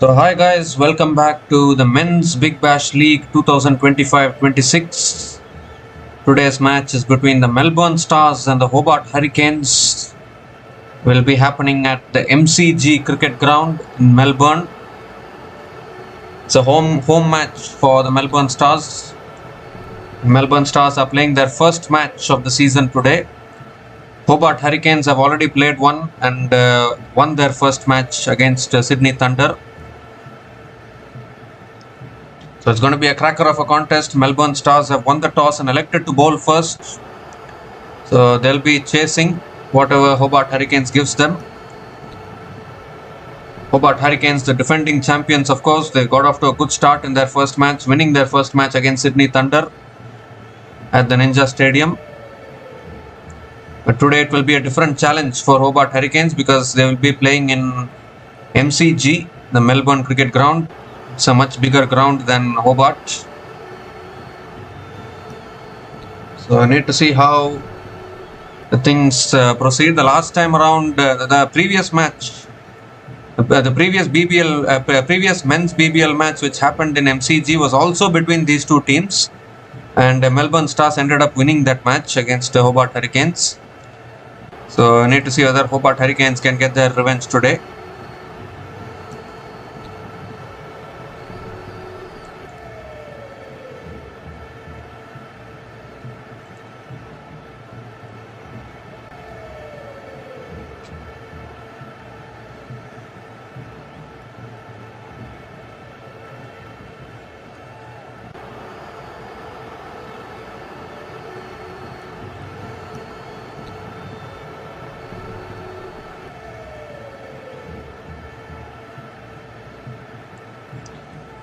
So hi guys, welcome back to the Men's Big Bash League 2025-26. Today's match is between the Melbourne Stars and the Hobart Hurricanes. Will be happening at the MCG cricket ground in Melbourne. It's a home match for the Melbourne Stars. Melbourne Stars are playing their first match of the season today. Hobart Hurricanes have already played one and won their first match against Sydney Thunder. So it's going to be a cracker of a contest. Melbourne Stars have won the toss and elected to bowl first. So they'll be chasing whatever Hobart Hurricanes gives them. Hobart Hurricanes, the defending champions, of course, they got off to a good start in their first match, winning their first match against Sydney Thunder at the Ninja Stadium. But today it will be a different challenge for Hobart Hurricanes because they will be playing in MCG, the Melbourne Cricket Ground. It's a much bigger ground than Hobart. So I need to see how the things proceed. The last time around, the previous match, the previous previous men's BBL match which happened in MCG was also between these two teams, and Melbourne Stars ended up winning that match against Hobart Hurricanes. So I need to see whether Hobart Hurricanes can get their revenge today.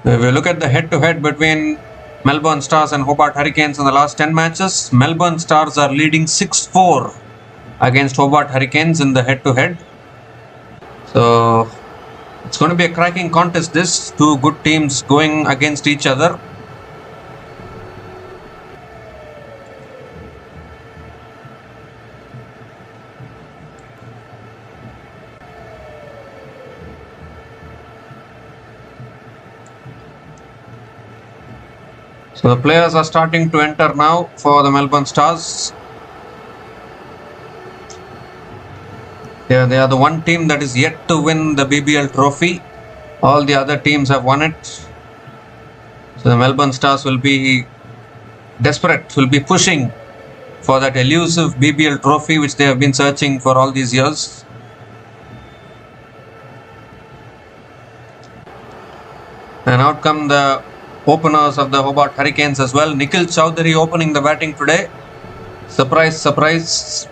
If we look at the head-to-head between Melbourne Stars and Hobart Hurricanes in the last 10 matches, Melbourne Stars are leading 6-4 against Hobart Hurricanes in the head-to-head. So it's going to be a cracking contest, this. Two good teams going against each other. So the players are starting to enter now for the Melbourne Stars. Yeah, they are the one team that is yet to win the BBL trophy. All the other teams have won it. So the Melbourne Stars will be desperate, will be pushing for that elusive BBL trophy which they have been searching for all these years. And out come the openers of the Hobart Hurricanes as well. Nikhil Chowdhury opening the batting today. Surprise, surprise.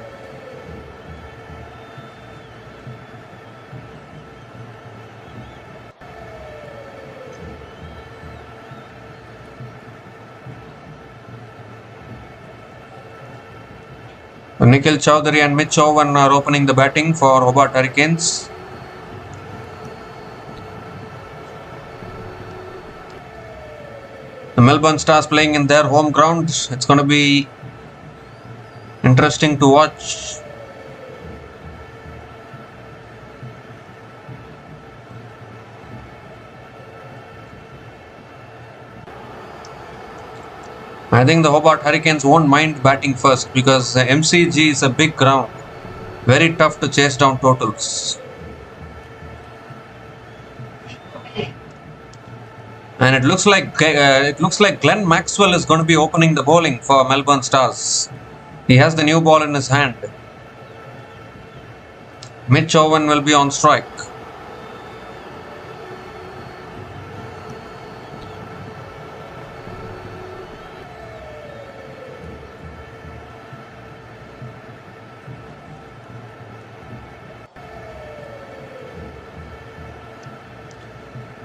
Nikhil Chowdhury and Mitch Owen are opening the batting for Hobart Hurricanes. The Melbourne Stars playing in their home ground. It's going to be interesting to watch. I think the Hobart Hurricanes won't mind batting first because the MCG is a big ground. Very tough to chase down totals. And it looks like Glenn Maxwell is going to be opening the bowling for Melbourne Stars. He has the new ball in his hand. Mitch Owen will be on strike.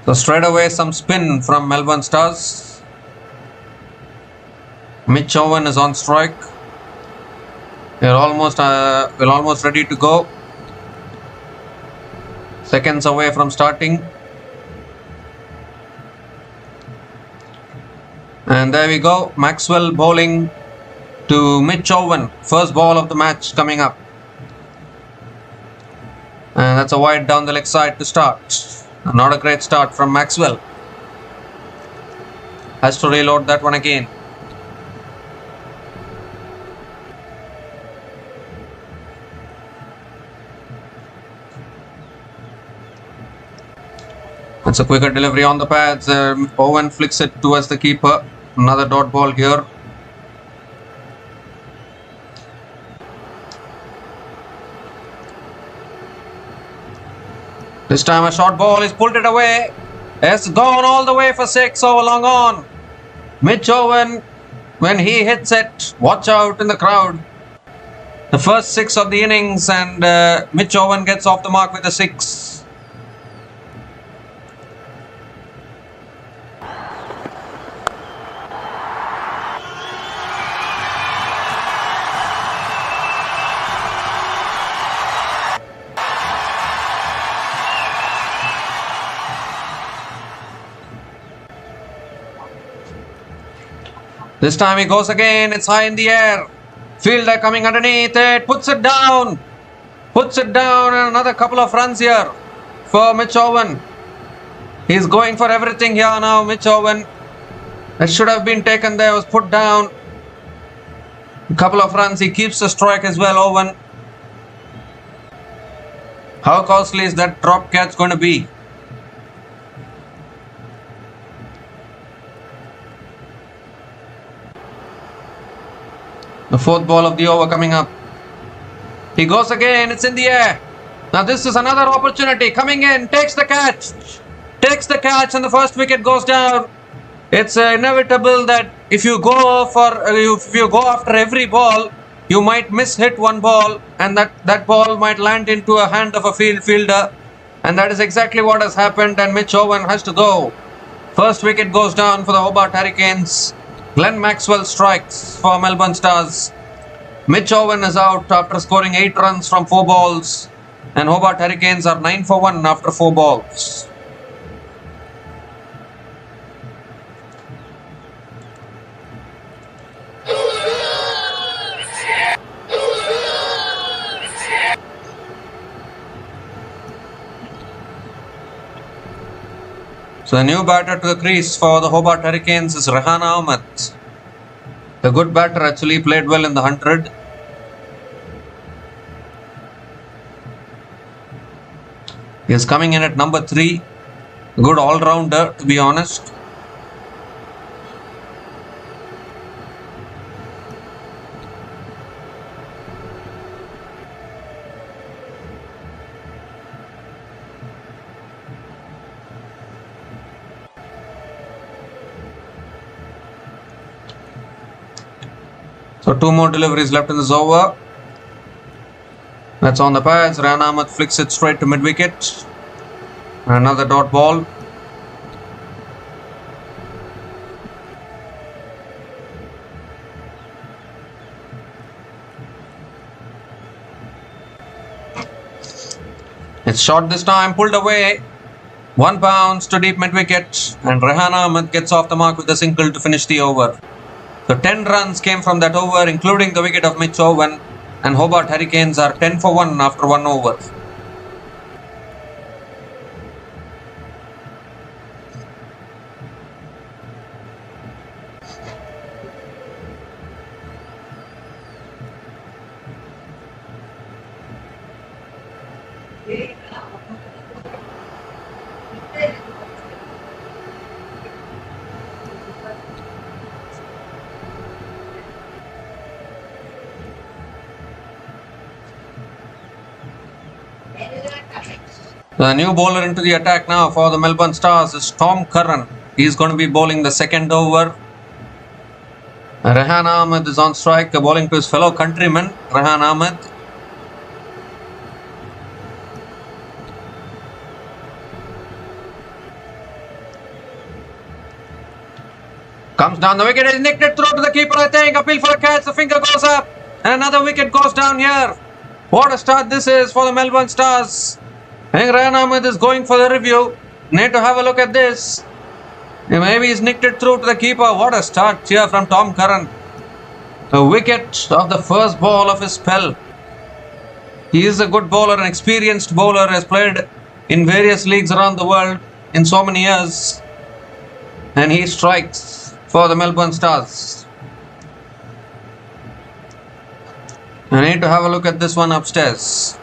So straight away some spin from Melbourne Stars. Mitch Owen is on strike. We're almost ready to go. Seconds away from starting. And there we go. Maxwell bowling to Mitch Owen. First ball of the match coming up. And that's a wide down the leg side to start. Not a great start from Maxwell. Has to reload that one again. It's a quicker delivery on the pads. Owen flicks it towards the keeper. Another dot ball here. This time a short ball, he's pulled it away. It's gone all the way for 6 over long on. Mitch Owen, when he hits it, watch out in the crowd. The first 6 of the innings, and Mitch Owen gets off the mark with a 6. This time he goes again, it's high in the air. Fielder coming underneath it, puts it down, and another couple of runs here for Mitch Owen. He's going for everything here now, Mitch Owen. That should have been taken there, was put down. A couple of runs, he keeps the strike as well, Owen. How costly is that drop catch going to be? The 4th ball of the over coming up. He goes again, it's in the air. Now this is another opportunity. Coming in, takes the catch, and the first wicket goes down. It's inevitable that if you go after every ball, you might miss-hit one ball, and that ball might land into a hand of a fielder. And that is exactly what has happened, and Mitch Owen has to go. First wicket goes down for the Hobart Hurricanes. Glenn Maxwell strikes for Melbourne Stars. Mitch Owen is out after scoring 8 runs from 4 balls. And Hobart Hurricanes are 9 for 1 after 4 balls. So the new batter to the crease for the Hobart Hurricanes is Rehan Ahmed. The good batter actually played well in the 100. He is coming in at number 3. Good all-rounder, to be honest. So 2 more deliveries left in this over. That's on the pads. Rehan Ahmed flicks it straight to mid-wicket. Another dot ball. It's short this time, pulled away. 1 bounce to deep mid-wicket, and Rehan Ahmed gets off the mark with a single to finish the over. So 10 runs came from that over, including the wicket of Mitch Owen, and Hobart Hurricanes are 10 for 1 after 1 over. The new bowler into the attack now for the Melbourne Stars is Tom Curran. He's going to be bowling the second over. Rehan Ahmed is on strike, bowling to his fellow countryman, Rehan Ahmed. Comes down the wicket, is nicked it through to the keeper, I think. Appeal for a catch, the finger goes up, and another wicket goes down here. What a start this is for the Melbourne Stars. I think Rehan Ahmed is going for the review. Need to have a look at this. Maybe he's nicked it through to the keeper. What a start here from Tom Curran. A wicket of the first ball of his spell. He is a good bowler, an experienced bowler, has played in various leagues around the world in so many years, and he strikes for the Melbourne Stars. I need to have a look at this one upstairs.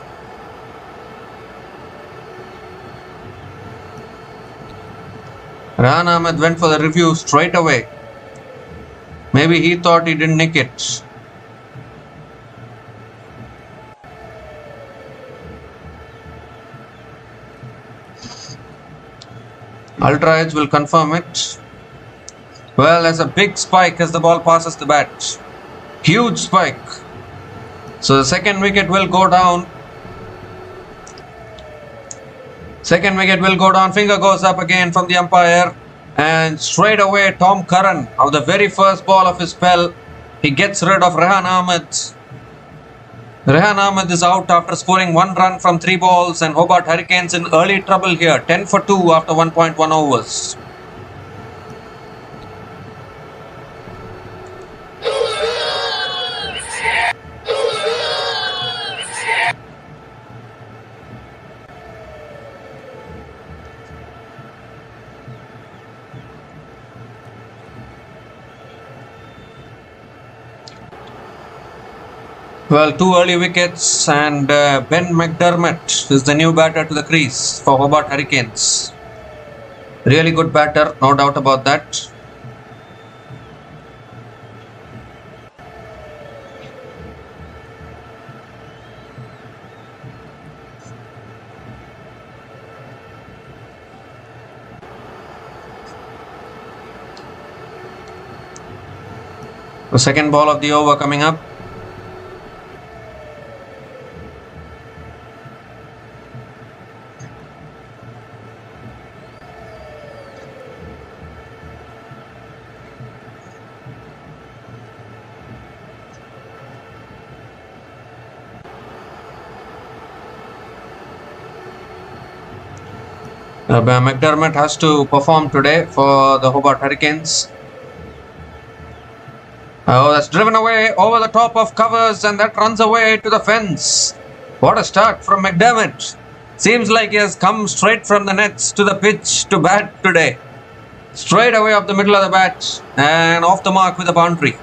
Rehan Ahmed went for the review straight away. Maybe he thought he didn't nick it. Ultra Edge will confirm it. Well, there's a big spike as the ball passes the bat. Huge spike. So the second wicket will go down. Second wicket will go down. Finger goes up again from the umpire. And straight away, Tom Curran, of the very first ball of his spell, he gets rid of Rehan Ahmed. Rehan Ahmed is out after scoring 1 run from 3 balls, and Hobart Hurricanes in early trouble here, 10 for 2 after 1.1 overs. Well, 2 early wickets, and Ben McDermott is the new batter to the crease for Hobart Hurricanes. Really good batter, no doubt about that. The second ball of the over coming up. McDermott has to perform today for the Hobart Hurricanes. Oh, that's driven away over the top of covers, and that runs away to the fence. What a start from McDermott. Seems like he has come straight from the nets to the pitch to bat today. Straight away up the middle of the bat and off the mark with a boundary.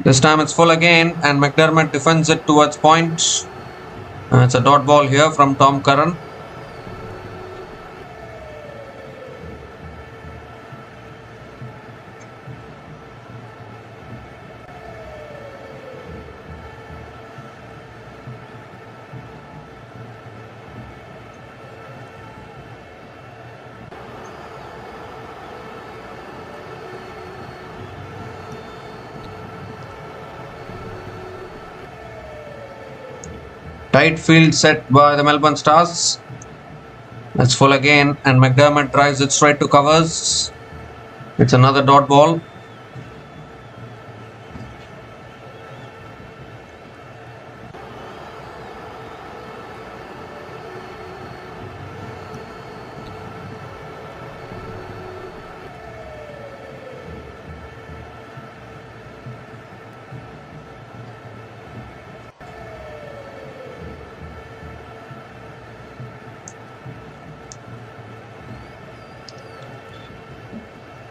This time it's full again, and McDermott defends it towards point. It's a dot ball here from Tom Curran. Tight field set by the Melbourne Stars. That's full again, and McDermott drives it straight to covers. It's another dot ball.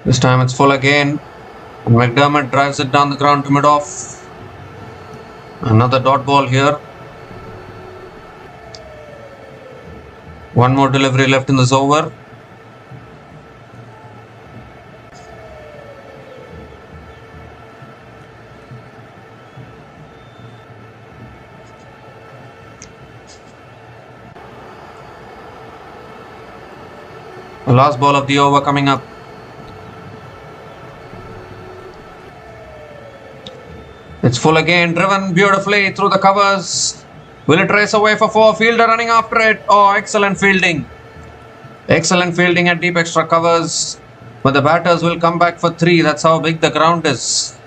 This time it's full again, and McDermott drives it down the ground to mid-off. Another dot ball here. One more delivery left in this over. The last ball of the over coming up. It's full again, driven beautifully through the covers. Will it race away for 4? Fielder running after it. Oh, excellent fielding. Excellent fielding at deep extra covers. But the batters will come back for 3. That's how big the ground is.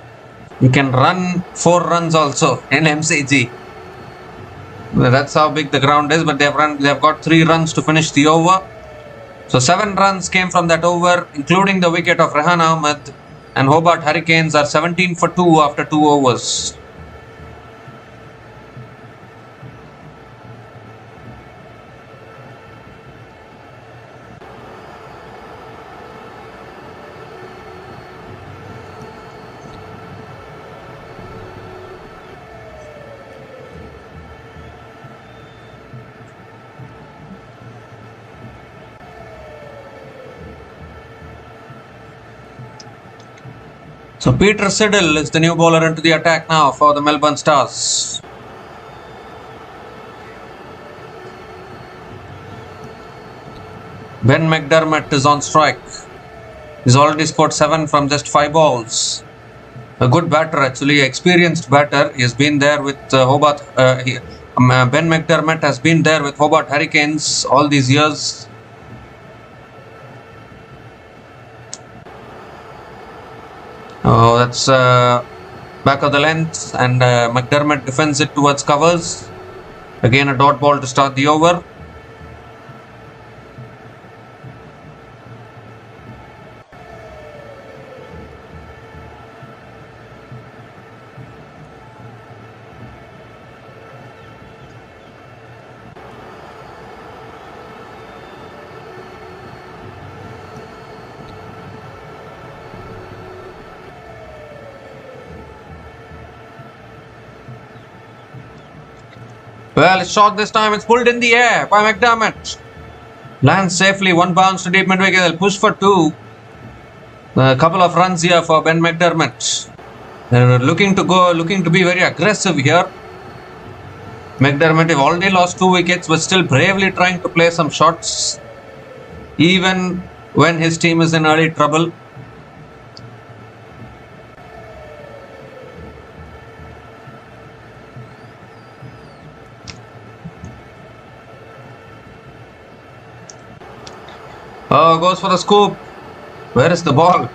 You can run 4 runs also in MCG. That's how big the ground is, but they've got 3 runs to finish the over. So 7 runs came from that over, including the wicket of Rehan Ahmed, and Hobart Hurricanes are 17 for 2 after 2 overs. So Peter Siddle is the new bowler into the attack now for the Melbourne Stars. Ben McDermott is on strike. He's already scored 7 from just 5 balls. A good batter, actually, experienced batter. He has been there with Hobart. Ben McDermott has been there with Hobart Hurricanes all these years. Oh, that's back of the length, and McDermott defends it towards covers. Again, a dot ball to start the over. Well, it's shot this time. It's pulled in the air by McDermott. Lands safely. 1 bounce to deep mid-wicket. They'll push for 2. A couple of runs here for Ben McDermott. They're looking to be very aggressive here. McDermott have already lost 2 wickets, but still bravely trying to play some shots, even when his team is in early trouble. Oh, goes for the scoop. Where is the ball?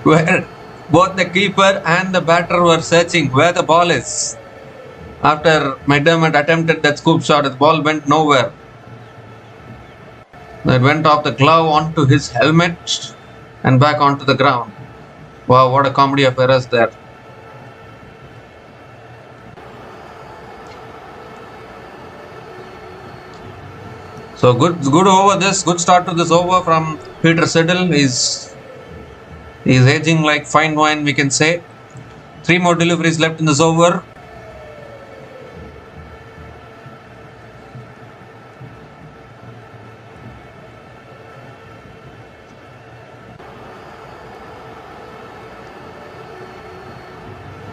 Where both the keeper and the batter were searching where the ball is. After McDermott attempted that scoop shot, the ball went nowhere. It went off the glove onto his helmet and back onto the ground. Wow, what a comedy of errors there. So good over this. Good start to this over from Peter Siddle. He's aging like fine wine, we can say. 3 more deliveries left in this over.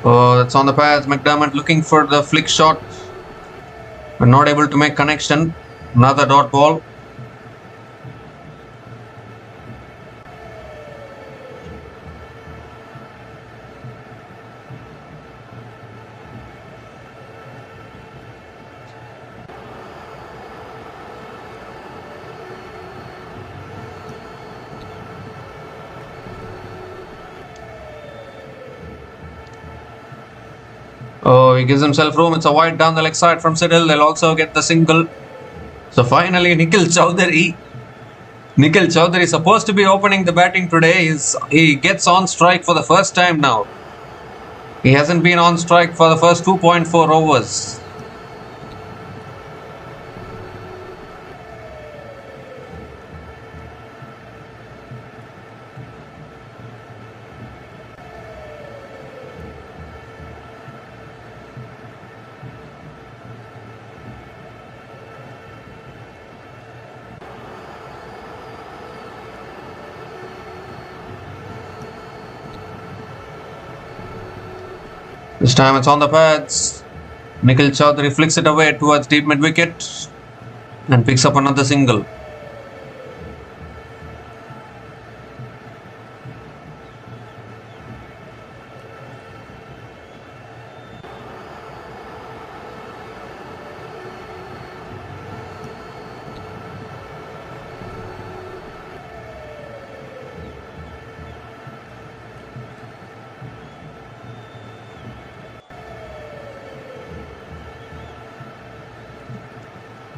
Oh, that's on the pads. McDermott looking for the flick shot, but not able to make connection. Another dot ball. Oh, he gives himself room. It's a wide down the leg side from Siddle. They'll also get the single. So finally, Nikhil Chowdhury is supposed to be opening the batting today. He gets on strike for the first time now. He hasn't been on strike for the first 2.4 overs. This time it's on the pads. Nikhil Chowdhury flicks it away towards deep mid wicket and picks up another single.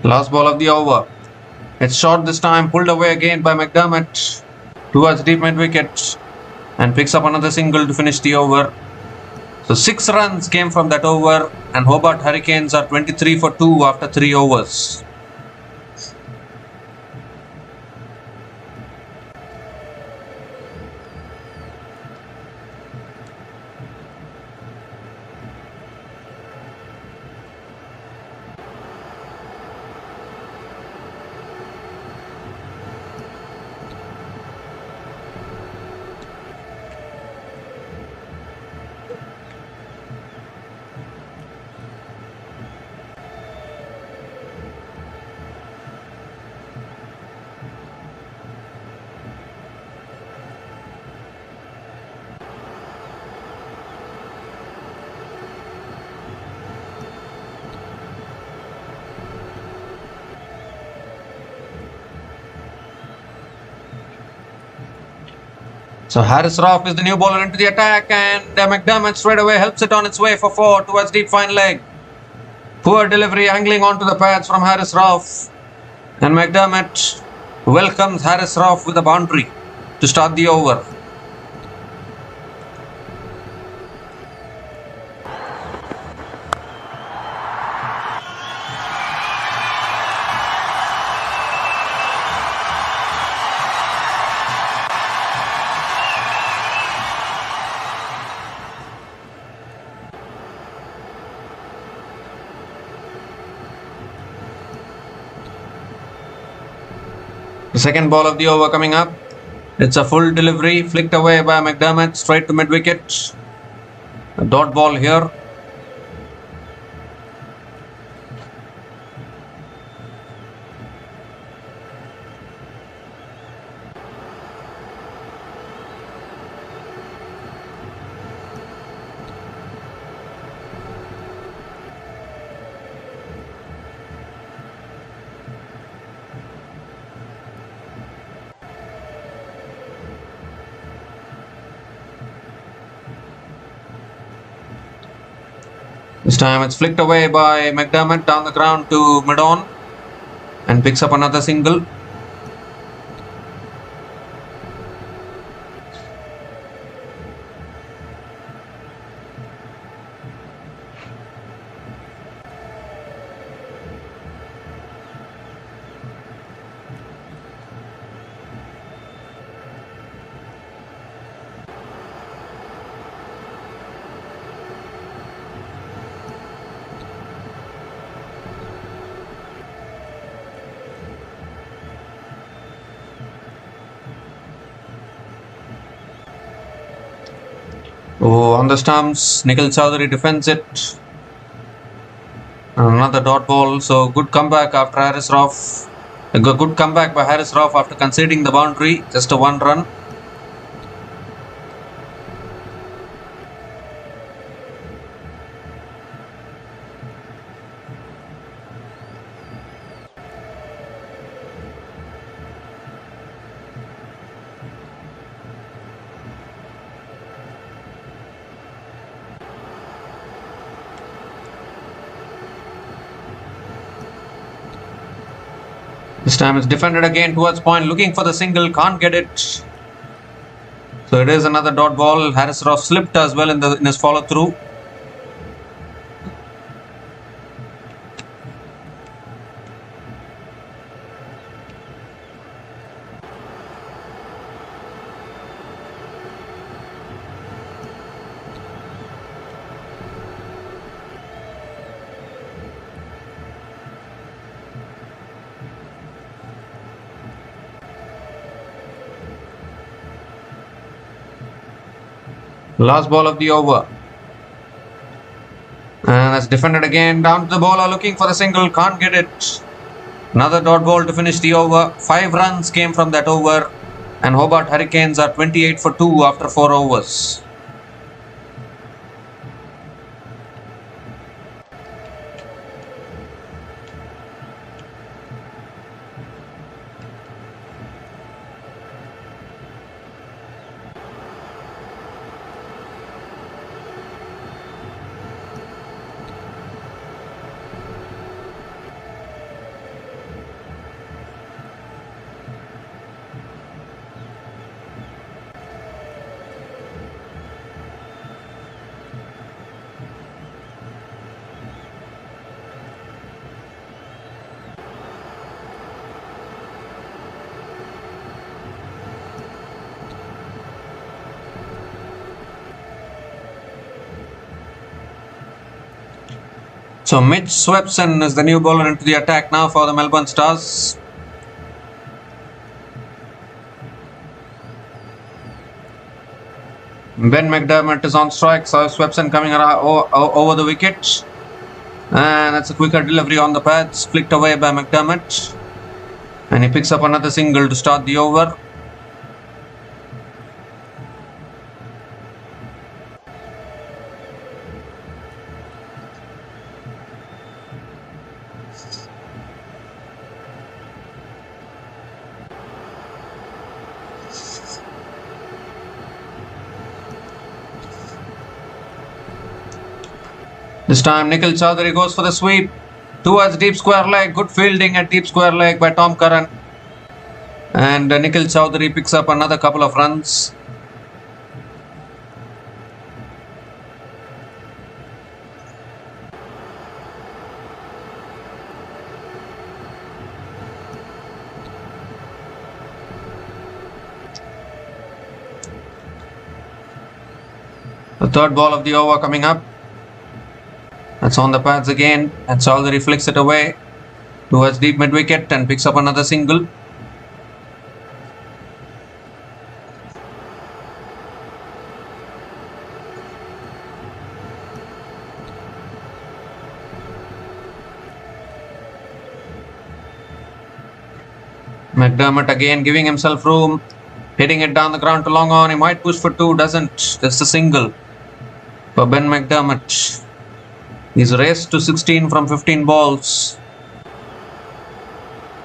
Last ball of the over. It's short this time, pulled away again by McDermott towards deep mid wicket and picks up another single to finish the over. So 6 runs came from that over, and Hobart Hurricanes are 23 for 2 after 3 overs. So Harris Roff is the new bowler into the attack, and McDermott straight away helps it on its way for 4 towards deep fine leg. Poor delivery angling onto the pads from Harris Roff, and McDermott welcomes Harris Roff with a boundary to start the over. The second ball of the over coming up. It's a full delivery, flicked away by McDermott straight to mid wicket. A dot ball here. This time it's flicked away by McDermott down the ground to mid-on and picks up another single. Oh, on the stumps, Nikhil Chowdhury defends it. Another dot ball, so good comeback after Harris Roff. A good comeback by Harris Roff after conceding the boundary, just a 1 run. This time it's defended again towards point, looking for the single, can't get it. So it is another dot ball. Harris Roff slipped as well in his follow through. Last ball of the over. And that's defended again. Down to the bowler looking for the single. Can't get it. Another dot ball to finish the over. 5 runs came from that over. And Hobart Hurricanes are 28 for 2 after 4 overs. So Mitch Swepson is the new bowler into the attack now for the Melbourne Stars. Ben McDermott is on strike, so Swepson coming around over the wicket. And that's a quicker delivery on the pads, flicked away by McDermott. And he picks up another single to start the over. This time Nikhil Chowdhury goes for the sweep towards deep square leg. Good fielding at deep square leg by Tom Curran. And Nikhil Chowdhury picks up another couple of runs. The third ball of the over coming up. That's on the pads again, and Chowdhury flicks it away towards deep mid wicket and picks up another single. McDermott again giving himself room, hitting it down the ground to long on. He might push for two, doesn't. Just a single for Ben McDermott. He's raced to 16 from 15 balls.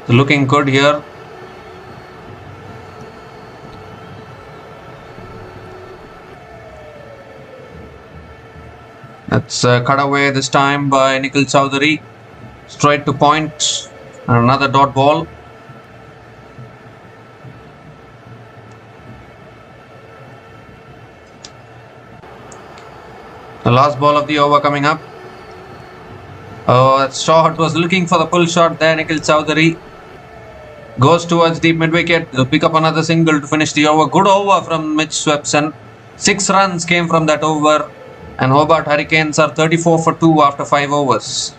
Looking good here. That's cut away this time by Nikhil Chowdhury. Straight to point. And another dot ball. The last ball of the over coming up. Oh, that shot was looking for the pull shot there. Nikhil Chowdhury goes towards deep mid wicket. He'll pick up another single to finish the over. Good over from Mitch Swepson. 6 runs came from that over. And Hobart Hurricanes are 34 for 2 after 5 overs.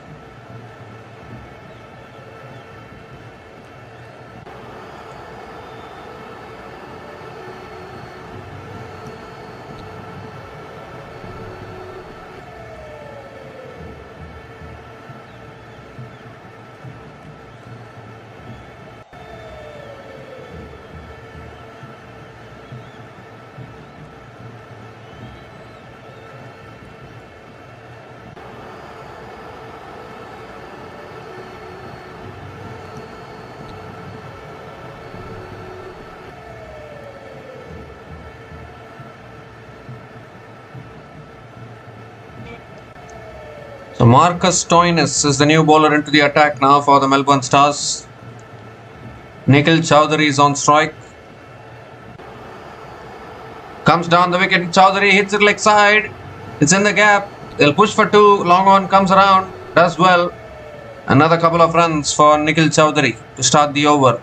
So Marcus Stoinis is the new bowler into the attack now for the Melbourne Stars. Nikhil Chowdhury is on strike. Comes down the wicket. Chowdhury hits it leg side. It's in the gap. They'll push for 2. Long on comes around. Does well. Another couple of runs for Nikhil Chowdhury to start the over.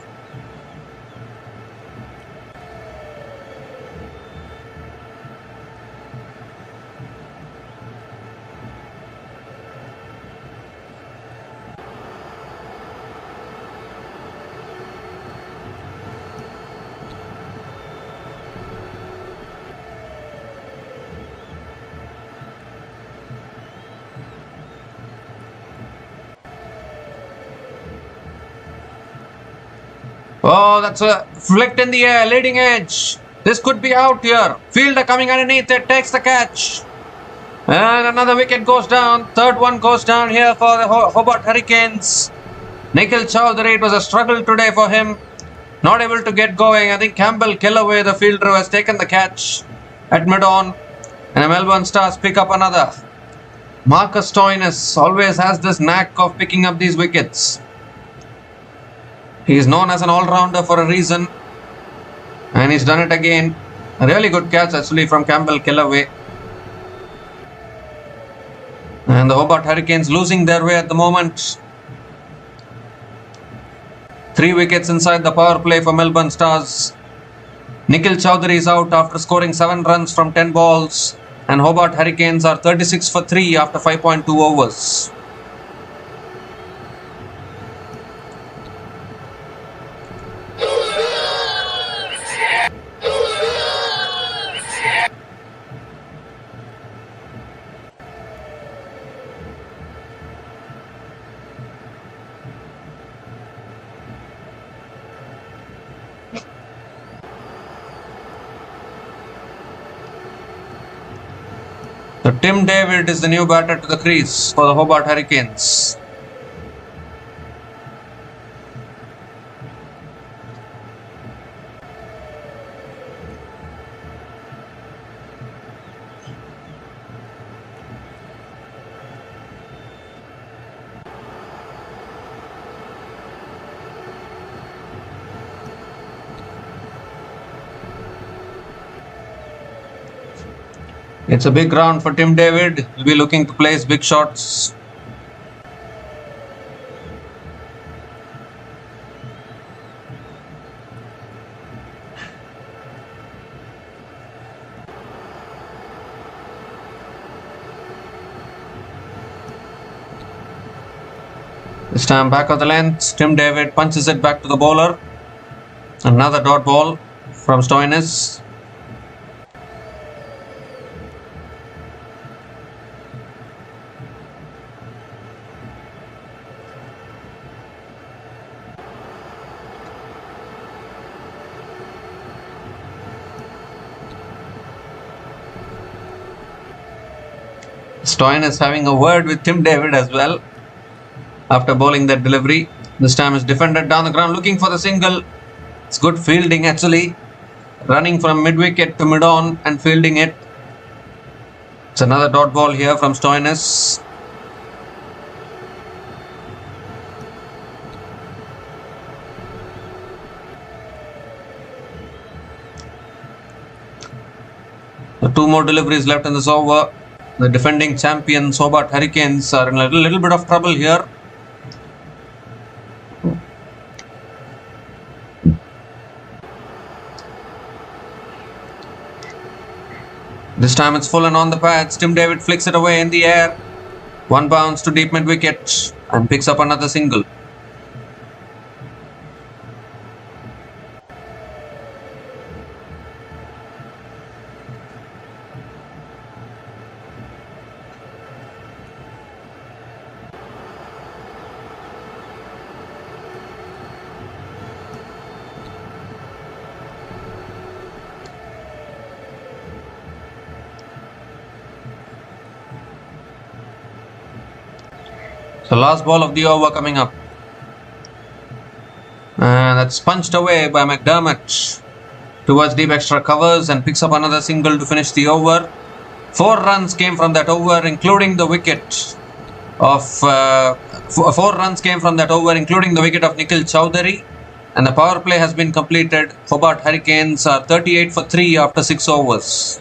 Oh, that's a flicked in the air, leading edge. This could be out here. Fielder coming underneath it, takes the catch. And another wicket goes down. Third one goes down here for the Hobart Hurricanes. Nikhil Chowdhury, it was a struggle today for him. Not able to get going. I think Campbell Kellaway, the fielder, has taken the catch at mid-on. And the Melbourne Stars pick up another. Marcus Stoinis always has this knack of picking up these wickets. He is known as an all-rounder for a reason. And he's done it again. A really good catch actually from Campbell Kellaway. And the Hobart Hurricanes losing their way at the moment. 3 wickets inside the power play for Melbourne Stars. Nikhil Chowdhury is out after scoring 7 runs from 10 balls. And Hobart Hurricanes are 36 for 3 after 5.2 overs. So Tim David is the new batter to the crease for the Hobart Hurricanes. It's a big round for Tim David. He'll be looking to place big shots. This time back of the length, Tim David punches it back to the bowler. Another dot ball from Stoinis. Stoinis having a word with Tim David as well after bowling that delivery. This time is defended down the ground looking for the single. It's good fielding actually. Running from mid-wicket to mid-on and fielding it. It's another dot ball here from Stoinis. So 2 more deliveries left in this over. The defending champions Hobart Hurricanes are in a little bit of trouble here. This time it's full and on the pads. Tim David flicks it away in the air. 1 bounce to deep mid wicket and picks up another single. The last ball of the over coming up. And that's punched away by McDermott towards deep extra covers and picks up another single to finish the over. 4 runs came from that over, including the wicket of 4 runs came from that over, including the wicket of Nikhil Chowdhury. And the power play has been completed. Hobart Hurricanes are 38 for 3 after 6 overs.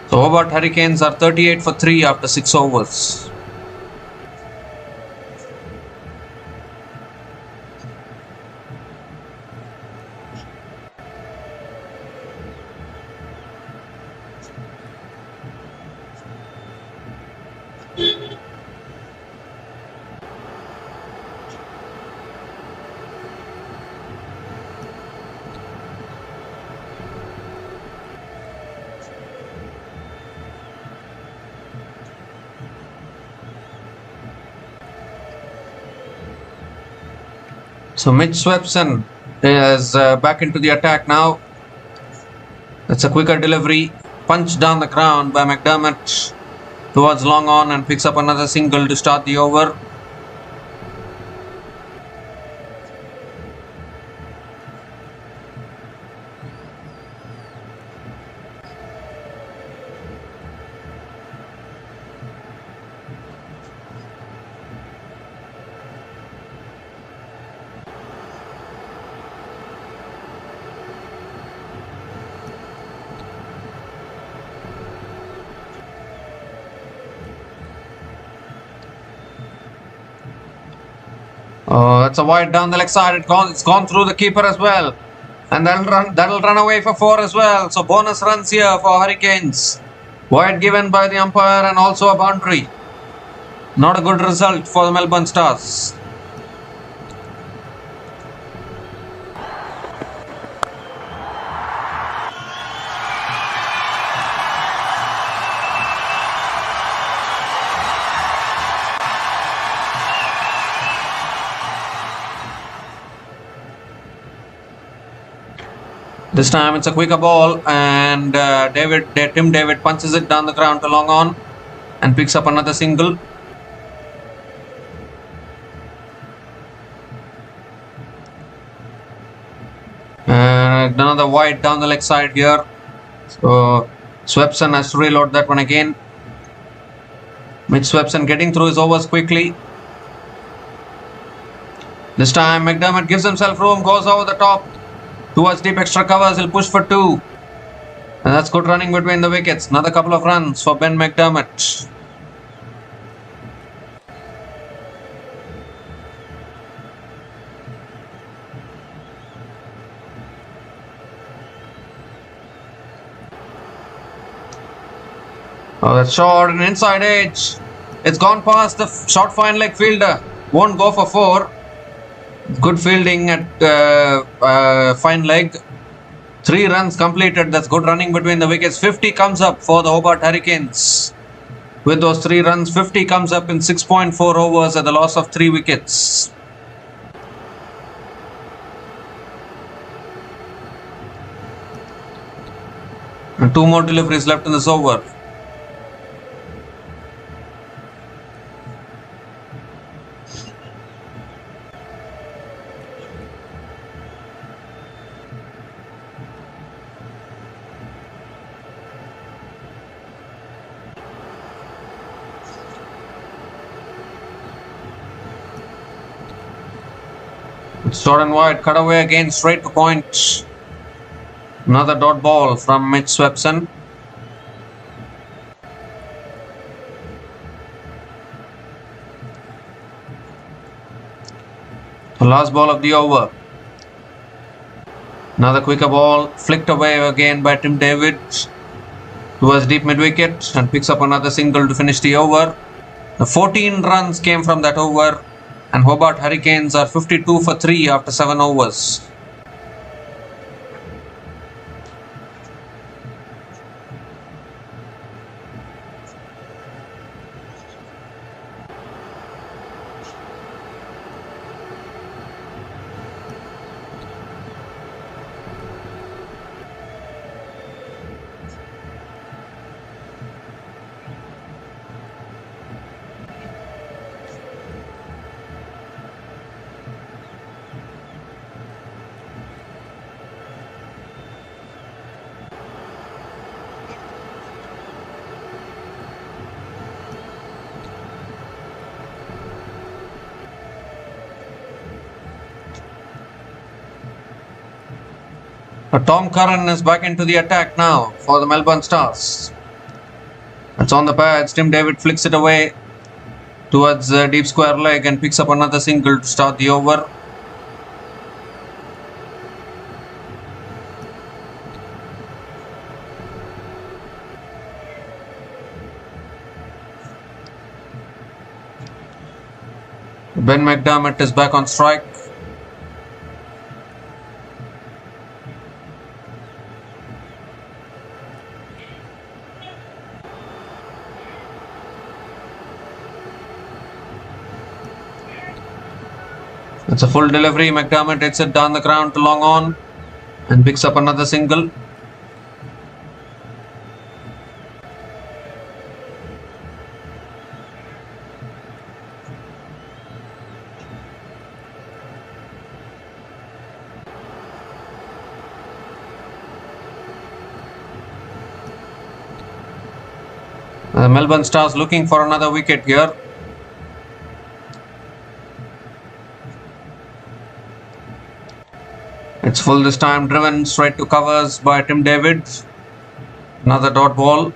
So Hobart Hurricanes are 38 for 3 after 6 overs. So Mitch Swepson is back into the attack now. It's a quicker delivery. Punched down the ground by McDermott towards long on and picks up another single to start the over. Oh, that's a wide down the leg side. It's gone through the keeper as well. And that'll run away for 4 as well. So bonus runs here for Hurricanes. Wide given by the umpire and also a boundary. Not a good result for the Melbourne Stars. This time it's a quicker ball, and Tim David punches it down the ground to long on and picks up another single. And another wide down the leg side here. So Swepson has to reload that one again. Mitch Swepson getting through his overs quickly. This time McDermott gives himself room, goes over the top towards deep extra covers. He'll push for 2. And that's good running between the wickets. Another couple of runs for Ben McDermott. Oh, that's short and inside edge. It's gone past the short fine leg fielder. Won't go for 4. Good fielding at fine leg. 3 runs completed. That's good running between the wickets. 50 comes up for the Hobart Hurricanes. With those 3 runs, 50 comes up in 6.4 overs at the loss of 3 wickets. And 2 more deliveries left in this over. Short and wide, cut away again, straight to point. Another dot ball from Mitch Swepson. The last ball of the over. Another quicker ball, flicked away again by Tim David towards deep mid wicket and picks up another single to finish the over. The 14 runs came from that over. And Hobart Hurricanes are 52 for 3 after 7 overs. Tom Curran is back into the attack now for the Melbourne Stars. It's on the pads. Tim David flicks it away towards deep square leg and picks up another single to start the over. Ben McDermott is back on strike. It's a full delivery. McDermott hits it down the ground to long on and picks up another single. The Melbourne Stars looking for another wicket here. It's full this time, driven straight to covers by Tim David. Another dot ball.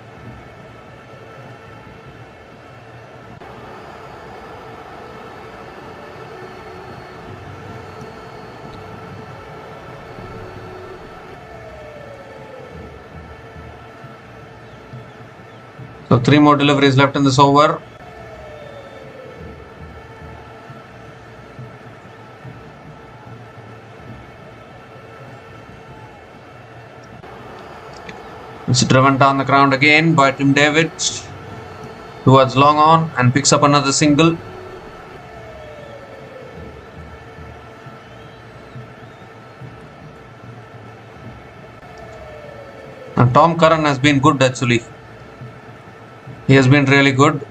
So 3 more deliveries left in this over. It's driven down the ground again by Tim David towards long on and picks up another single. And Tom Curran has been good actually. He has been really good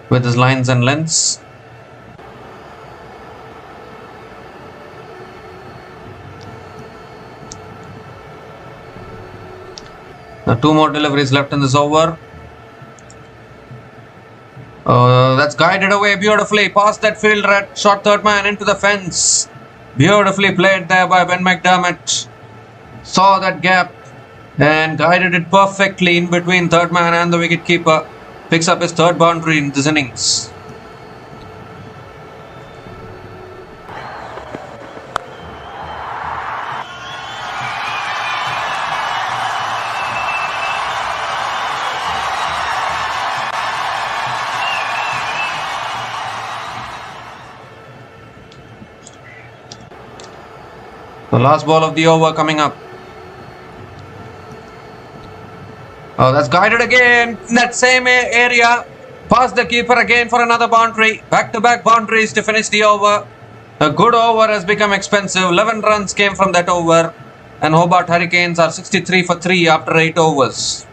with his lines and lengths. Now 2 more deliveries left in this over. That's guided away beautifully past that fielder at short third man into the fence. Beautifully played there by Ben McDermott. Saw that gap and guided it perfectly in between third man and the wicket keeper. Picks up his third boundary in this innings. The last ball of the over coming up. Oh, that's guided again in that same area. Past the keeper again for another boundary. Back-to-back boundaries to finish the over. A good over has become expensive. 11 runs came from that over. And Hobart Hurricanes are 63 for 3 after 8 overs.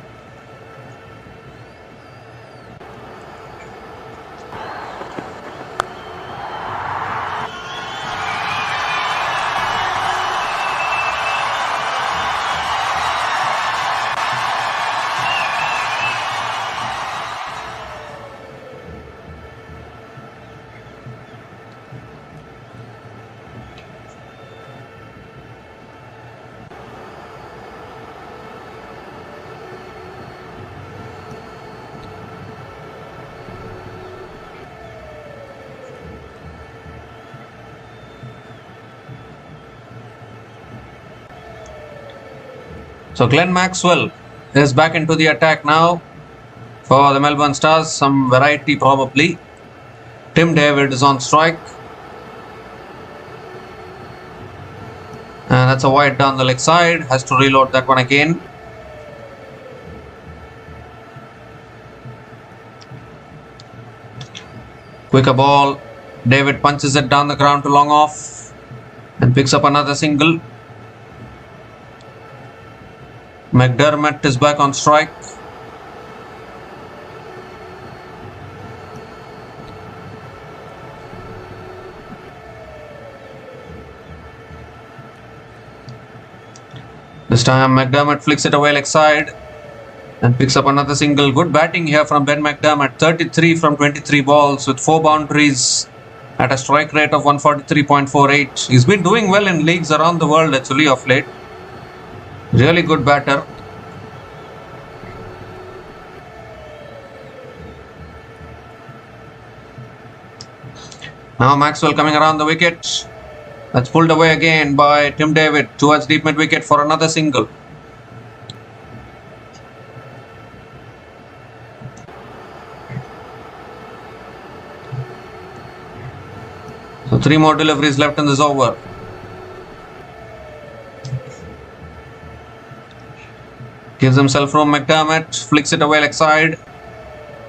So Glenn Maxwell is back into the attack now for the Melbourne Stars. Some variety probably. Tim David is on strike. And that's a wide down the leg side. Has to reload that one again. Quicker ball. David punches it down the ground to long off. And picks up another single. McDermott is back on strike. This time McDermott flicks it away leg side and picks up another single. Good batting here from Ben McDermott. 33 from 23 balls with 4 boundaries at a strike rate of 143.48. He's been doing well in leagues around the world actually of late. Really good batter. Now Maxwell coming around the wicket. That's pulled away again by Tim David towards deep mid wicket for another single. So 3 more deliveries left in this over. Gives himself room. McDermott flicks it away leg side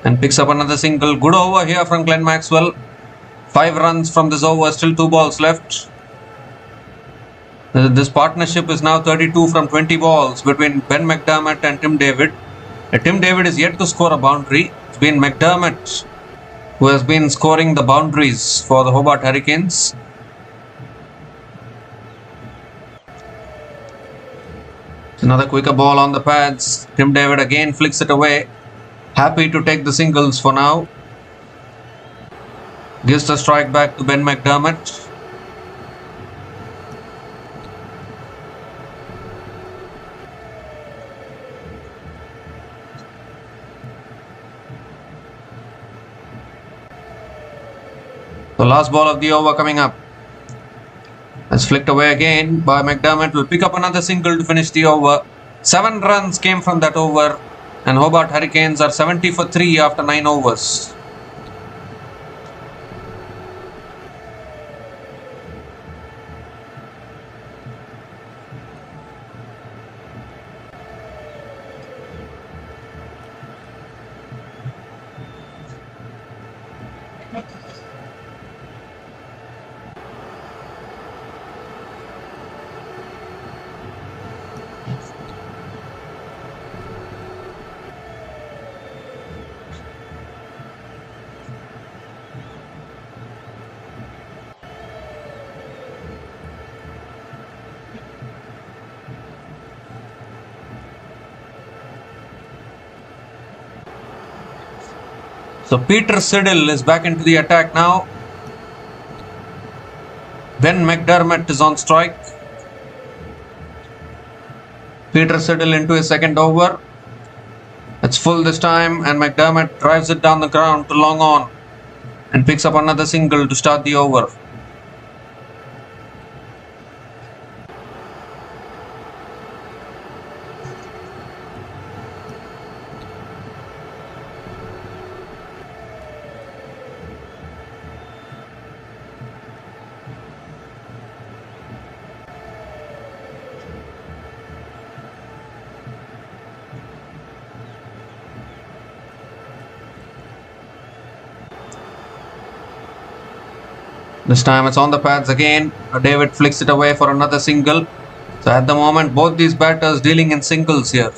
and picks up another single. Good over here from Glenn Maxwell. 5 runs from this over, still 2 balls left. This partnership is now 32 from 20 balls between Ben McDermott and Tim David. Tim David is yet to score a boundary. It's been McDermott who has been scoring the boundaries for the Hobart Hurricanes. Another quicker ball on the pads. Tim David again flicks it away. Happy to take the singles for now. Gives the strike back to Ben McDermott. The last ball of the over coming up. That's flicked away again by McDermott. Will pick up another single to finish the over. 7 runs came from that over. And Hobart Hurricanes are 70 for 3 after 9 overs. So Peter Siddle is back into the attack now. Ben McDermott is on strike. Peter Siddle into his second over. It's full this time and McDermott drives it down the ground to long on and picks up another single to start the over. This time it's on the pads again. David flicks it away for another single. So at the moment both these batters dealing in singles here.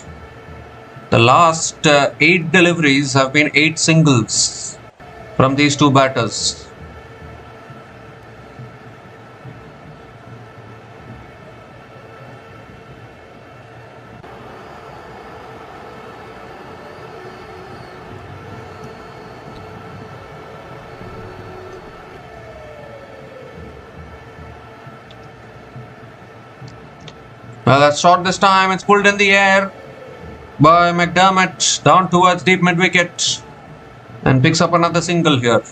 The last 8 deliveries have been 8 singles from these two batters. Well, that's short this time. It's pulled in the air by McDermott down towards deep mid wicket and picks up another single here.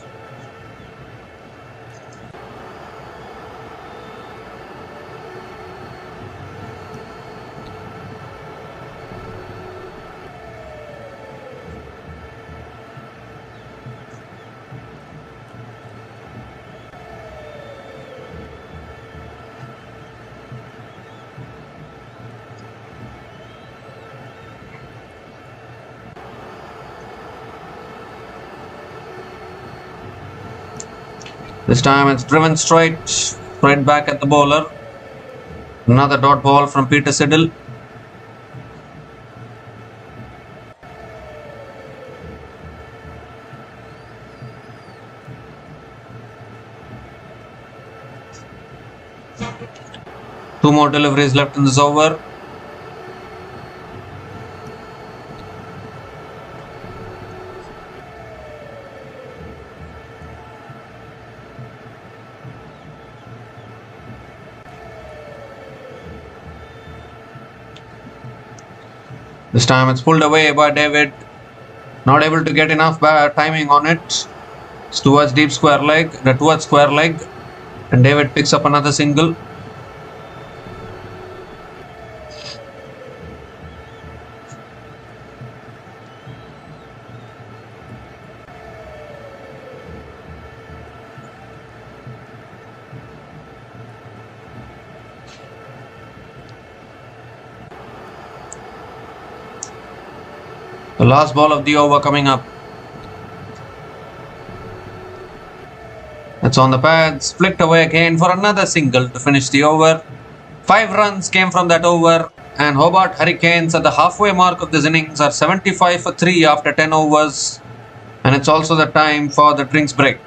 This time it's driven straight back at the bowler. Another dot ball from Peter Siddle. Two more deliveries left in this over. This time it's pulled away by David. Not able to get enough timing on it. It's towards square leg. And David picks up another single. The last ball of the over coming up. It's on the pads, flicked away again for another single to finish the over. 5 runs came from that over and Hobart Hurricanes at the halfway mark of this innings are 75 for 3 after 10 overs, and it's also the time for the drinks break.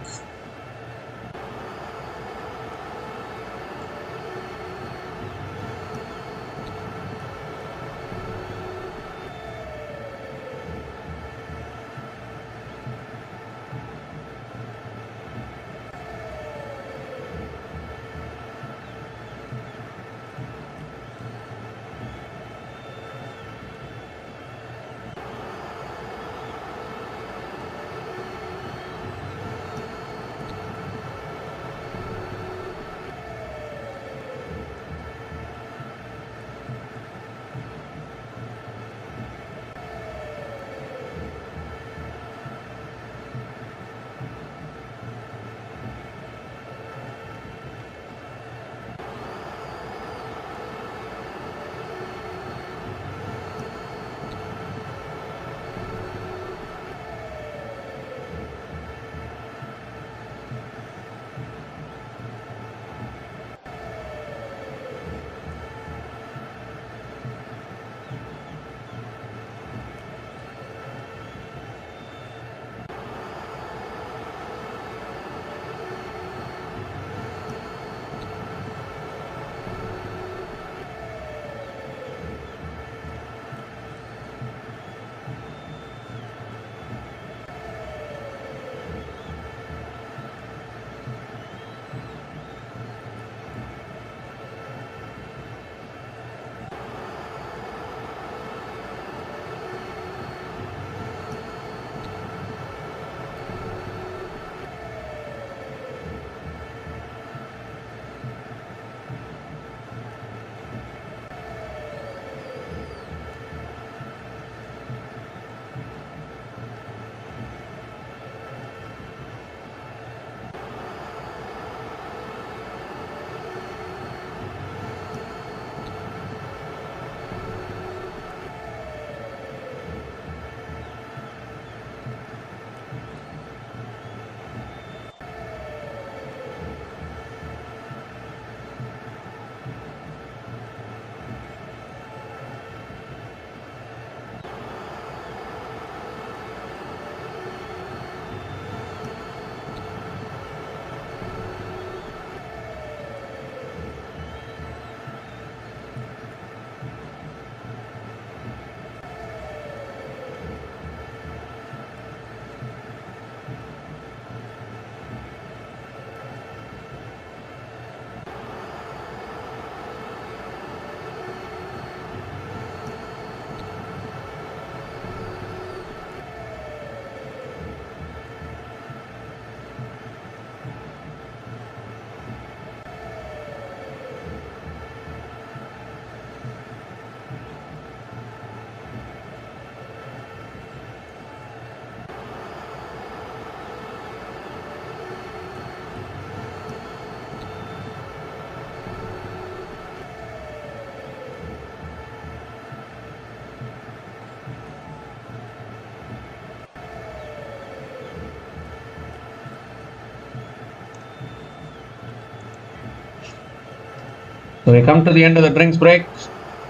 So we come to the end of the drinks break.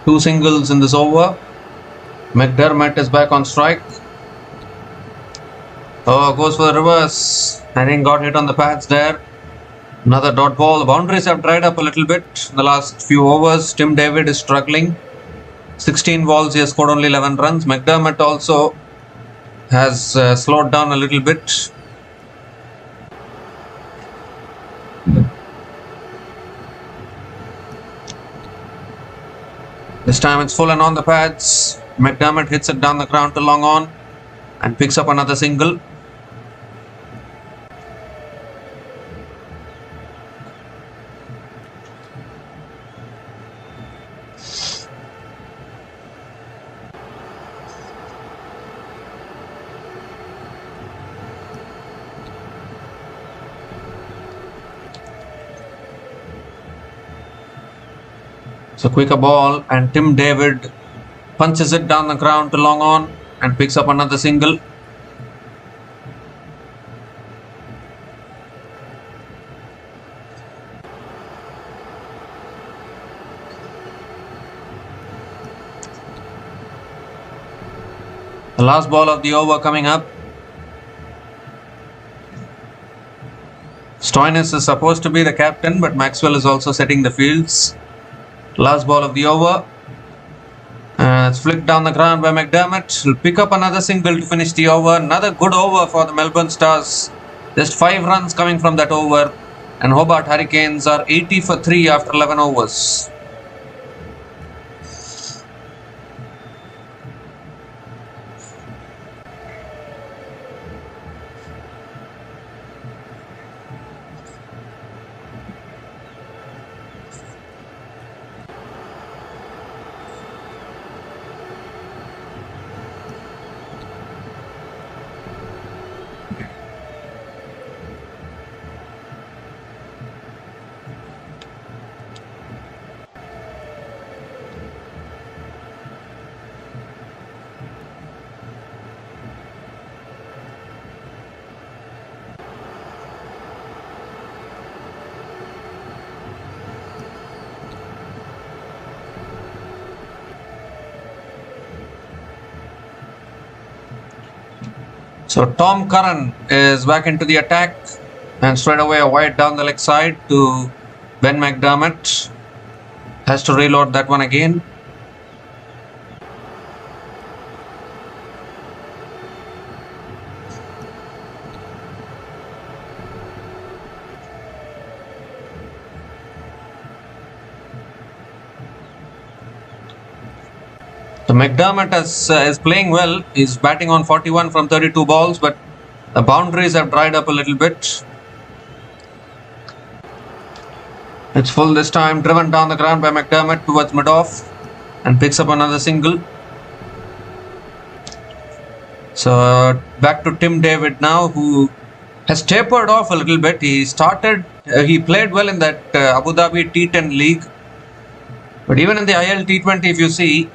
2 singles in this over. McDermott is back on strike. Oh, goes for the reverse. I think got hit on the pads there. Another dot ball. The boundaries have dried up a little bit in the last few overs. Tim David is struggling. 16 balls, he has scored only 11 runs. McDermott also has slowed down a little bit. This time it's full and on the pads. McDermott hits it down the ground to long on and picks up another single. It's a quicker ball and Tim David punches it down the ground to long on and picks up another single. The last ball of the over coming up. Stoinis is supposed to be the captain, but Maxwell is also setting the fields. Last ball of the over. It's flicked down the ground by McDermott. He'll pick up another single to finish the over. Another good over for the Melbourne Stars. Just 5 runs coming from that over. And Hobart Hurricanes are 80 for 3 after 11 overs. So Tom Curran is back into the attack and straight away a wide down the leg side to Ben McDermott. Has to reload that one again. So McDermott is playing well. He's batting on 41 from 32 balls, but the boundaries have dried up a little bit. It's full this time, driven down the ground by McDermott towards mid-off and picks up another single. So back to Tim David now, who has tapered off a little bit. He played well in that Abu Dhabi T10 league, but even in the IL T20, if you see,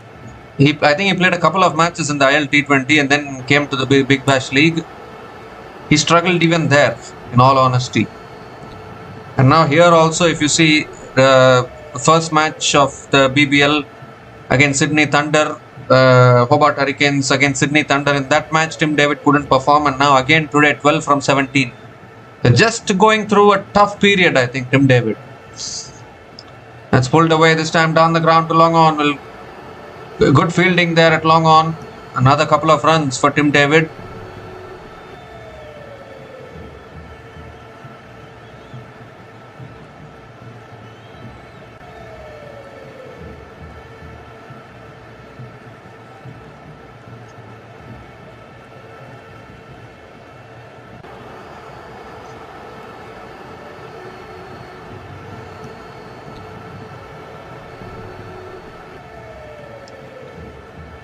I think he played a couple of matches in the IL T20 and then came to the Big Bash League. He struggled even there, in all honesty. And now here also, if you see the first match of the BBL against Sydney Thunder, Hobart Hurricanes against Sydney Thunder, in that match Tim David couldn't perform, and now again today 12 from 17. So just going through a tough period, I think, Tim David. That's pulled away this time down the ground to long on. Good fielding there at long on. Another couple of runs for Tim David.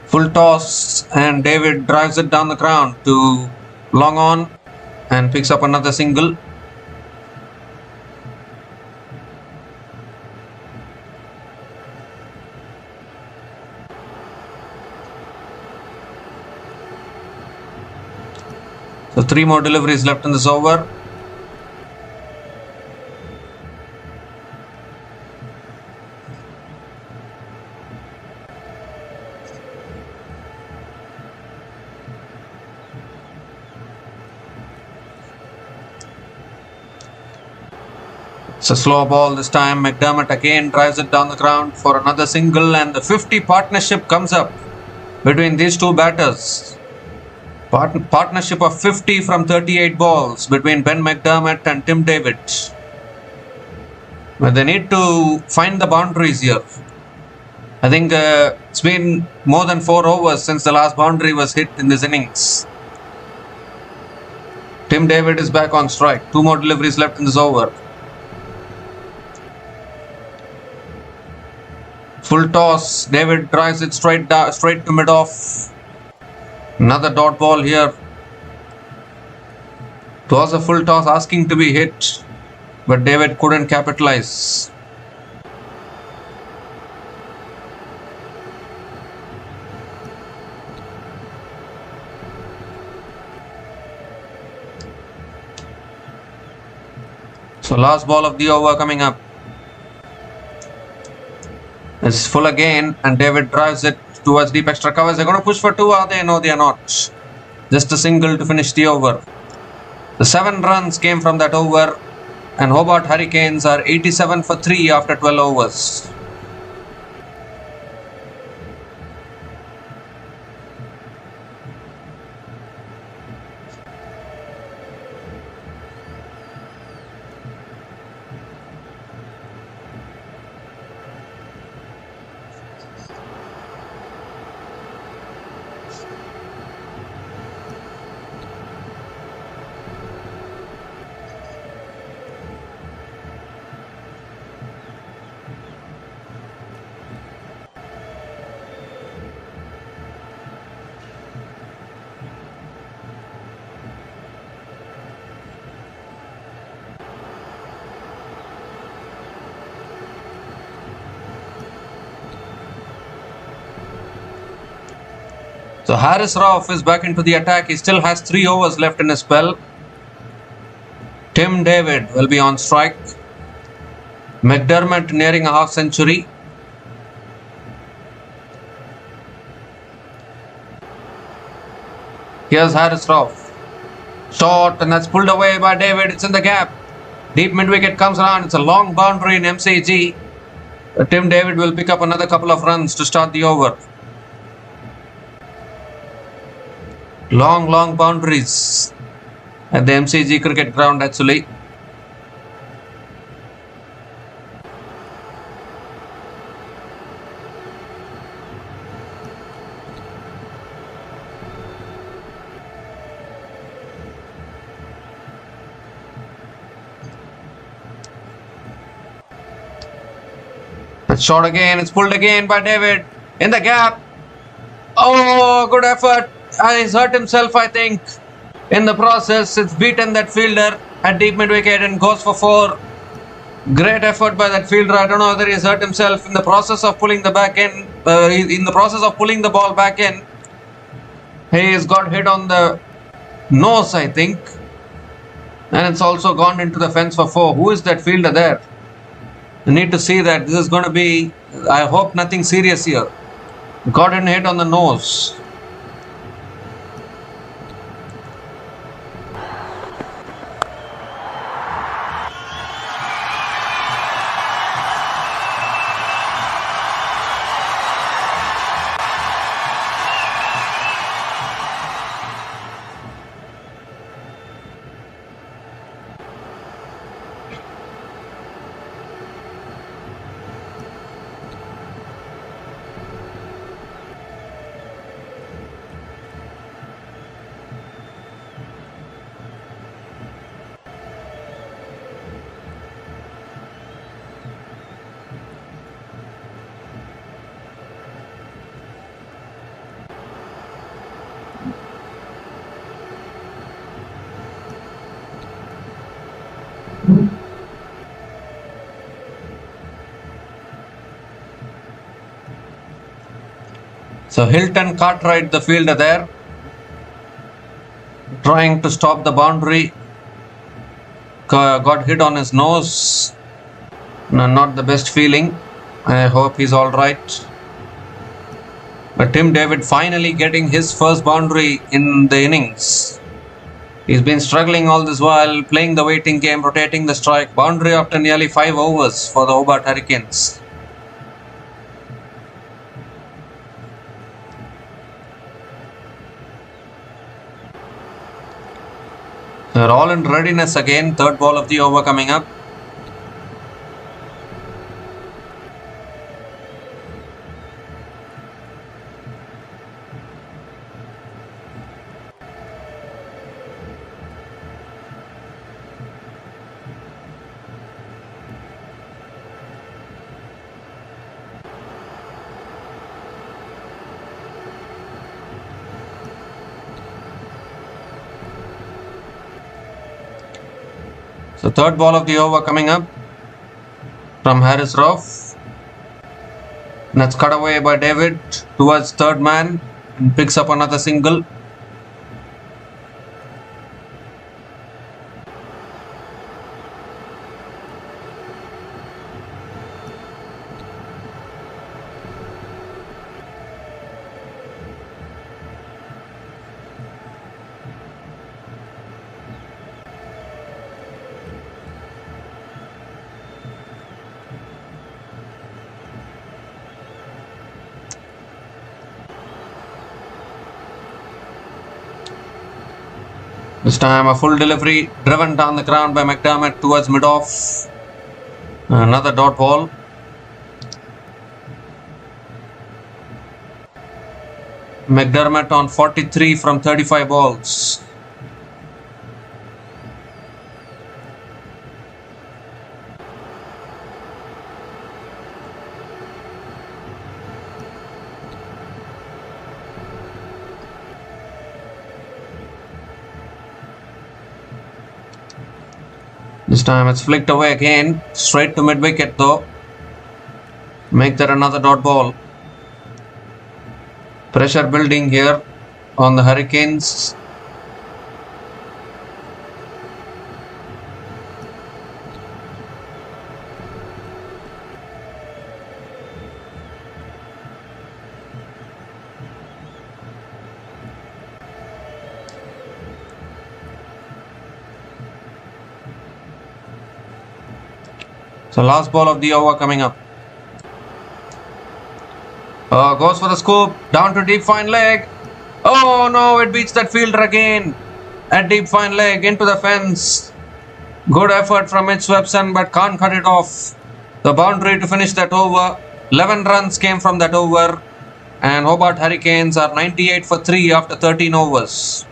Full toss and David drives it down the ground to long on and picks up another single. So 3 more deliveries left in this over. It's a slow ball this time. McDermott again drives it down the ground for another single, and the 50 partnership comes up between these two batters. Partnership of 50 from 38 balls between Ben McDermott and Tim David. But they need to find the boundaries here. I think it's been more than 4 overs since the last boundary was hit in this innings. Tim David is back on strike. 2 more deliveries left in this over. Full toss. David drives it straight to mid-off. Another dot ball here. It was a full toss asking to be hit, but David couldn't capitalize. So last ball of the over coming up. It's full again, and David drives it towards deep extra covers. They're going to push for 2, are they? No, they are not. Just a single to finish the over. The 7 runs came from that over, and Hobart Hurricanes are 87 for 3 after 12 overs. So Harris Rauf is back into the attack. He still has 3 overs left in his spell. Tim David will be on strike. McDermott nearing a half century. Here's Harris Rauf. Short, and that's pulled away by David. It's in the gap. Deep mid wicket comes around. It's a long boundary in MCG. Tim David will pick up another couple of runs to start the over. Long boundaries at the MCG cricket ground actually. It's short again. It's pulled again by David. In the gap. Oh, good effort. He's hurt himself, I think. In the process, it's beaten that fielder at deep mid wicket and goes for 4. Great effort by that fielder. I don't know whether he's hurt himself in the process of pulling the back in. In the process of pulling the ball back in, he has got hit on the nose, I think. And it's also gone into the fence for 4. Who is that fielder there? You need to see that. This is going to be, I hope nothing serious here. Got hit on the nose. So Hilton Cartwright, the fielder there, trying to stop the boundary, got hit on his nose. No, not the best feeling. I hope he's alright. But Tim David finally getting his first boundary in the innings. He's been struggling all this while, playing the waiting game, rotating the strike. Boundary after nearly 5 overs for the Hobart Hurricanes. They're all in readiness again. Third ball of the over coming up. So third ball of the over coming up from Harris Rauf. And that's cut away by David towards third man and picks up another single. This time a full delivery driven down the ground by McDermott towards mid-off. Another dot ball. McDermott on 43 from 35 balls. This time it's flicked away again, straight to mid-wicket though. Make that another dot ball. Pressure building here on the Hurricanes. So last ball of the over coming up. Goes for the scoop, down to deep fine leg. Oh no, it beats that fielder again. At deep fine leg, into the fence. Good effort from Mitch Swepson, but can't cut it off. The boundary to finish that over. 11 runs came from that over. And Hobart Hurricanes are 98 for 3 after 13 overs.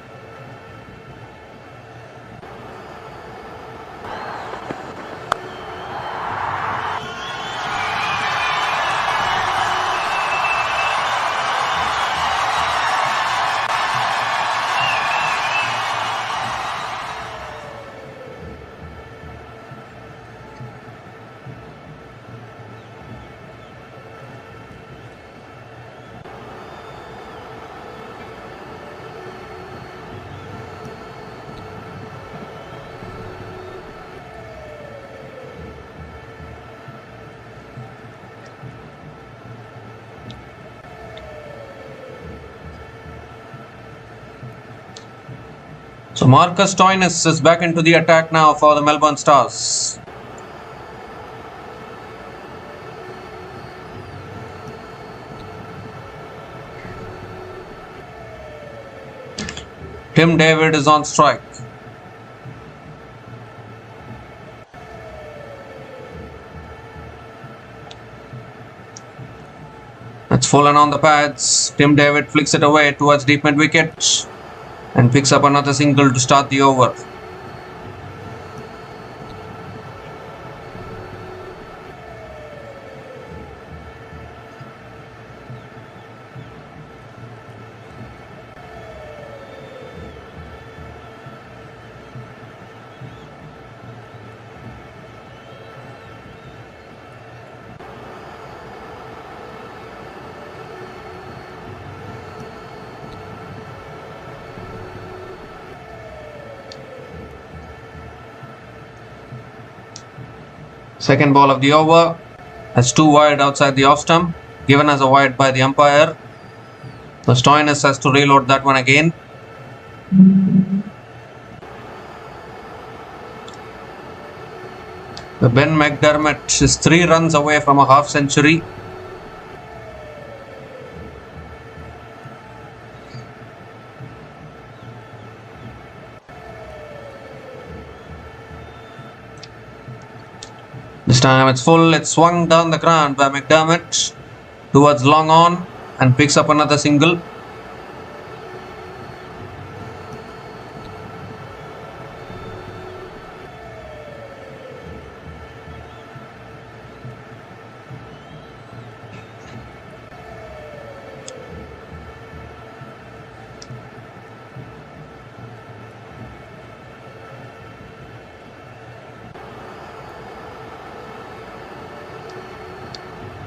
So Marcus Stoinis is back into the attack now for the Melbourne Stars. Tim David is on strike. That's fallen on the pads. Tim David flicks it away towards deep mid wicket and picks up another single to start the over. Second ball of the over. That's 2 wide outside the off stump, given as a wide by the umpire. The Stoinis has to reload that one again. Ben McDermott is 3 runs away from a half century. This time it's full, it's swung down the ground by McDermott towards long on and picks up another single.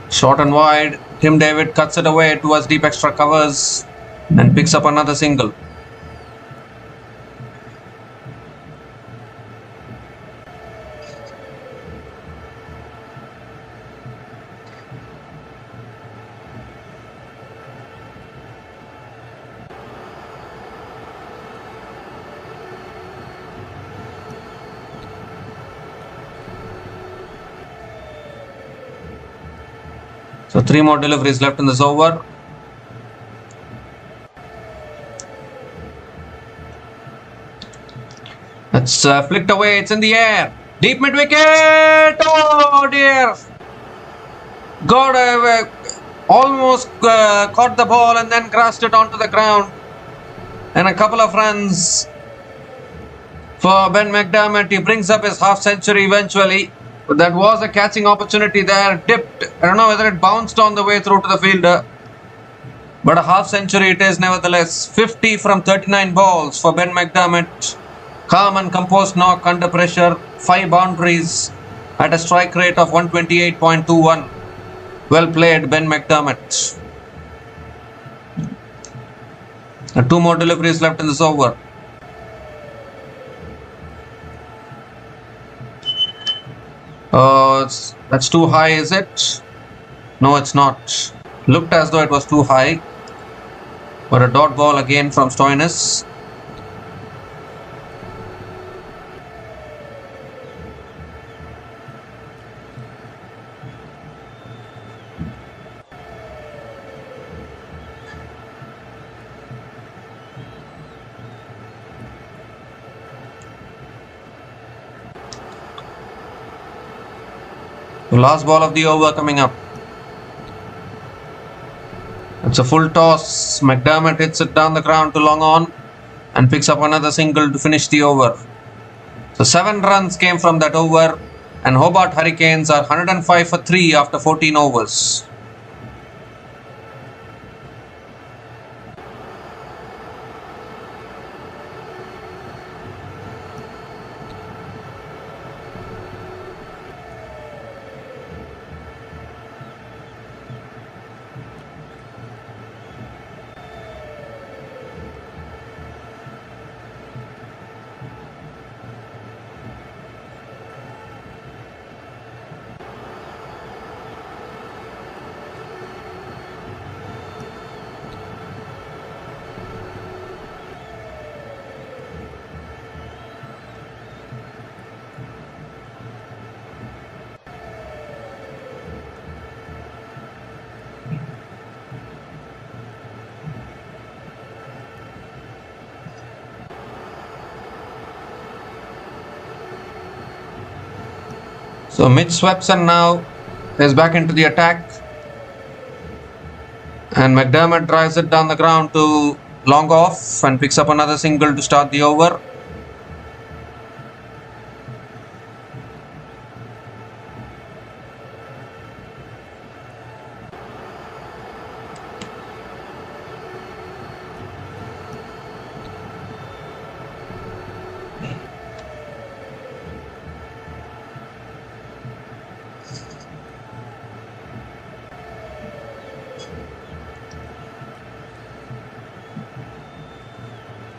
Short and wide, Tim David cuts it away towards deep extra covers and picks up another single. So 3 more deliveries left in this over. It's flicked away, it's in the air. Deep mid wicket! Oh dear! Almost caught the ball and then crashed it onto the ground. And a couple of runs for Ben McDermott. He brings up his half century eventually. But that was a catching opportunity there. Dipped. I don't know whether it bounced on the way through to the fielder. But a half century it is nevertheless. 50 from 39 balls for Ben McDermott. Calm and composed knock under pressure. 5 boundaries at a strike rate of 128.21. Well played, Ben McDermott. And 2 more deliveries left in this over. That's too high, is it? No, it's not. Looked as though it was too high. But a dot ball again from Stoinis. The last ball of the over coming up. It's a full toss. McDermott hits it down the ground to long on and picks up another single to finish the over. So 7 runs came from that over and Hobart Hurricanes are 105 for 3 after 14 overs. So Mitch Swepson now is back into the attack. And McDermott drives it down the ground to long off and picks up another single to start the over.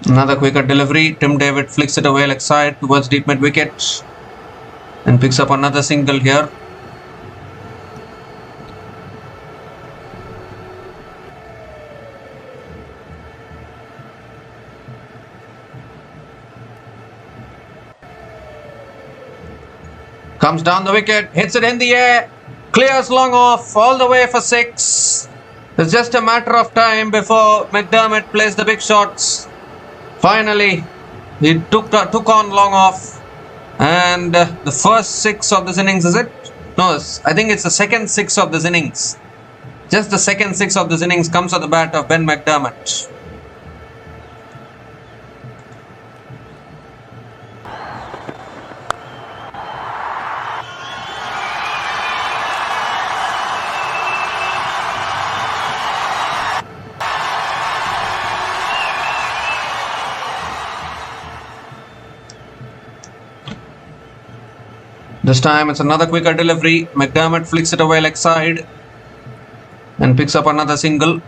Another quicker delivery. Tim David flicks it away leg side towards deep mid wicket and picks up another single here. Comes down the wicket, hits it in the air, clears long off, all the way for 6. It's just a matter of time before McDermott plays the big shots. Finally, he took on long off, and the first 6 of this innings, is it? No, I think it's the second 6 of this innings. Just the second 6 of this innings comes on the bat of Ben McDermott. This time it's another quicker delivery. McDermott flicks it away leg side and picks up another single.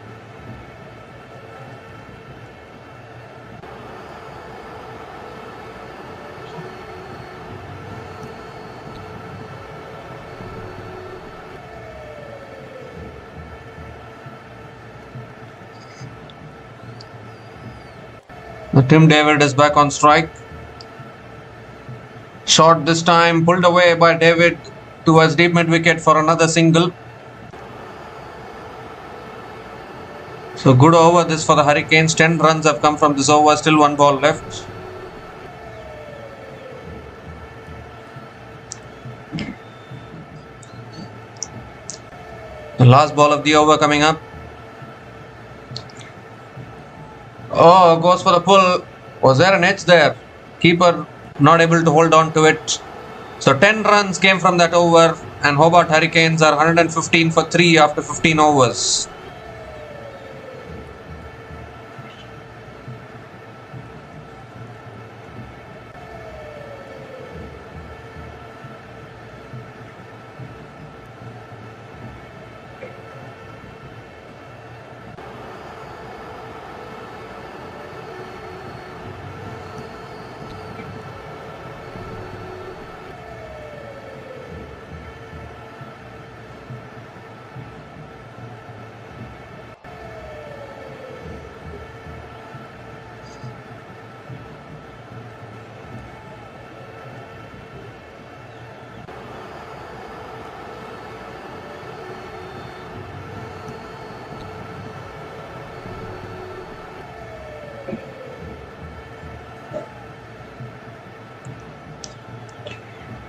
Tim David is back on strike. Shot this time, pulled away by David towards deep mid wicket for another single. So good over this for the Hurricanes. 10 runs have come from this over, still 1 ball left. The last ball of the over coming up. Oh, goes for the pull. Was there an edge there? Keeper not able to hold on to it. So 10 runs came from that over, and Hobart Hurricanes are 115 for 3 after 15 overs.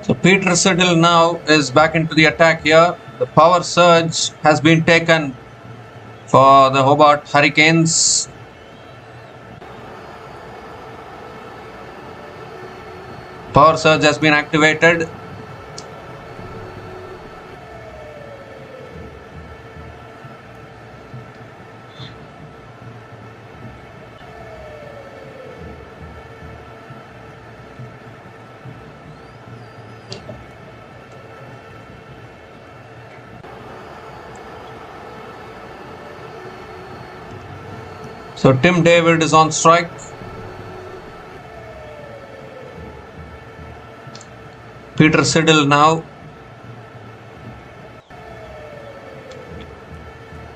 So Peter Siddle now is back into the attack here. The power surge has been taken for the Hobart Hurricanes. Power surge has been activated. So Tim David is on strike. Peter Siddle now.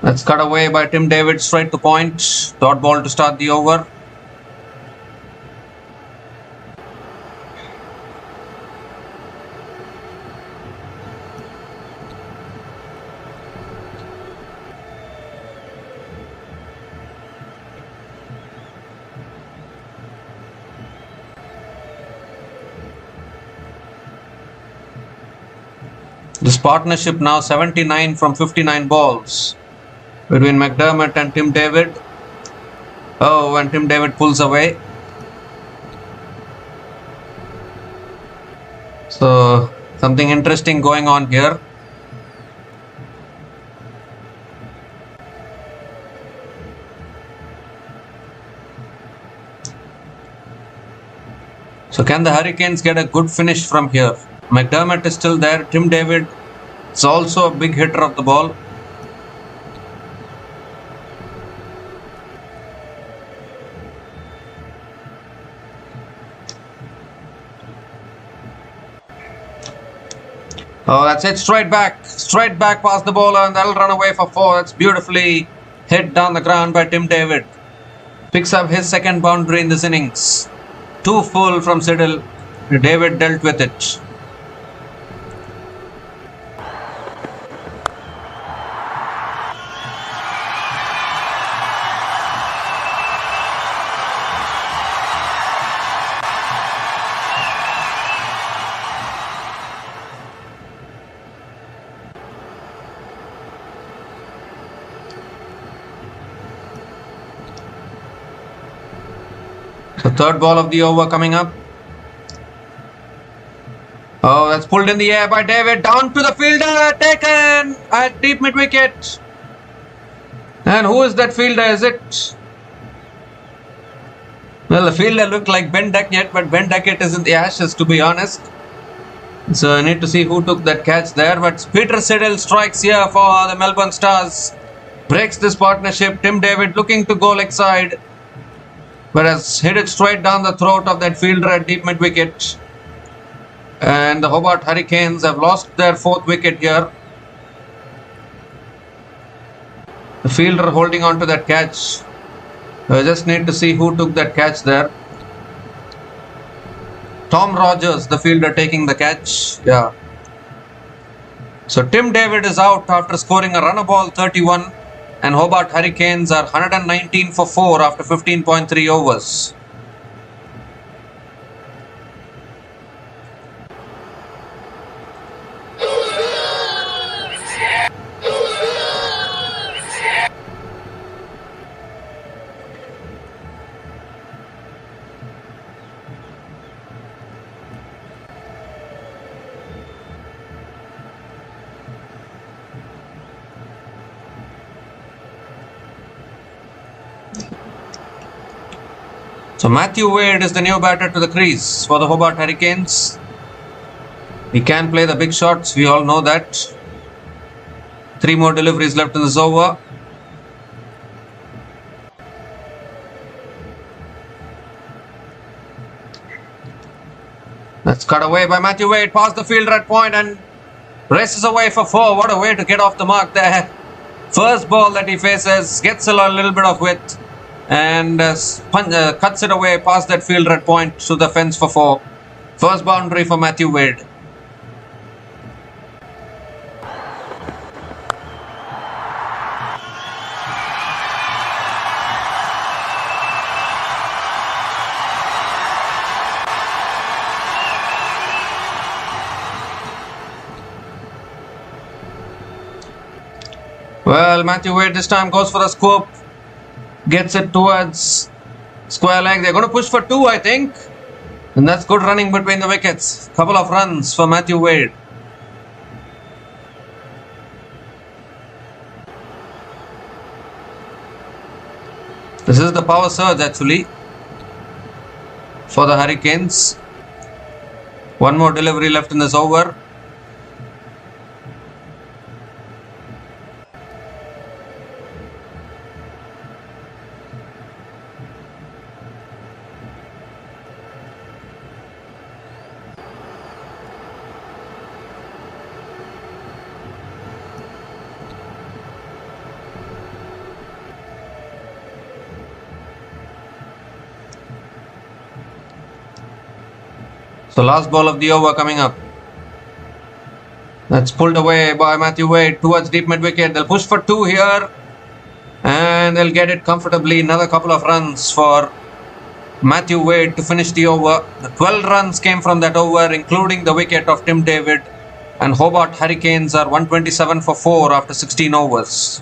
That's cut away by Tim David straight to point. Dot ball to start the over. This partnership now 79 from 59 balls between McDermott and Tim David. Oh, and Tim David pulls away. So something interesting going on here. So can the Hurricanes get a good finish from here? McDermott is still there. Tim David is also a big hitter of the ball. Oh, that's it. Straight back past the bowler, and that'll run away for 4. That's beautifully hit down the ground by Tim David. Picks up his second boundary in this innings. 2 full from Siddle. David dealt with it. The third ball of the over coming up. Oh, that's pulled in the air by David. Down to the fielder. Taken at deep mid wicket. And who is that fielder? Is it? Well, the fielder looked like Ben Duckett, but Ben Duckett is in the ashes, to be honest. So I need to see who took that catch there. But Peter Siddle strikes here for the Melbourne Stars. Breaks this partnership. Tim David looking to go leg side, but has hit it straight down the throat of that fielder at deep mid wicket. And the Hobart Hurricanes have lost their fourth wicket here. The fielder holding on to that catch. I just need to see who took that catch there. Tom Rogers, the fielder, taking the catch. Yeah. So Tim David is out after scoring a runner ball 31. And Hobart Hurricanes are 119 for 4 after 15.3 overs. So Matthew Wade is the new batter to the crease for the Hobart Hurricanes. He can play the big shots, we all know that. 3 more deliveries left in this over. That's cut away by Matthew Wade, past the fielder at point and races away for 4. What a way to get off the mark there. First ball that he faces, gets a little bit of width and cuts it away past that fielder at point to the fence for 4. First boundary for Matthew Wade. Well, Matthew Wade this time goes for the scoop. Gets it towards square leg. They're going to push for 2, I think. And that's good running between the wickets. Couple of runs for Matthew Wade. This is the power surge actually for the Hurricanes. 1 more delivery left in this over. So last ball of the over coming up. That's pulled away by Matthew Wade towards deep mid wicket. They'll push for 2 here. And they'll get it comfortably. Another couple of runs for Matthew Wade to finish the over. The 12 runs came from that over, including the wicket of Tim David. And Hobart Hurricanes are 127 for 4 after 16 overs.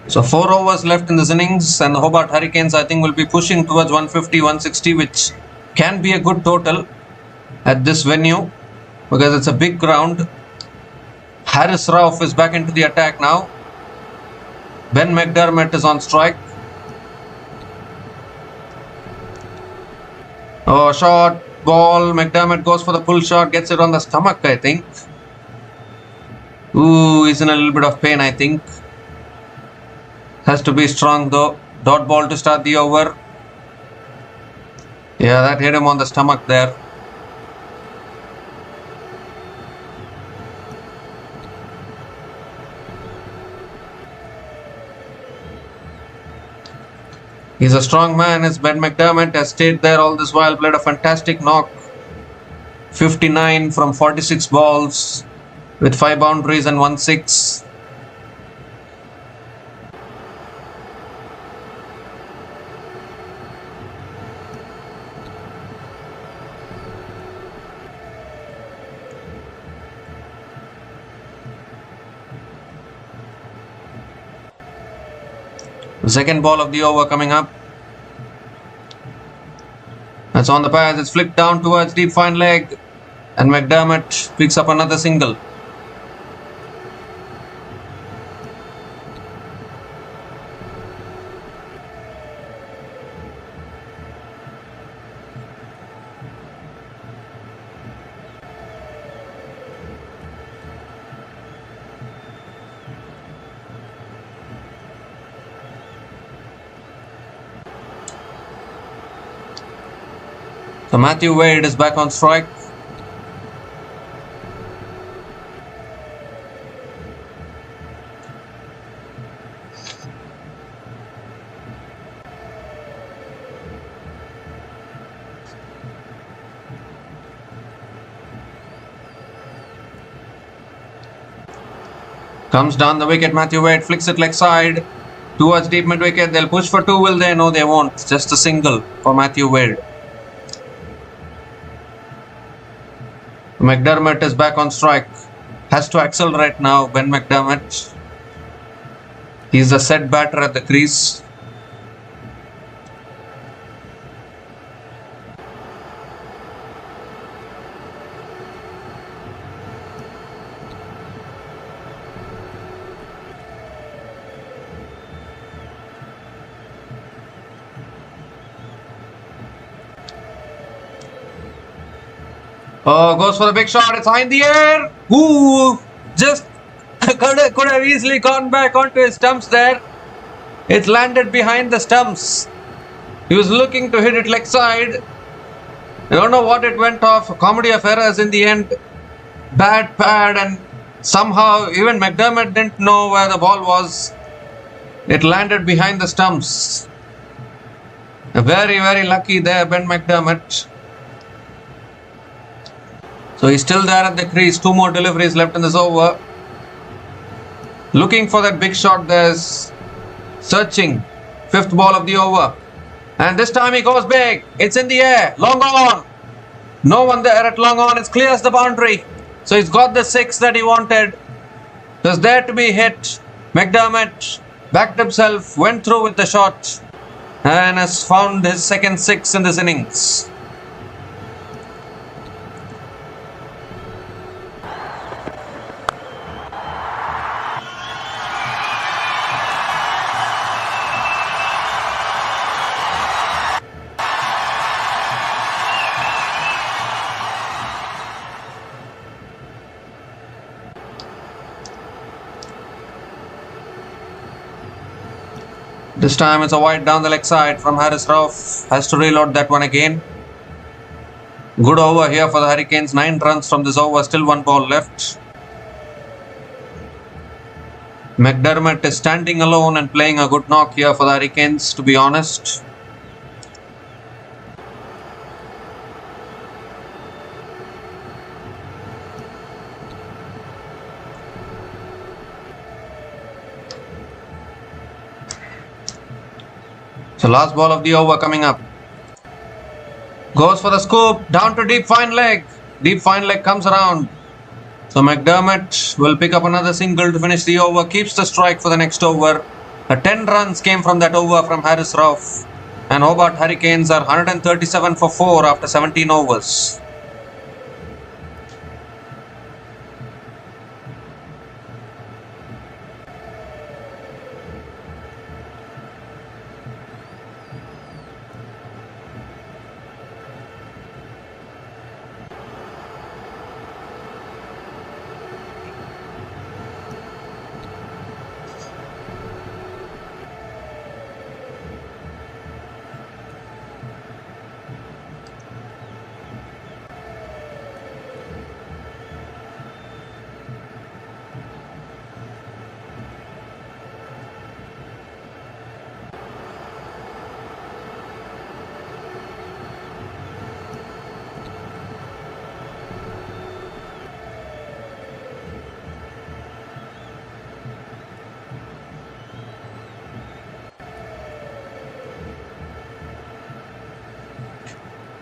So 4 overs left in this innings and the Hobart Hurricanes I think will be pushing towards 150, 160, which can be a good total at this venue because it's a big ground. Harris Rauf is back into the attack now. Ben McDermott is on strike. Oh, short ball. McDermott goes for the pull shot, gets it on the stomach, I think. Ooh, he's in a little bit of pain, I think. Has to be strong though. Dot ball to start the over. Yeah, that hit him on the stomach there. He's a strong man. As Ben McDermott has stayed there all this while, played a fantastic knock. 59 from 46 balls with 5 boundaries and 1 6. The second ball of the over coming up. That's on the pads. It's flicked down towards deep fine leg. And McDermott picks up another single. So Matthew Wade is back on strike. Comes down the wicket, Matthew Wade flicks it leg side towards deep mid wicket. They'll push for two, will they? No, they won't. Just a single for Matthew Wade. McDermott is back on strike. Has to accelerate now, Ben McDermott. He's a set batter at the crease. Oh, goes for the big shot. It's high in the air. Ooh, just could have easily gone back onto his stumps there. It's landed behind the stumps. He was looking to hit it leg side. I don't know what it went off. Comedy of errors in the end. Bad pad, and somehow even McDermott didn't know where the ball was. It landed behind the stumps. Very, very lucky there, Ben McDermott. So he's still there at the crease. Two more deliveries left in this over. Looking for that big shot. There's searching. Fifth ball of the over. And this time he goes big. It's in the air. Long on. No one there at long on. It clears the boundary. So he's got the six that he wanted. It was there to be hit. McDermott backed himself. Went through with the shot. And has found his second six in this innings. This time it's a wide down the leg side from Harris Rauf. Has to reload that one again. Good over here for the Hurricanes. 9 runs from this over. Still 1 ball left. McDermott is standing alone and playing a good knock here for the Hurricanes, to be honest. So last ball of the over coming up. Goes for the scoop. Down to deep fine leg. Deep fine leg comes around. So McDermott will pick up another single to finish the over. Keeps the strike for the next over. 10 runs came from that over from Harris Rauf. And Hobart Hurricanes are 137 for 4 after 17 overs.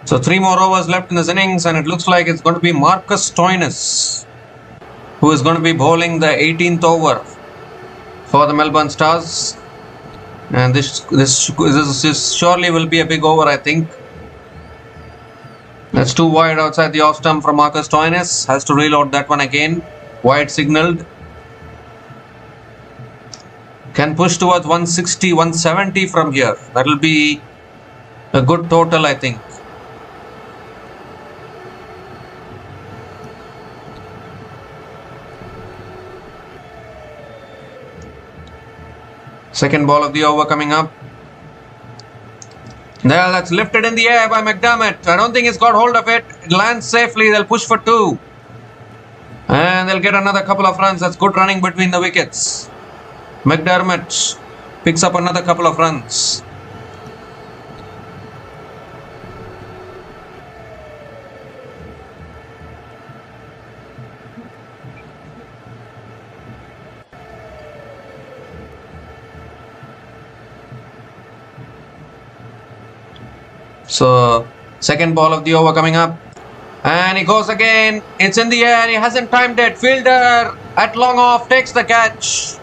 So 3 more overs left in this innings, and it looks like it's going to be Marcus Stoinis who is going to be bowling the 18th over for the Melbourne Stars. And this surely will be a big over, I think. That's too wide outside the off stump from Marcus Stoinis. Has to reload that one again. Wide signaled. Can push towards 160, 170 from here. That'll be a good total, I think. Second ball of the over coming up. There, that's lifted in the air by McDermott. I don't think he's got hold of it. It lands safely. They'll push for 2. And they'll get another couple of runs. That's good running between the wickets. McDermott picks up another couple of runs. So, second ball of the over coming up. And he goes again. It's in the air. He hasn't timed it. Fielder at long off takes the catch.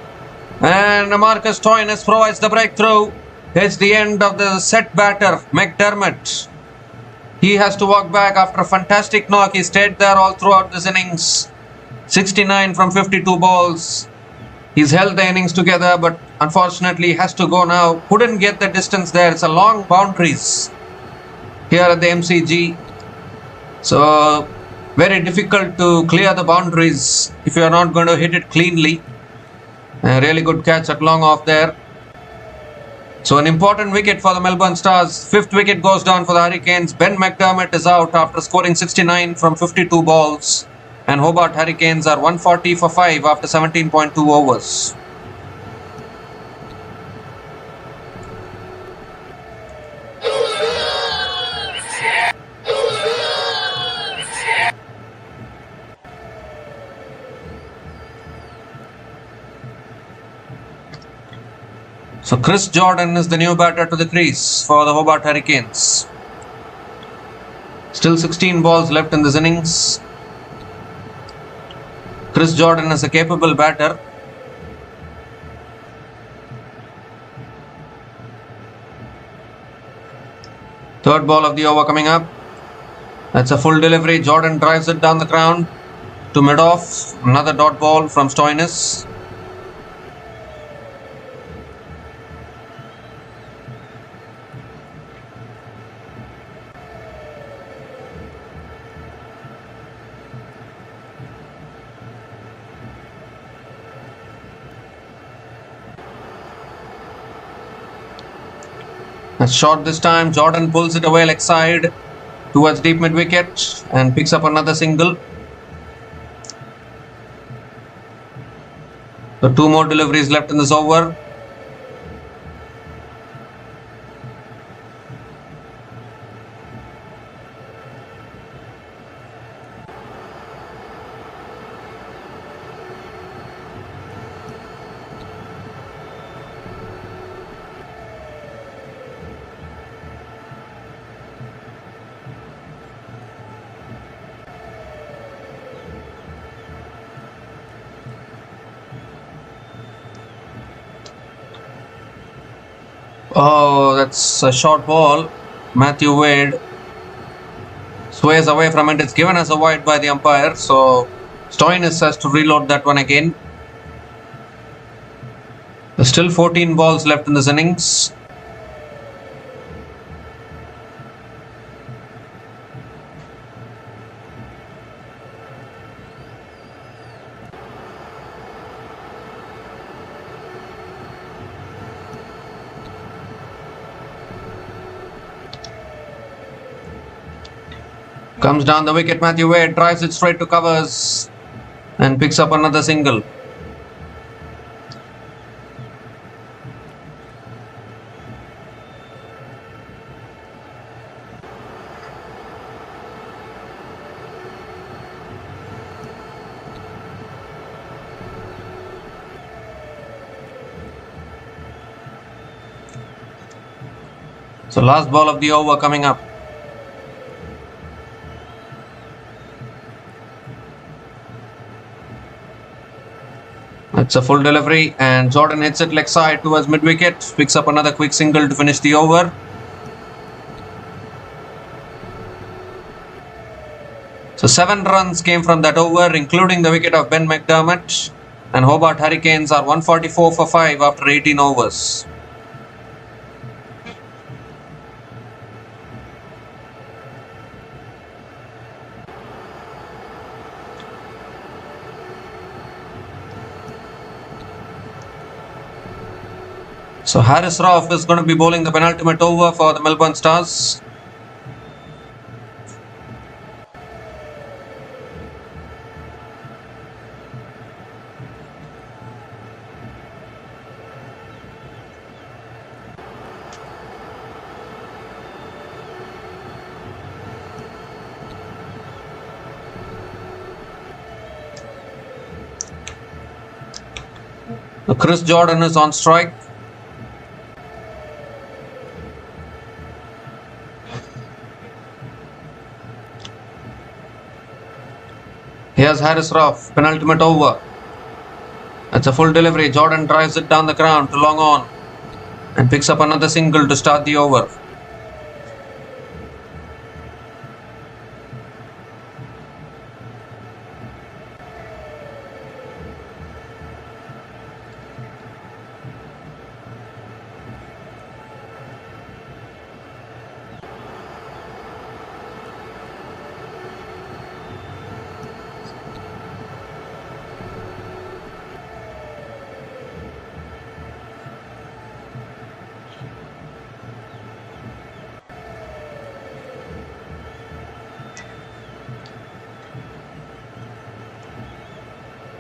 And Marcus Stoinis provides the breakthrough. It's the end of the set batter, McDermott. He has to walk back after a fantastic knock. He stayed there all throughout this innings. 69 from 52 balls. He's held the innings together, but unfortunately has to go now. Couldn't get the distance there. It's a long boundaries here at the MCG. So very difficult to clear the boundaries if you are not going to hit it cleanly. A really good catch at long off there. So an important wicket for the Melbourne Stars. 5th wicket goes down for the Hurricanes. Ben McDermott is out after scoring 69 from 52 balls. And Hobart Hurricanes are 140 for 5 after 17.2 overs. So Chris Jordan is the new batter to the crease for the Hobart Hurricanes. Still 16 balls left in this innings. Chris Jordan is a capable batter. Third ball of the over coming up. That's a full delivery. Jordan drives it down the ground to mid-off. Another dot ball from Stoinis. That's short this time. Jordan pulls it away leg side towards deep mid wicket and picks up another single. So 2 more deliveries left in this over. Oh, that's a short ball. Matthew Wade sways away from it. It's given as a wide by the umpire. So Stoinis has to reload that one again. There's still 14 balls left in this innings. Comes down the wicket, Matthew Wade drives it straight to covers and picks up another single. So last ball of the over coming up. It's a full delivery and Jordan hits it leg side towards mid-wicket. Picks up another quick single to finish the over. So 7 runs came from that over, including the wicket of Ben McDermott. And Hobart Hurricanes are 144 for 5 after 18 overs. So Harris Rauf is going to be bowling the penultimate over for the Melbourne Stars. Chris Jordan is on strike. Here's Harris Rauf, penultimate over. That's a full delivery. Jordan drives it down the ground to long on and picks up another single to start the over.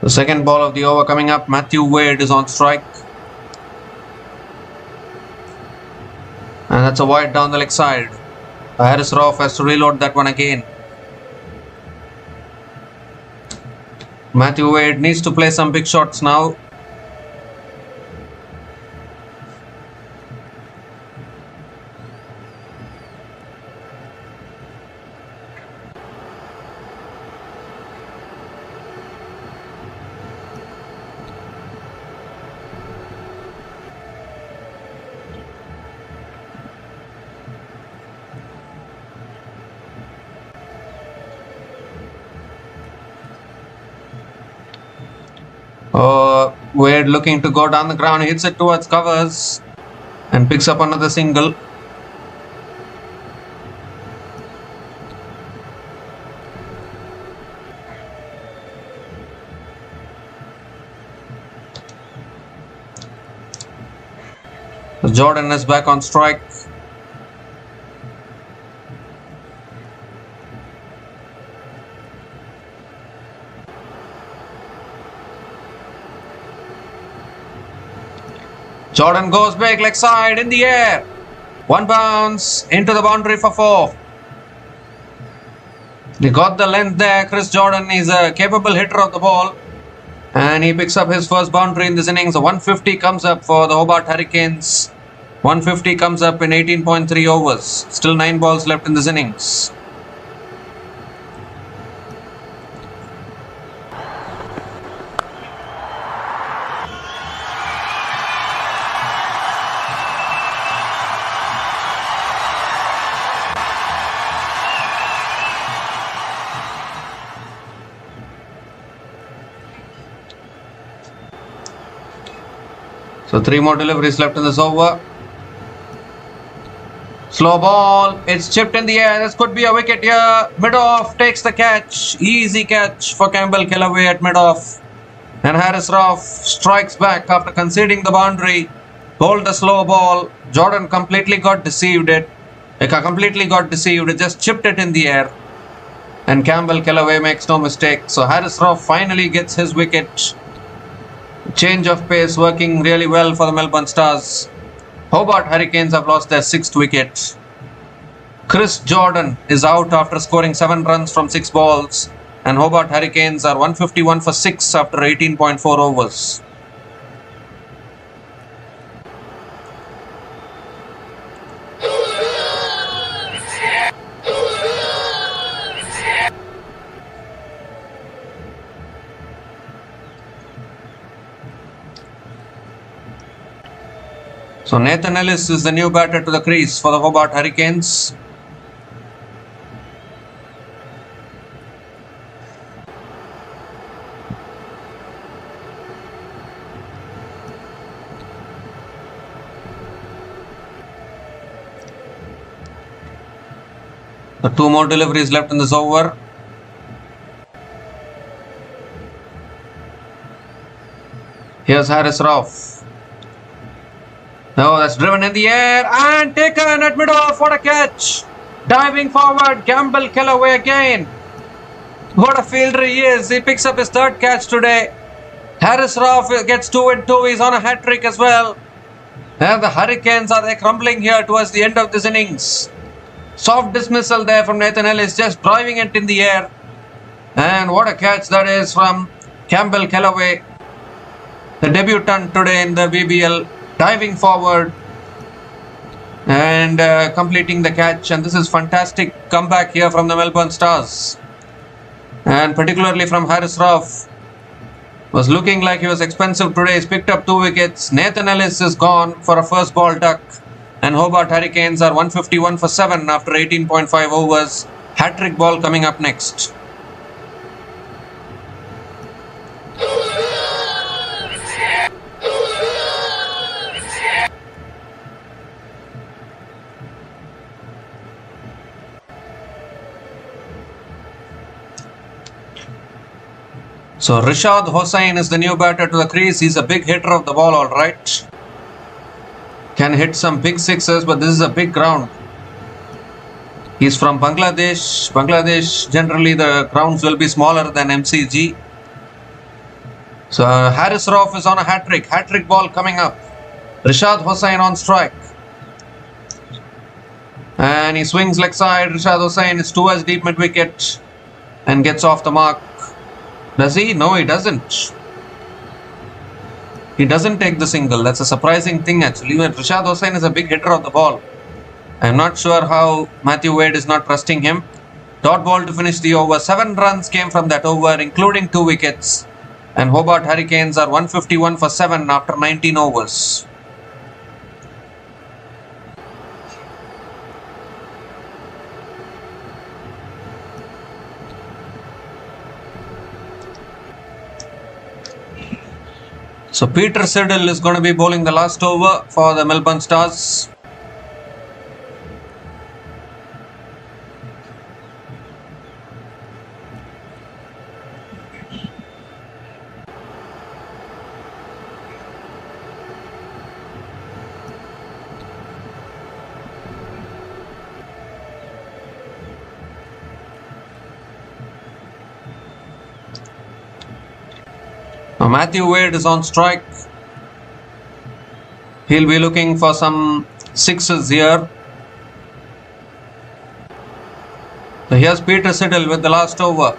The second ball of the over coming up. Matthew Wade is on strike. And that's a wide down the leg side. Harris Rauf has to reload that one again. Matthew Wade needs to play some big shots now. Wade looking to go down the ground, hits it towards covers and picks up another single. Jordan is back on strike. Jordan goes big, leg side, in the air. One bounce into the boundary for 4. He got the length there. Chris Jordan is a capable hitter of the ball. And he picks up his first boundary in this innings. A 150 comes up for the Hobart Hurricanes. 150 comes up in 18.3 overs. Still 9 balls left in this innings. So 3 more deliveries left in this over. Slow ball. It's chipped in the air. This could be a wicket here. Mid-off takes the catch. Easy catch for Campbell Kellaway at mid-off. And Harris Rauf strikes back after conceding the boundary. Bowled a slow ball. Jordan completely got deceived. It just chipped it in the air. And Campbell Kellaway makes no mistake. So Harris Rauf finally gets his wicket. Change of pace working really well for the Melbourne Stars. Hobart Hurricanes have lost their 6th wicket. Chris Jordan is out after scoring 7 runs from 6 balls. And Hobart Hurricanes are 151 for 6 after 18.4 overs. So Nathan Ellis is the new batter to the crease for the Hobart Hurricanes. The 2 more deliveries left in this over. Here's Harris Rauf. Oh, that's driven in the air and taken at mid-off. What a catch! Diving forward, Campbell Kellaway again. What a fielder he is. He picks up his 3rd catch today. Harris Rauf gets 2 and 2. He's on a hat-trick as well. And the Hurricanes, are they crumbling here towards the end of this innings? Soft dismissal there from Nathan Ellis, just driving it in the air. And what a catch that is from Campbell Kellaway, the debutant today in the BBL, diving forward and completing the catch. And this is fantastic comeback here from the Melbourne Stars, and particularly from Harris Rauf. Was looking like he was expensive today. He's picked up 2 wickets. Nathan Ellis is gone for a first ball duck. And Hobart Hurricanes are 151 for 7 after 18.5 overs. Hat-trick ball coming up next. So Rishad Hossain is the new batter to the crease. He's a big hitter of the ball, all right. Can hit some big sixes, but this is a big ground. He's from Bangladesh. Bangladesh, generally the grounds will be smaller than MCG. So Harris Rauf is on a hat-trick. Hat-trick ball coming up. Rishad Hossain on strike. And he swings leg side. Rishad Hossain is towards deep mid-wicket and gets off the mark. Does he? No, he doesn't. He doesn't take the single. That's a surprising thing actually. When Rishad Hossain is a big hitter of the ball. I'm not sure how Matthew Wade is not trusting him. Dot ball to finish the over. 7 runs came from that over, including 2 wickets. And Hobart Hurricanes are 151 for 7 after 19 overs. So Peter Siddle is going to be bowling the last over for the Melbourne Stars. Now Matthew Wade is on strike. He'll be looking for some sixes here. So here's Peter Siddle with the last over.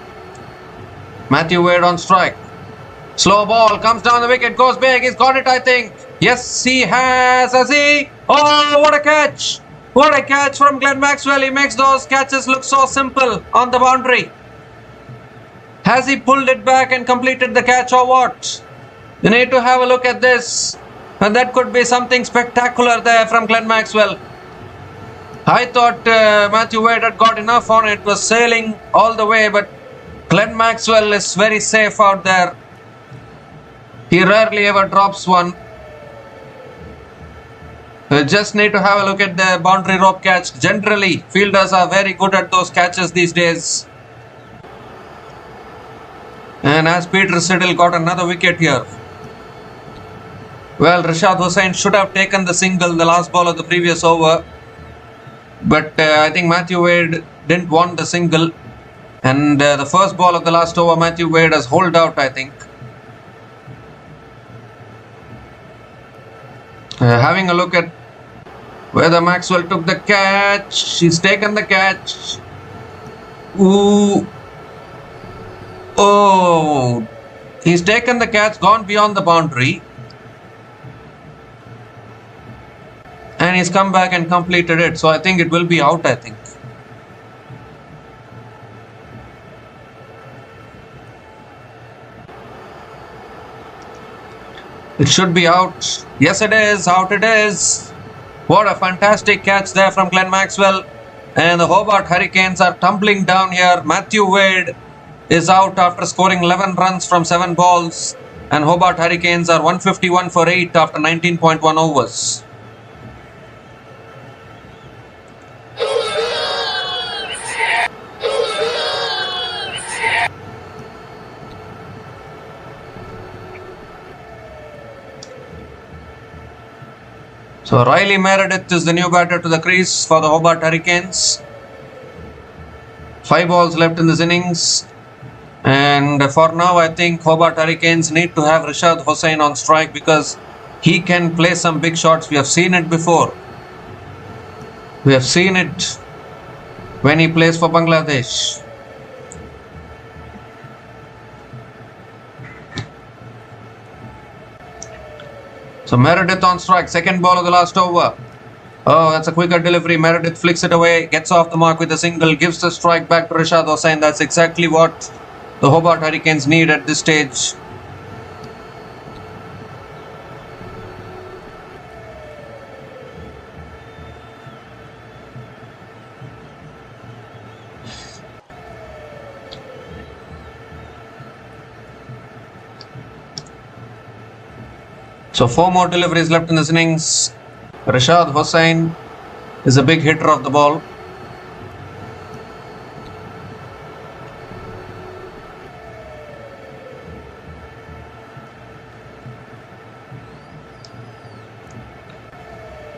Matthew Wade on strike. Slow ball comes down the wicket, goes big. He's got it, I think. Yes, he has. Has he? Oh, what a catch! What a catch from Glenn Maxwell. He makes those catches look so simple on the boundary. Has he pulled it back and completed the catch or what? You need to have a look at this. And that could be something spectacular there from Glenn Maxwell. I thought Matthew Wade had got enough on it. Was sailing all the way, but Glenn Maxwell is very safe out there. He rarely ever drops one. You just need to have a look at the boundary rope catch. Generally, fielders are very good at those catches these days. And as Peter Siddle got another wicket here. Well, Rishad Hossain should have taken the single, the last ball of the previous over. But I think Matthew Wade didn't want the single. And the first ball of the last over, Matthew Wade has holed out, I think. Having a look at whether Maxwell took the catch. He's taken the catch. Ooh. Oh, he's taken the catch, gone beyond the boundary. And he's come back and completed it. So I think it will be out, I think. It should be out. Yes, it is. Out it is. What a fantastic catch there from Glenn Maxwell. And the Hobart Hurricanes are tumbling down here. Matthew Wade is out after scoring 11 runs from 7 balls. And Hobart Hurricanes are 151 for 8 after 19.1 overs. So Riley Meredith is the new batter to the crease for the Hobart Hurricanes. 5 balls left in this innings. And for now, I think Hobart Hurricanes need to have Rashad Hossain on strike because he can play some big shots. We have seen it before. We have seen it when he plays for Bangladesh. So Meredith on strike, second ball of the last over. Oh, that's a quicker delivery. Meredith flicks it away, gets off the mark with a single, gives the strike back to Rashad Hossain. That's exactly what the Hobart Hurricanes need at this stage. So 4 more deliveries left in this innings. Rashad Hossain is a big hitter of the ball.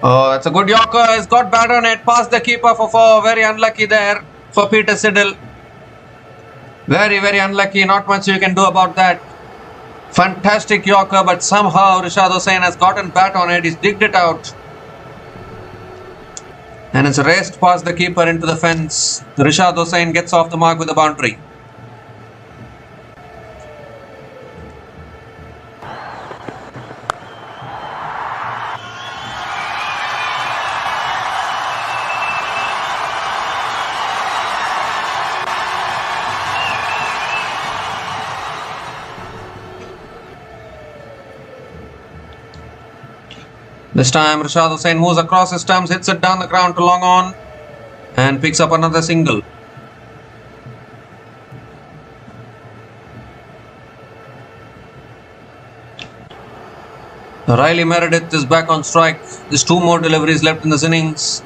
Oh, that's a good Yorker. He's got bat on it. Past the keeper for 4. Very unlucky there for Peter Siddle. Very, very unlucky. Not much you can do about that. Fantastic Yorker, but somehow Rashad Hossain has gotten bat on it. He's digged it out. And it's raced past the keeper into the fence. Rashad Hossain gets off the mark with a boundary. This time Rashad Hossain moves across his stumps, hits it down the ground to long on and picks up another single. Riley Meredith is back on strike. There's 2 more deliveries left in this innings.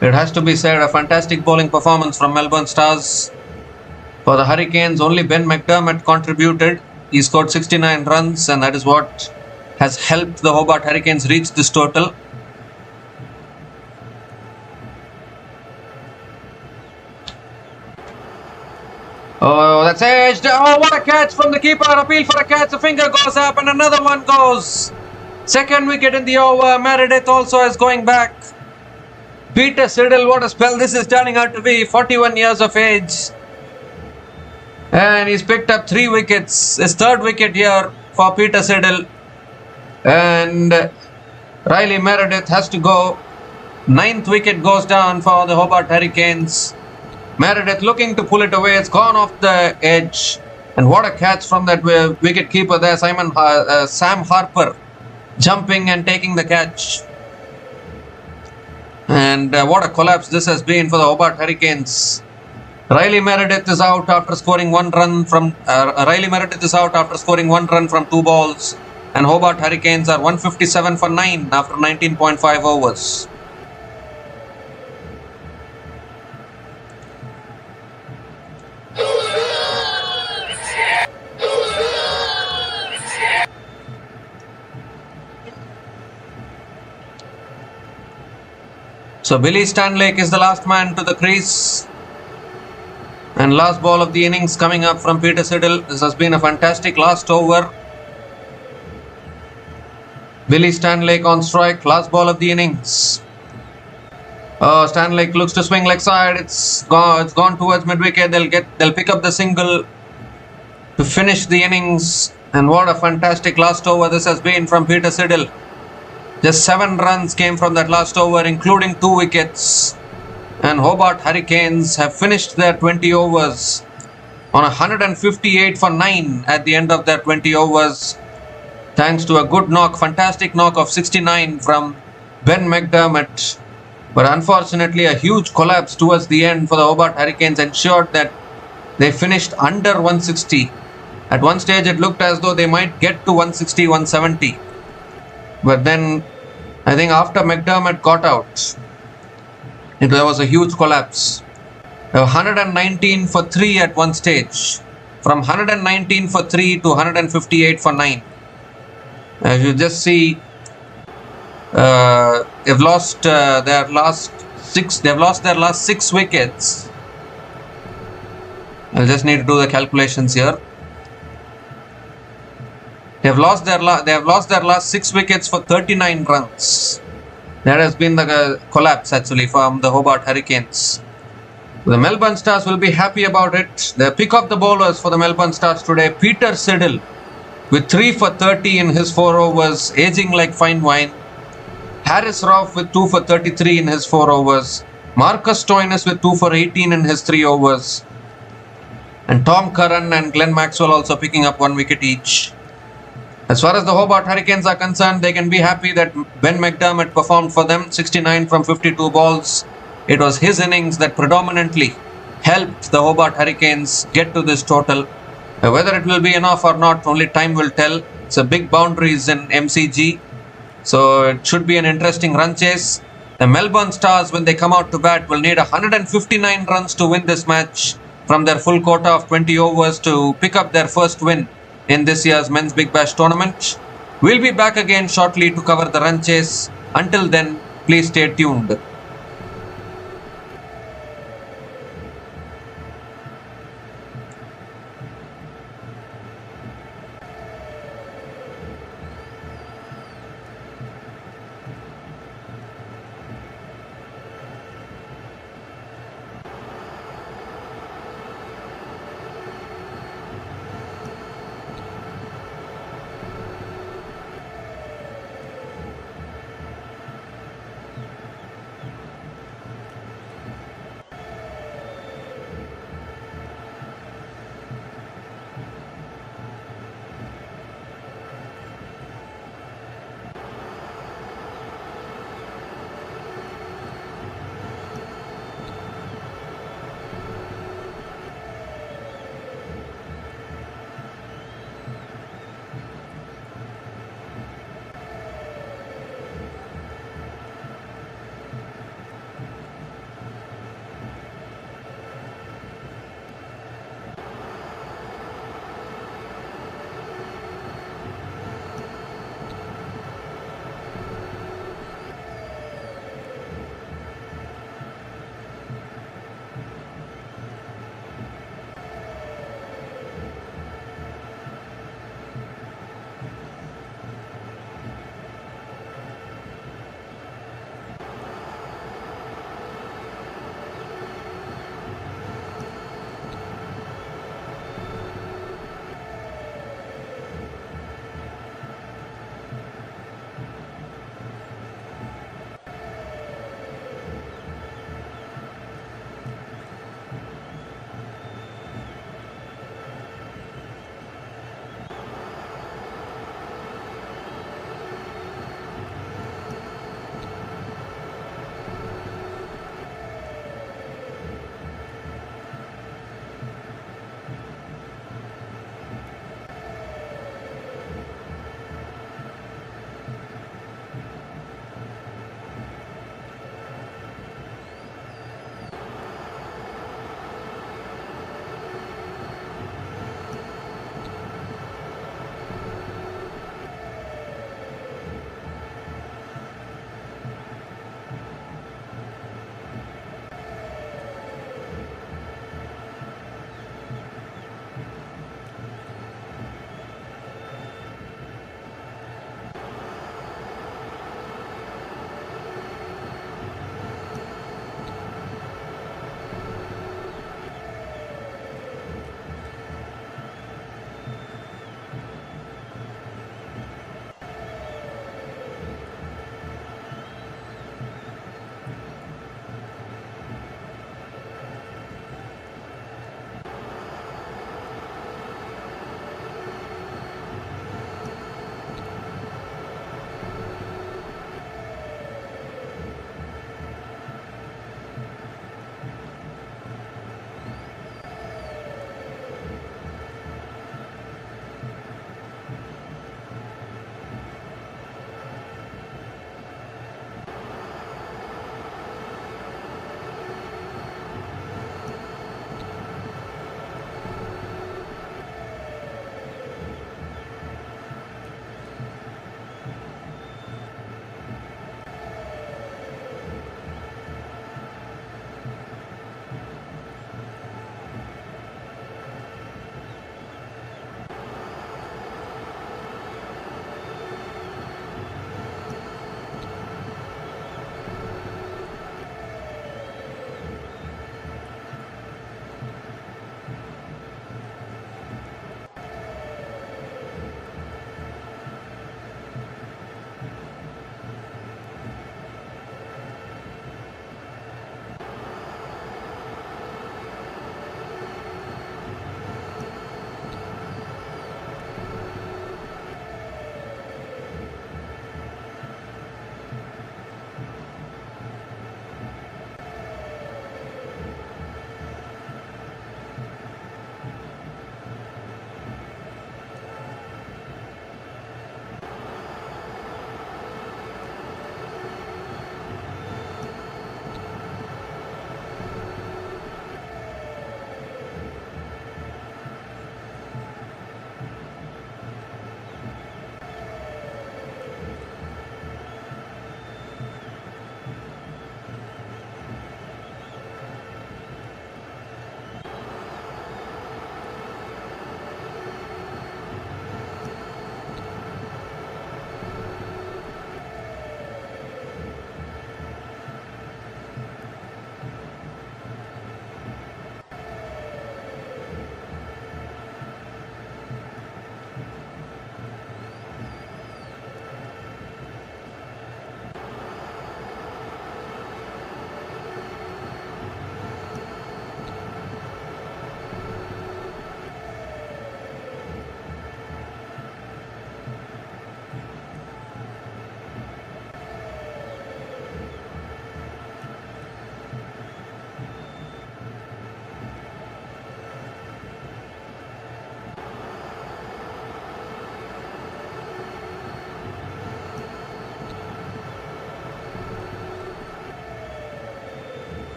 It has to be said, a fantastic bowling performance from Melbourne Stars. For the Hurricanes, only Ben McDermott contributed. He scored 69 runs and that is what has helped the Hobart Hurricanes reach this total. Oh, that's edged. Oh, what a catch from the keeper. Appeal for a catch. A finger goes up and another one goes. Second wicket in the over. Meredith also is going back. Peter Siddle, what a spell this is turning out to be. 41 years of age. And he's picked up 3 wickets. His 3rd wicket here for Peter Siddle. And Riley Meredith has to go. 9th wicket goes down for the Hobart Hurricanes. Meredith looking to pull it away. It's gone off the edge. And what a catch from that wicket keeper there, Sam Harper, jumping and taking the catch. And what a collapse this has been for the Hobart Hurricanes. Riley Meredith is out after scoring 1 run from 2 balls. And Hobart Hurricanes are 157 for 9 after 19.5 overs. So Billy Stanlake is the last man to the crease. And last ball of the innings coming up from Peter Siddle. This has been a fantastic last over. Billy Stanlake on strike, last ball of the innings. Stanlake looks to swing leg side. It's gone towards mid-wicket. They'll pick up the single to finish the innings. And what a fantastic last over this has been from Peter Siddle. Just 7 runs came from that last over, including 2 wickets. And Hobart Hurricanes have finished their 20 overs on 158 for 9 at the end of their 20 overs. thanks to a good knock, fantastic knock of 69 from Ben McDermott. But unfortunately, a huge collapse towards the end for the Hobart Hurricanes ensured that they finished under 160. At one stage, it looked as though they might get to 160, 170. But then, I think after McDermott got out, there was a huge collapse. 119 for 3 at one stage. From 119 for 3 to 158 for 9. As you just see, they've lost their last 6. They've lost their last 6 wickets. I'll just need to do the calculations here. They've lost their last 6 wickets for 39 runs. That has been the collapse actually from the Hobart Hurricanes. The Melbourne Stars will be happy about it. They pick up the bowlers for the Melbourne Stars today. Peter Siddle with 3 for 30 in his 4 overs, aging like fine wine. Harris Rauf with 2 for 33 in his 4 overs. Marcus Stoinis with 2 for 18 in his 3 overs. And Tom Curran and Glenn Maxwell also picking up 1 wicket each. As far as the Hobart Hurricanes are concerned, they can be happy that Ben McDermott performed for them, 69 from 52 balls. It was his innings that predominantly helped the Hobart Hurricanes get to this total. Whether it will be enough or not, only time will tell. It's a big boundaries in MCG. So it should be an interesting run chase. The Melbourne Stars, when they come out to bat, will need 159 runs to win this match from their full quota of 20 overs to pick up their first win in this year's Men's Big Bash tournament. We'll be back again shortly to cover the run chase. Until then, please stay tuned.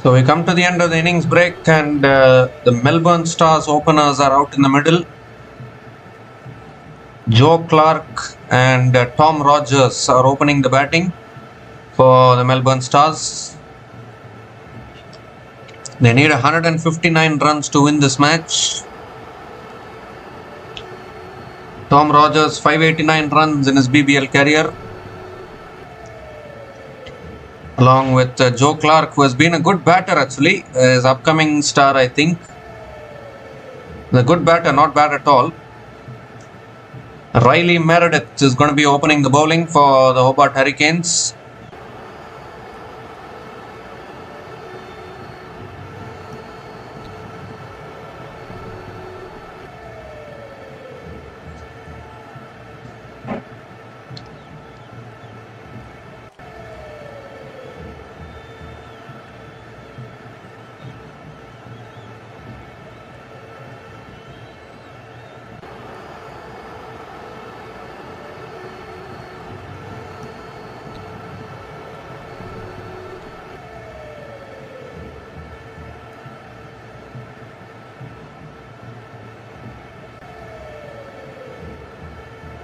So we come to the end of the innings break, and the Melbourne Stars openers are out in the middle. Joe Clark and Tom Rogers are opening the batting for the Melbourne Stars. They need 159 runs to win this match. Tom Rogers 589 runs in his BBL career, along with Joe Clark, who has been a good batter actually, his upcoming star I think. The good batter, not bad at all. Riley Meredith is going to be opening the bowling for the Hobart Hurricanes.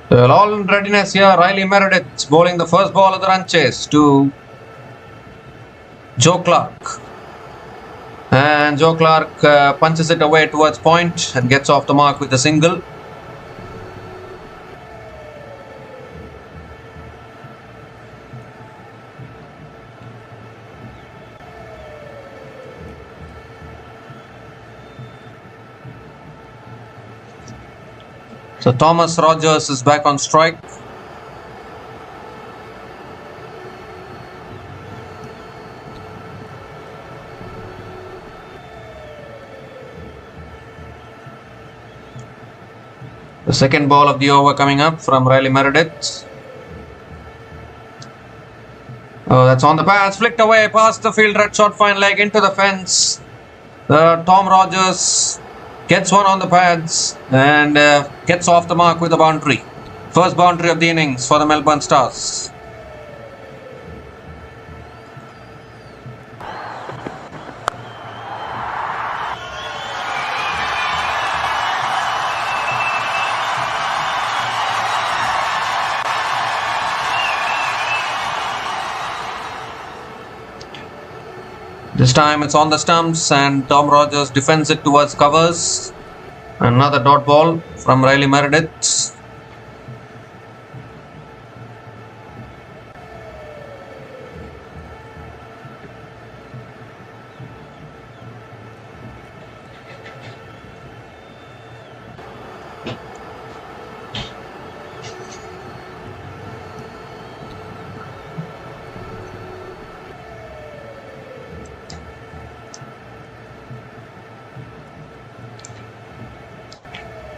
Well, all in readiness here. Riley Meredith bowling the first ball of the run chase to Joe Clark. And Joe Clark punches it away towards point and gets off the mark with a single. So Thomas Rogers is back on strike. The second ball of the over coming up from Riley Meredith. Oh, that's on the pads, flicked away past the field, red short fine leg into the fence. Tom Rogers gets one on the pads and gets off the mark with a boundary. First boundary of the innings for the Melbourne Stars. This time it's on the stumps and Tom Rogers defends it towards covers. Another dot ball from Riley Meredith.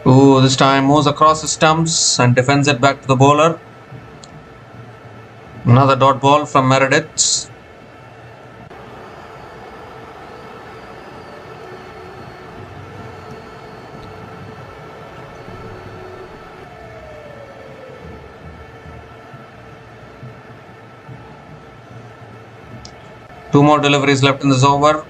Ooh, this time moves across the stumps and defends it back to the bowler. Another dot ball from Meredith. Two more deliveries left in this over.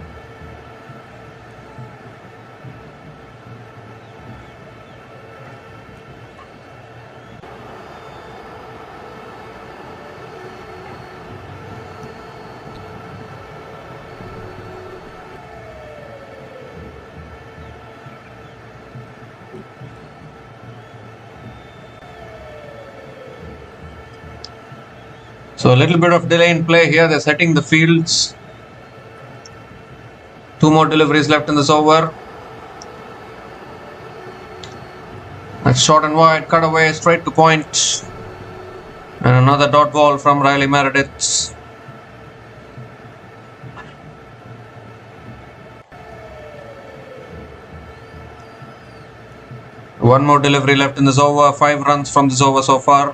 So a little bit of delay in play here. They're setting the fields. Two more deliveries left in this over. That's short and wide, cut away, straight to point. And another dot ball from Riley Meredith. One more delivery left in this over. 5 runs from this over so far.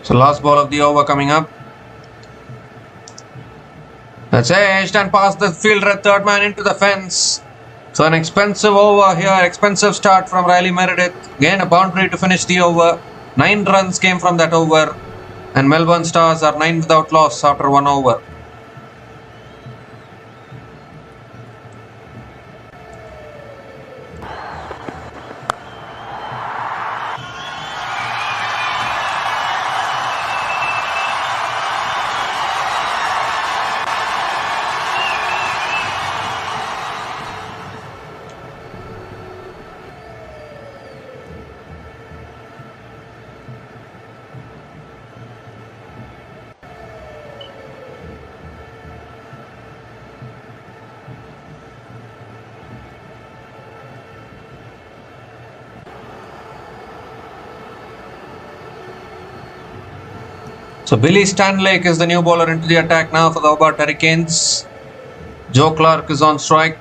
So last ball of the over coming up. That's edged and past the fielder, third man into the fence. So an expensive over here, expensive start from Riley Meredith. Again a boundary to finish the over. 9 runs came from that over. And Melbourne Stars are 9 without loss after 1 over. So Billy Stanlake is the new bowler into the attack now for the Hobart Hurricanes. Joe Clark is on strike.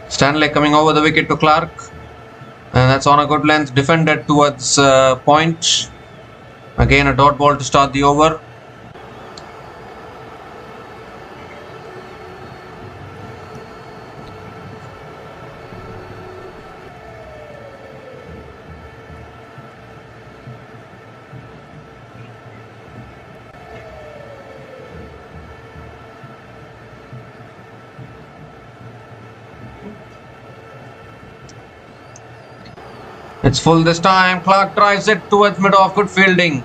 Stanlake coming over the wicket to Clark. And that's on a good length, defended towards point. Again a dot ball to start the over. It's full this time. Clark drives it towards mid-off. Good fielding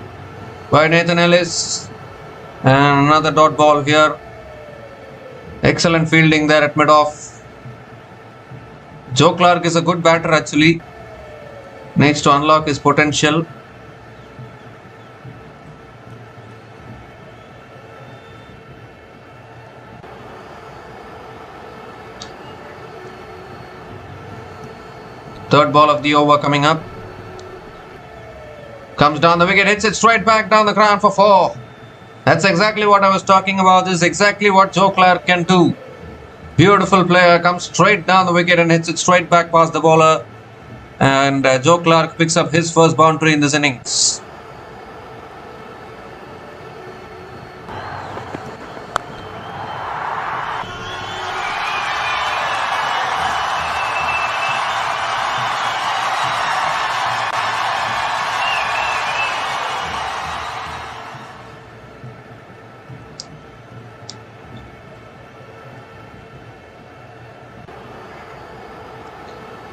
by Nathan Ellis. And another dot ball here. Excellent fielding there at mid-off. Joe Clark is a good batter actually. Needs to unlock his potential. Third ball of the over coming up. Comes down the wicket, hits it straight back down the ground for 4. That's exactly what I was talking about. This is exactly what Joe Clark can do. Beautiful player, comes straight down the wicket and hits it straight back past the bowler. And Joe Clark picks up his first boundary in this innings.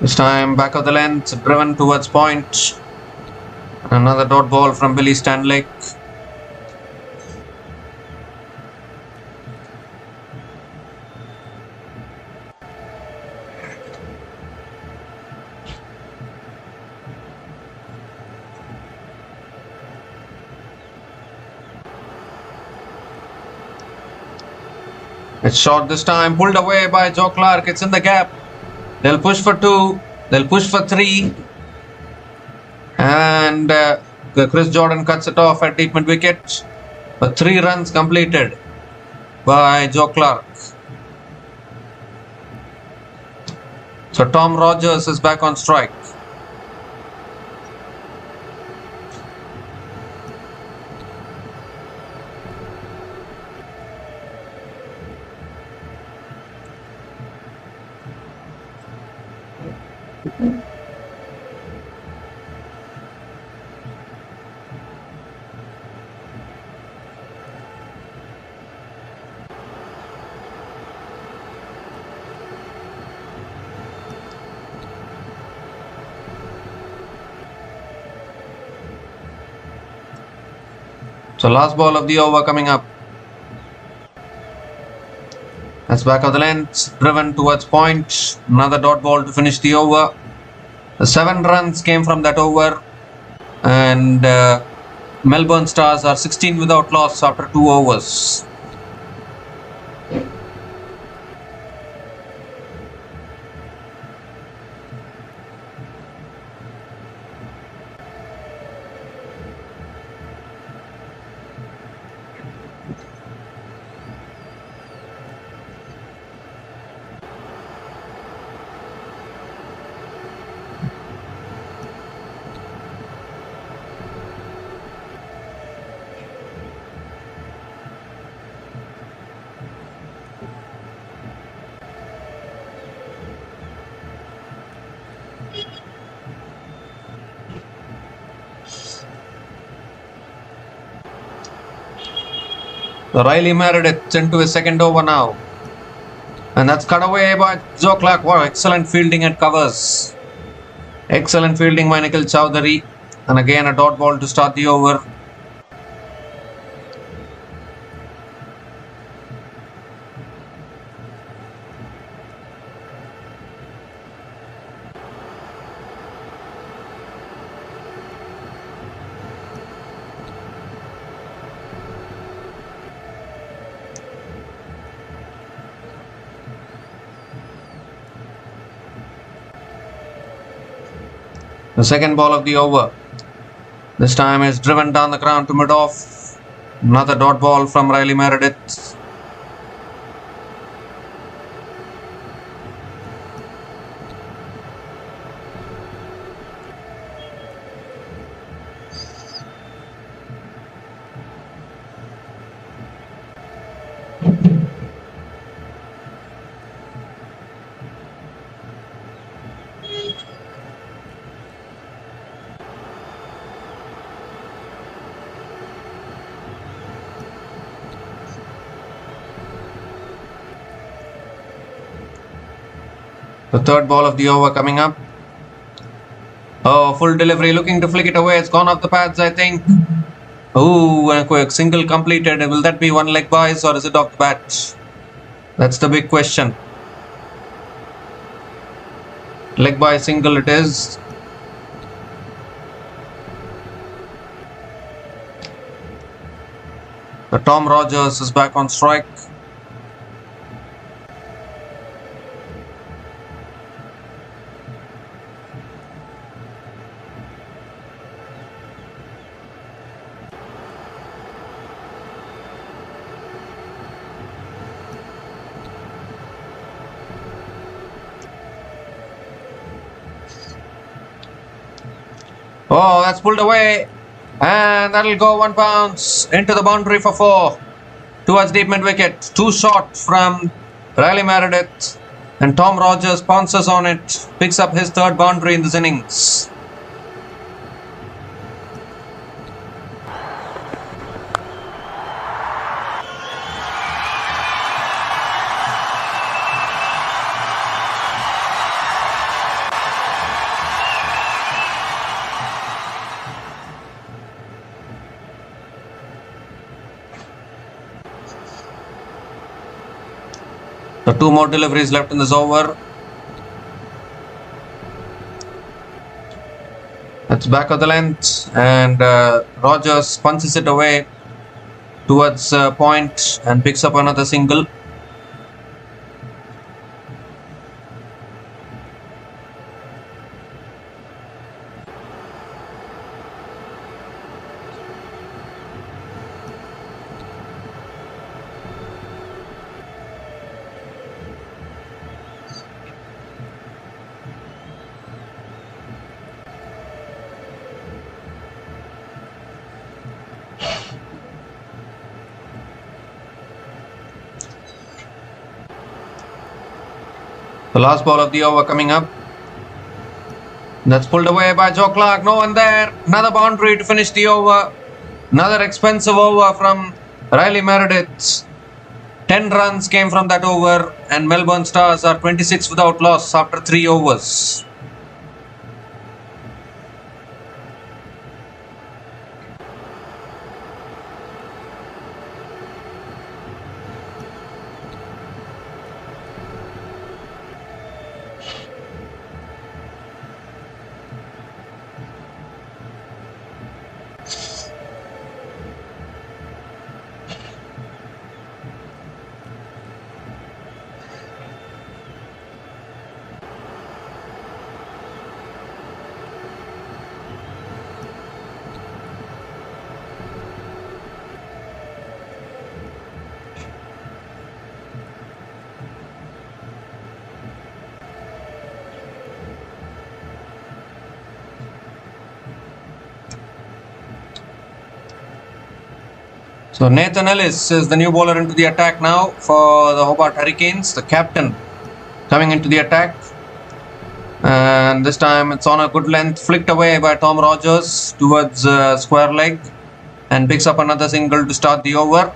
This time back of the length, driven towards point. Another dot ball from Billy Stanlake. It's short this time, pulled away by Joe Clark. It's in the gap. They'll push for 2. They'll push for 3. And Chris Jordan cuts it off at deep mid wicket. But 3 runs completed by Joe Clark. So Tom Rogers is back on strike. So last ball of the over coming up. That's back of the length, driven towards point. Another dot ball to finish the over. The 7 runs came from that over. And Melbourne Stars are 16 without loss after 2 overs. Riley Meredith into his second over now. And that's cut away by Joe Clark. Wow, excellent fielding at covers. Excellent fielding by Nikhil Chowdhury. And again a dot ball to start the over. The second ball of the over. This time is driven down the ground to mid-off. Another dot ball from Riley Meredith. The third ball of the over coming up. Oh, full delivery, looking to flick it away. It's gone off the pads, I think. Oh, a quick single completed. Will that be one leg buys or is it off the bat? That's the big question. Leg by single it is. The Tom Rogers is back on strike. Oh, that's pulled away. And that'll go 1 bounce into the boundary for 4. Towards deep mid wicket. 2 short from Riley Meredith. And Tom Rogers pounces on it. Picks up his 3rd boundary in this innings. So 2 more deliveries left in this over. That's back of the length and Rogers punches it away towards point and picks up another single. The last ball of the over coming up. That's pulled away by Joe Clark. No one there. Another boundary to finish the over. Another expensive over from Riley Meredith. 10 runs came from that over and Melbourne Stars are 26 without loss after 3 overs. So Nathan Ellis is the new bowler into the attack now for the Hobart Hurricanes, the captain coming into the attack. And this time it's on a good length, flicked away by Tom Rogers towards square leg, and picks up another single to start the over.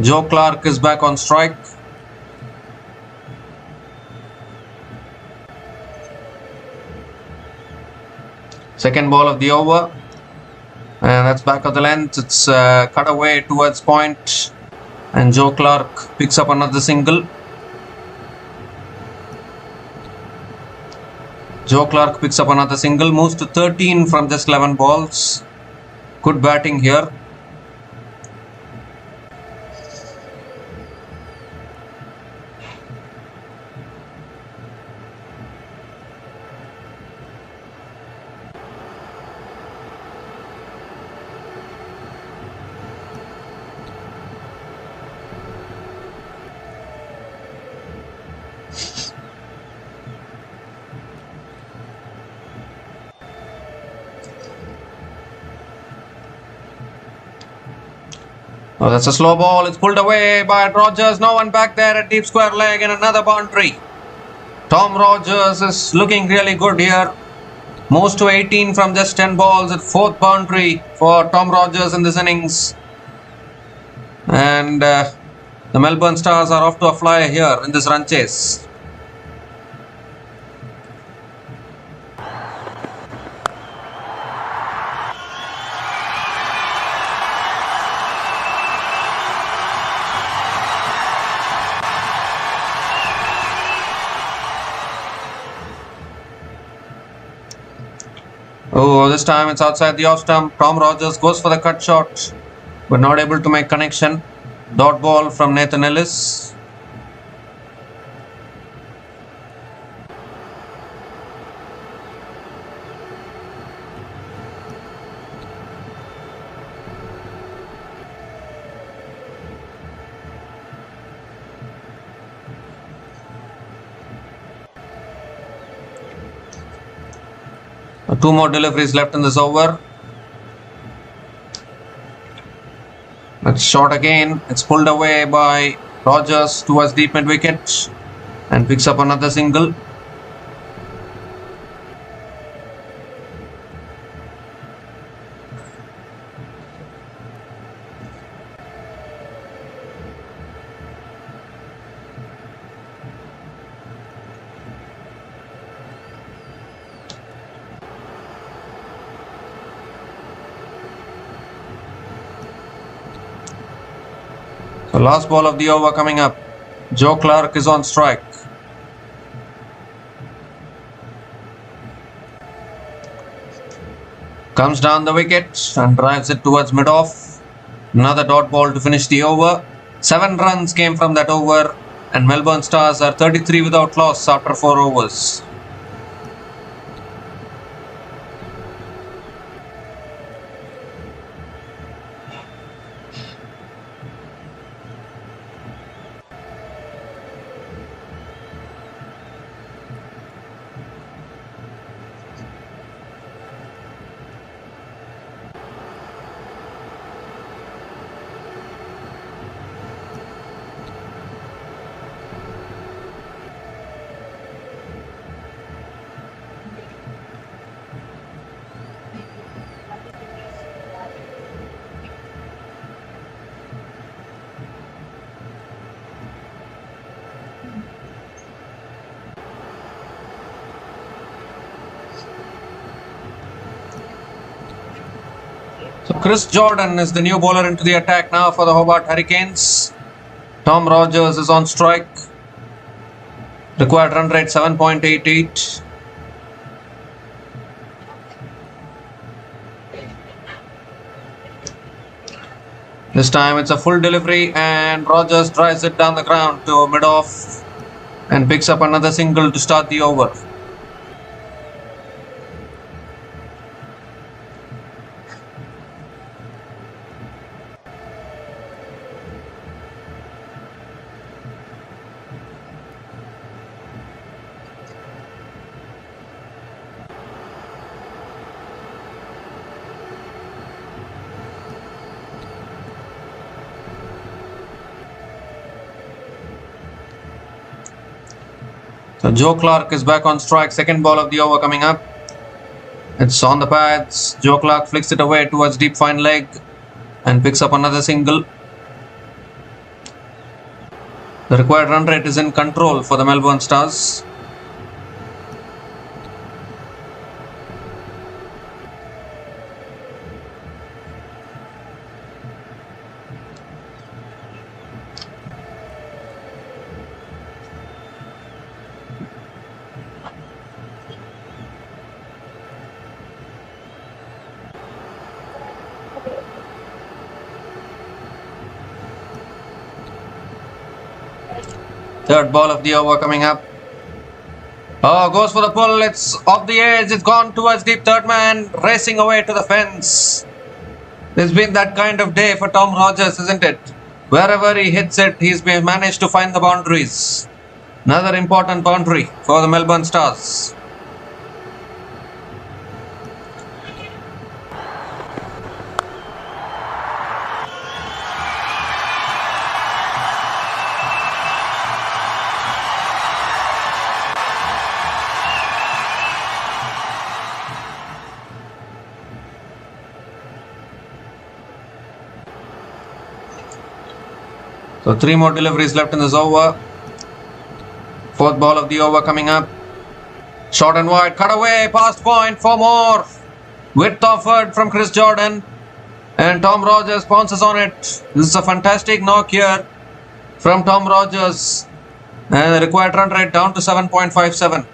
Joe Clark is back on strike. Second ball of the over, and that's back of the length. It's cut away towards point, and Joe Clark picks up another single. Joe Clark picks up another single, moves to 13 from just 11 balls. Good batting here. Oh, that's a slow ball. It's pulled away by Rogers. No one back there at deep square leg, and another boundary. Tom Rogers is looking really good here. Moves to 18 from just 10 balls. At fourth boundary for Tom Rogers in this innings. And the Melbourne Stars are off to a flyer here in this run chase. Oh, this time it's outside the off stump. Tom Rogers goes for the cut shot, but not able to make connection. Dot ball from Nathan Ellis. Two more deliveries left in this over. It's short again. It's pulled away by Rogers towards deep mid wicket and picks up another single. So last ball of the over coming up. Joe Clark is on strike. Comes down the wicket and drives it towards mid-off. Another dot ball to finish the over. 7 runs came from that over, and Melbourne Stars are 33 without loss after 4 overs. So Chris Jordan is the new bowler into the attack now for the Hobart Hurricanes. Tom Rogers is on strike. Required run rate 7.88. This time it's a full delivery, and Rogers drives it down the ground to mid-off and picks up another single to start the over. Joe Clark is back on strike. Second ball of the over coming up. It's on the pads. Joe Clark flicks it away towards deep fine leg and picks up another single. The required run rate is in control for the Melbourne Stars. Third ball of the over coming up. Oh, goes for the pull. It's off the edge. It's gone towards deep. Third man racing away to the fence. It's been that kind of day for Tom Rogers, isn't it? Wherever he hits it, he's managed to find the boundaries. Another important boundary for the Melbourne Stars. So 3 more deliveries left in this over. Fourth ball of the over coming up. Short and wide, cut away, past point, 4 more. Width offered from Chris Jordan. And Tom Rogers pounces on it. This is a fantastic knock here from Tom Rogers. And the required run rate down to 7.57.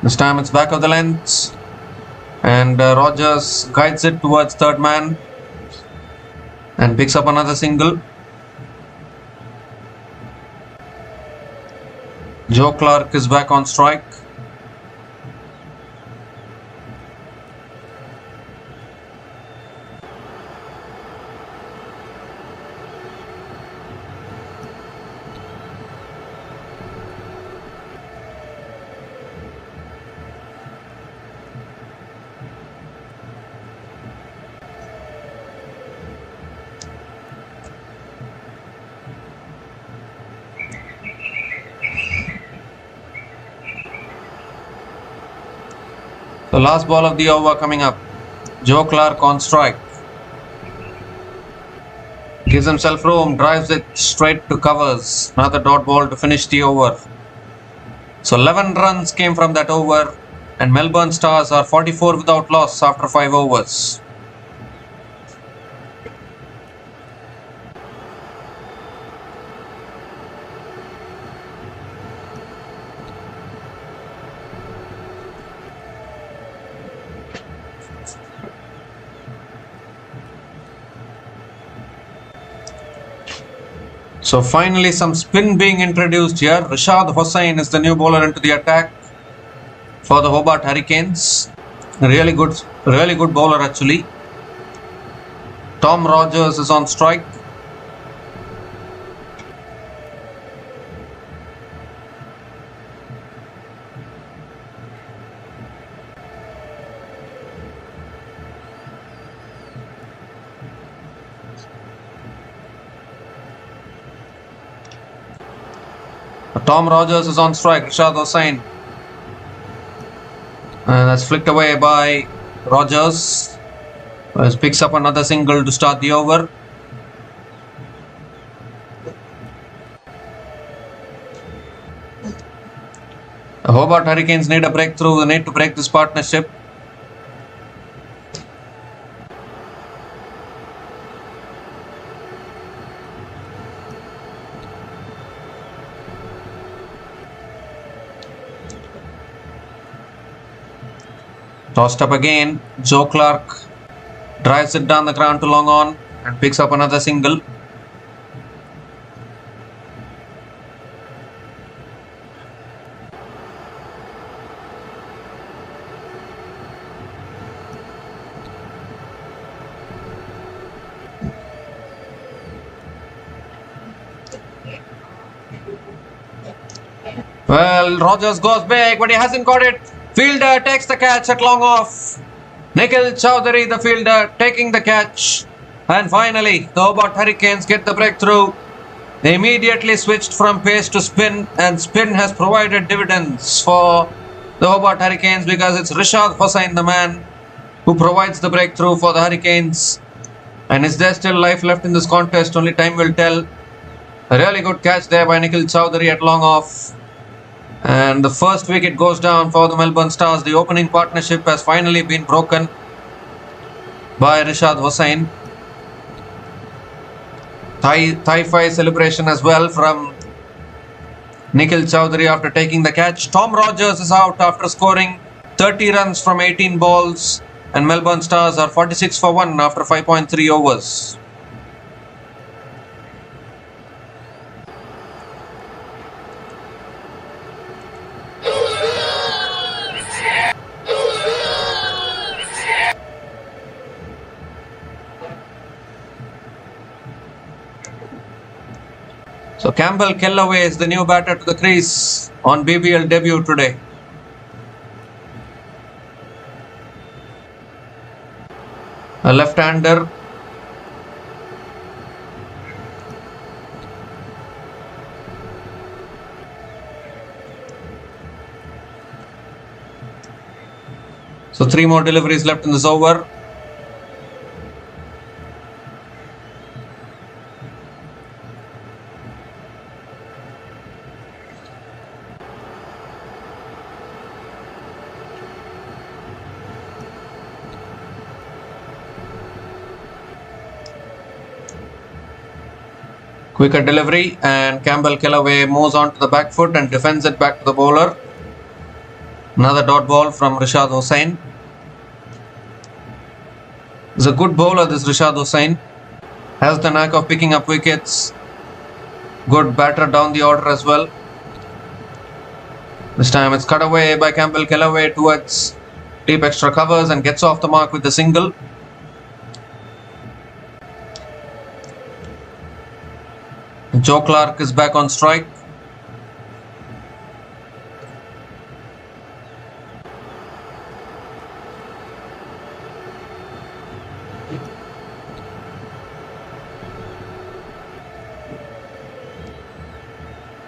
This time it's back of the length and Rogers guides it towards third man and picks up another single. Joe Clark is back on strike. The last ball of the over coming up. Joe Clark on strike. Gives himself room, drives it straight to covers. Another dot ball to finish the over. So 11 runs came from that over and Melbourne Stars are 44 without loss after 5 overs. So finally some spin being introduced here. Rashad Hossain is the new bowler into the attack for the Hobart Hurricanes. Really good bowler actually. Tom Rogers is on strike. Tom Rogers is on strike. Rashad Hossain. And that's flicked away by Rogers. Picks up another single to start the over. The Hobart Hurricanes need a breakthrough. They need to break this partnership. Tossed up again. Joe Clark drives it down the ground to long on and picks up another single. Well, Rogers goes big, but he hasn't got it. Fielder takes the catch at long off. Nikhil Chowdhury, the fielder, taking the catch. And finally, the Hobart Hurricanes get the breakthrough. They immediately switched from pace to spin, and spin has provided dividends for the Hobart Hurricanes because it's Rishad Hossain, the man who provides the breakthrough for the Hurricanes. And is there still life left in this contest? Only time will tell. A really good catch there by Nikhil Chowdhury at long off. And the first wicket goes down for the Melbourne Stars. The opening partnership has finally been broken by Rishad Hossain. Thigh-fi celebration as well from Nikhil Chowdhury after taking the catch. Tom Rogers is out after scoring 30 runs from 18 balls. And Melbourne Stars are 46 for 1 after 5.3 overs. So Campbell Kellaway is the new batter to the crease on BBL debut today. A left-hander. So 3 more deliveries left in this over. Quicker delivery, and Campbell Kellaway moves on to the back foot and defends it back to the bowler. Another dot ball from Rishad Hossain. He's a good bowler, this Rishad Hossain. Has the knack of picking up wickets. Good batter down the order as well. This time it's cut away by Campbell Kellaway towards deep extra covers and gets off the mark with the single. Joe Clark is back on strike.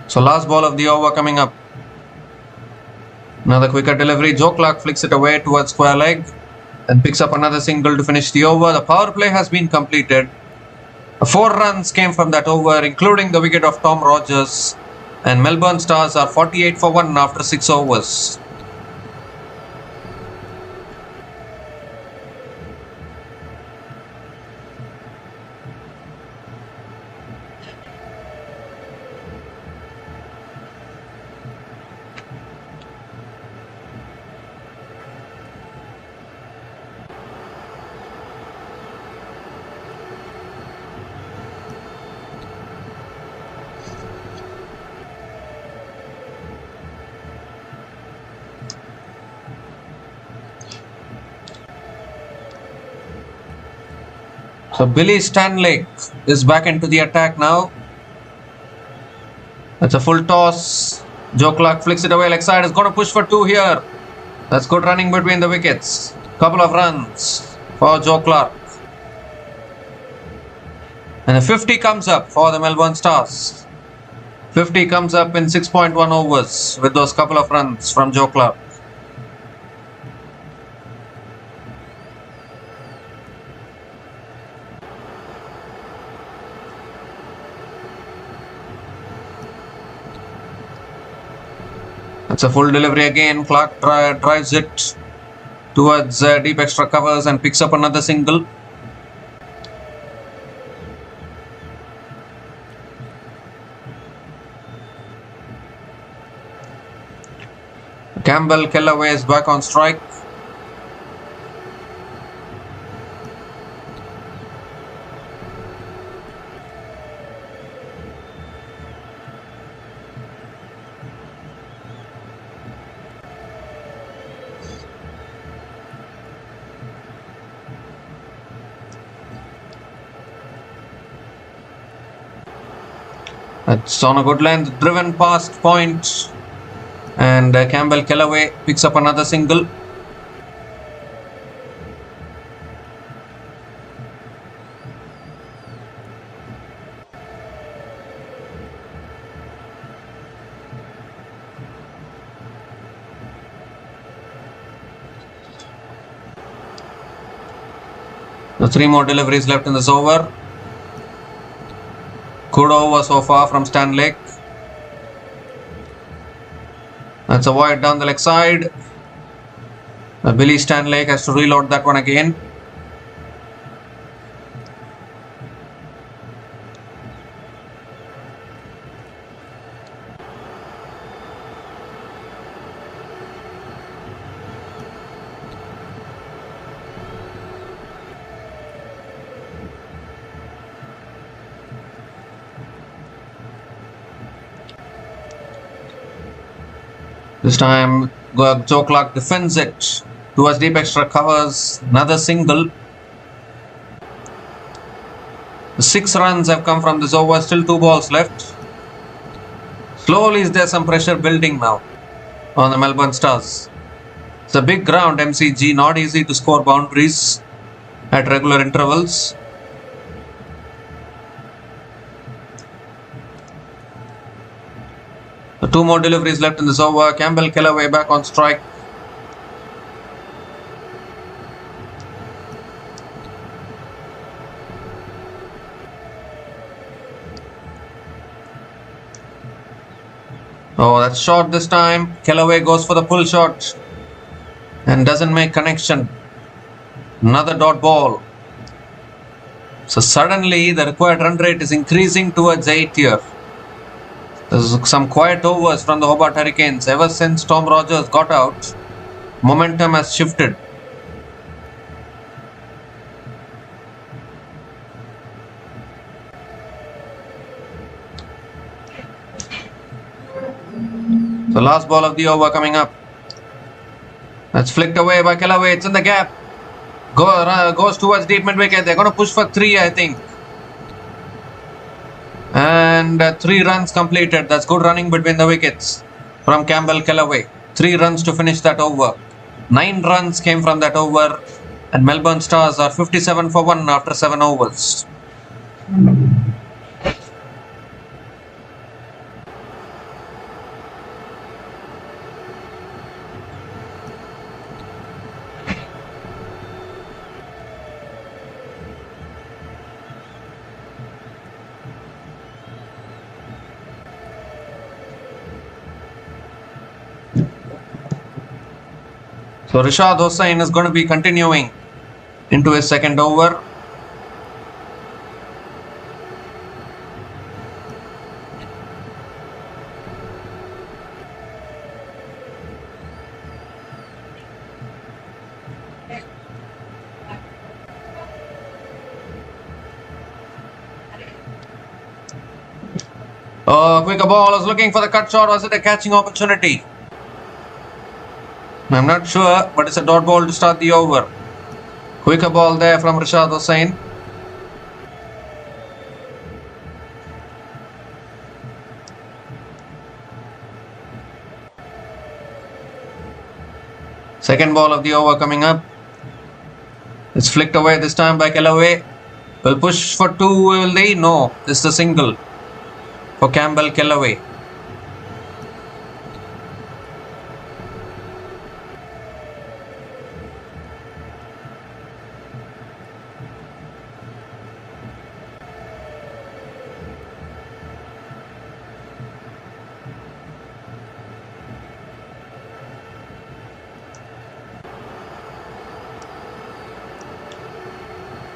So last ball of the over coming up. Another quicker delivery. Joe Clark flicks it away towards square leg and picks up another single to finish the over. The power play has been completed. 4 runs came from that over, including the wicket of Tom Rogers, and Melbourne Stars are 48 for 1 after 6 overs. So Billy Stanlake is back into the attack now. That's a full toss. Joe Clark flicks it away leg side. Is going to push for 2 here. That's good running between the wickets. Couple of runs for Joe Clark. And a 50 comes up for the Melbourne Stars. 50 comes up in 6.1 overs with those couple of runs from Joe Clark. That's a full delivery again. Clark drives it towards deep extra covers and picks up another single. Campbell Kellaway is back on strike. It's on a good length, driven past point And Campbell Kellaway picks up another single. The 3 more deliveries left in this over. Good over so far from Stanley. That's a wide down the leg side. Billy Stanley has to reload that one again. This time Joe Clark defends it towards deep extra covers. Another single. The 6 runs have come from this over. Still 2 balls left. Slowly is there some pressure building now on the Melbourne Stars. It's a big ground, MCG. Not easy to score boundaries at regular intervals. The 2 more deliveries left in this over. Campbell Kellaway back on strike. Oh, that's short this time. Kellaway goes for the pull shot and doesn't make connection. Another dot ball. So suddenly the required run rate is increasing towards 8 here. There's some quiet overs from the Hobart Hurricanes. Ever since Tom Rogers got out, momentum has shifted. The last ball of the over coming up. That's flicked away by Kellaway. It's in the gap. Goes towards deep mid wicket. They're going to push for 3, I think. And 3 runs completed. That's good running between the wickets from Campbell Kellaway. 3 runs to finish that over. 9 runs came from that over. And Melbourne Stars are 57 for 1 after 7 overs. So Rishad Hossain is going to be continuing into his second over. Quicker ball is looking for the cut shot. Was it a catching opportunity? I'm not sure, but it's a dot ball to start the over. Quicker ball there from Rishad Hossain. Second ball of the over coming up. It's flicked away this time by Kellaway. Will push for 2, will they? No, this is a single for Campbell Kellaway.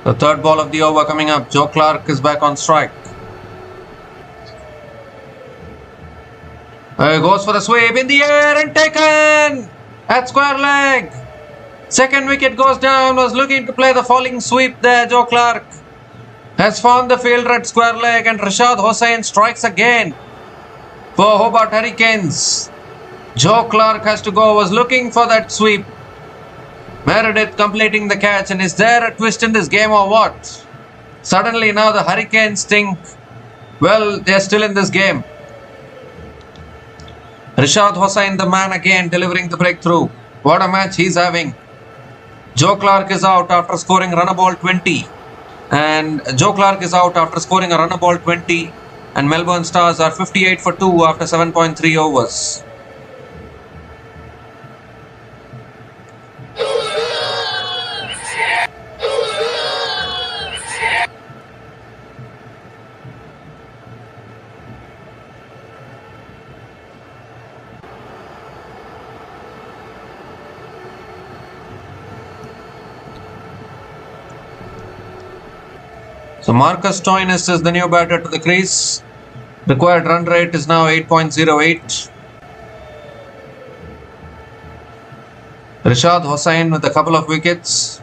The third ball of the over coming up. Joe Clark is back on strike. Goes for the sweep in the air and taken at square leg. Second wicket goes down. Was looking to play the falling sweep there. Joe Clark has found the fielder at square leg, and Rishad Hossain strikes again for Hobart Hurricanes. Joe Clark has to go. Was looking for that sweep. Meredith completing the catch. And is there a twist in this game or what? Suddenly now the Hurricanes think, well, they're still in this game. Rishad Hossain, the man again, delivering the breakthrough. What a match he's having. Joe Clark is out after scoring runner ball 20. And Joe Clark is out after scoring a runner ball 20. And Melbourne Stars are 58 for 2 after 7.3 overs. So Marcus Stoinis is the new batter to the crease. Required run rate is now 8.08. Rishad Hossain with a couple of wickets.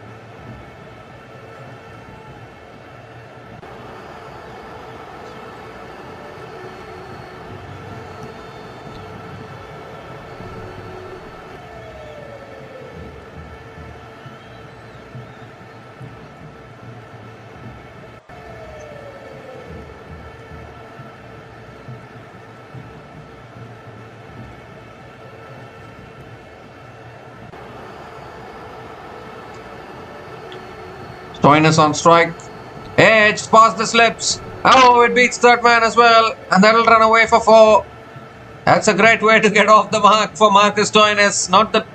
Stoinis on strike. Edge past the slips. Oh, it beats third man as well. And that'll run away for 4. That's a great way to get off the mark for Marcus Stoinis. Not the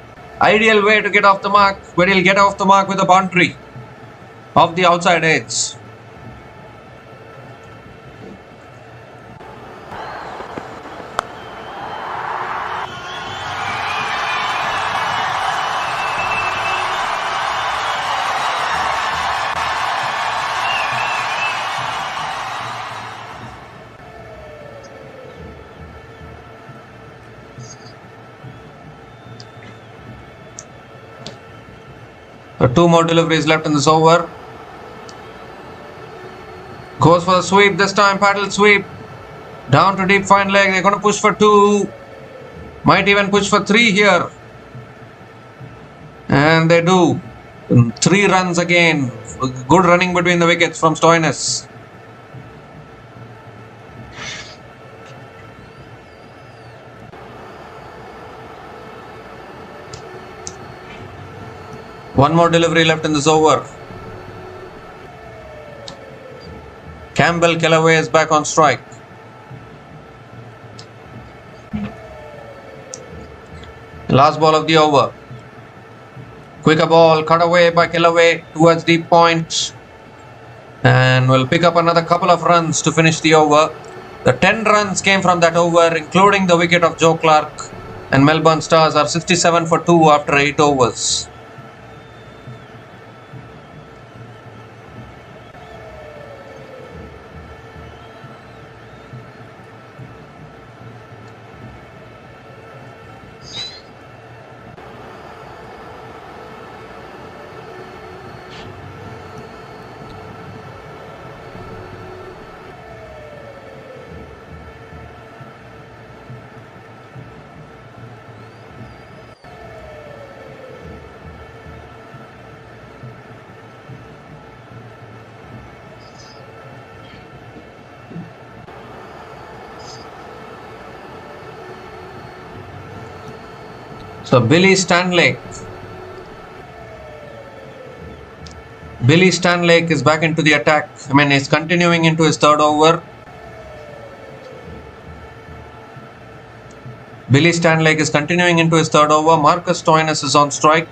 ideal way to get off the mark, but he'll get off the mark with a boundary off the outside edge. So 2 more deliveries left in this over. Goes for the sweep this time, paddle sweep. Down to deep fine leg. They're going to push for 2. Might even push for 3 here. And they do. 3 runs again. Good running between the wickets from Stoinis. One more delivery left in this over. Campbell Kellaway is back on strike. Last ball of the over. Quicker ball cut away by Kellaway towards deep point. And will pick up another couple of runs to finish the over. The 10 runs came from that over, including the wicket of Joe Clark. And Melbourne Stars are 67 for 2 after 8 overs. So Billy Stanlake is back into the attack. He's continuing into his third over. Billy Stanlake is continuing into his third over. Marcus Stoinis is on strike.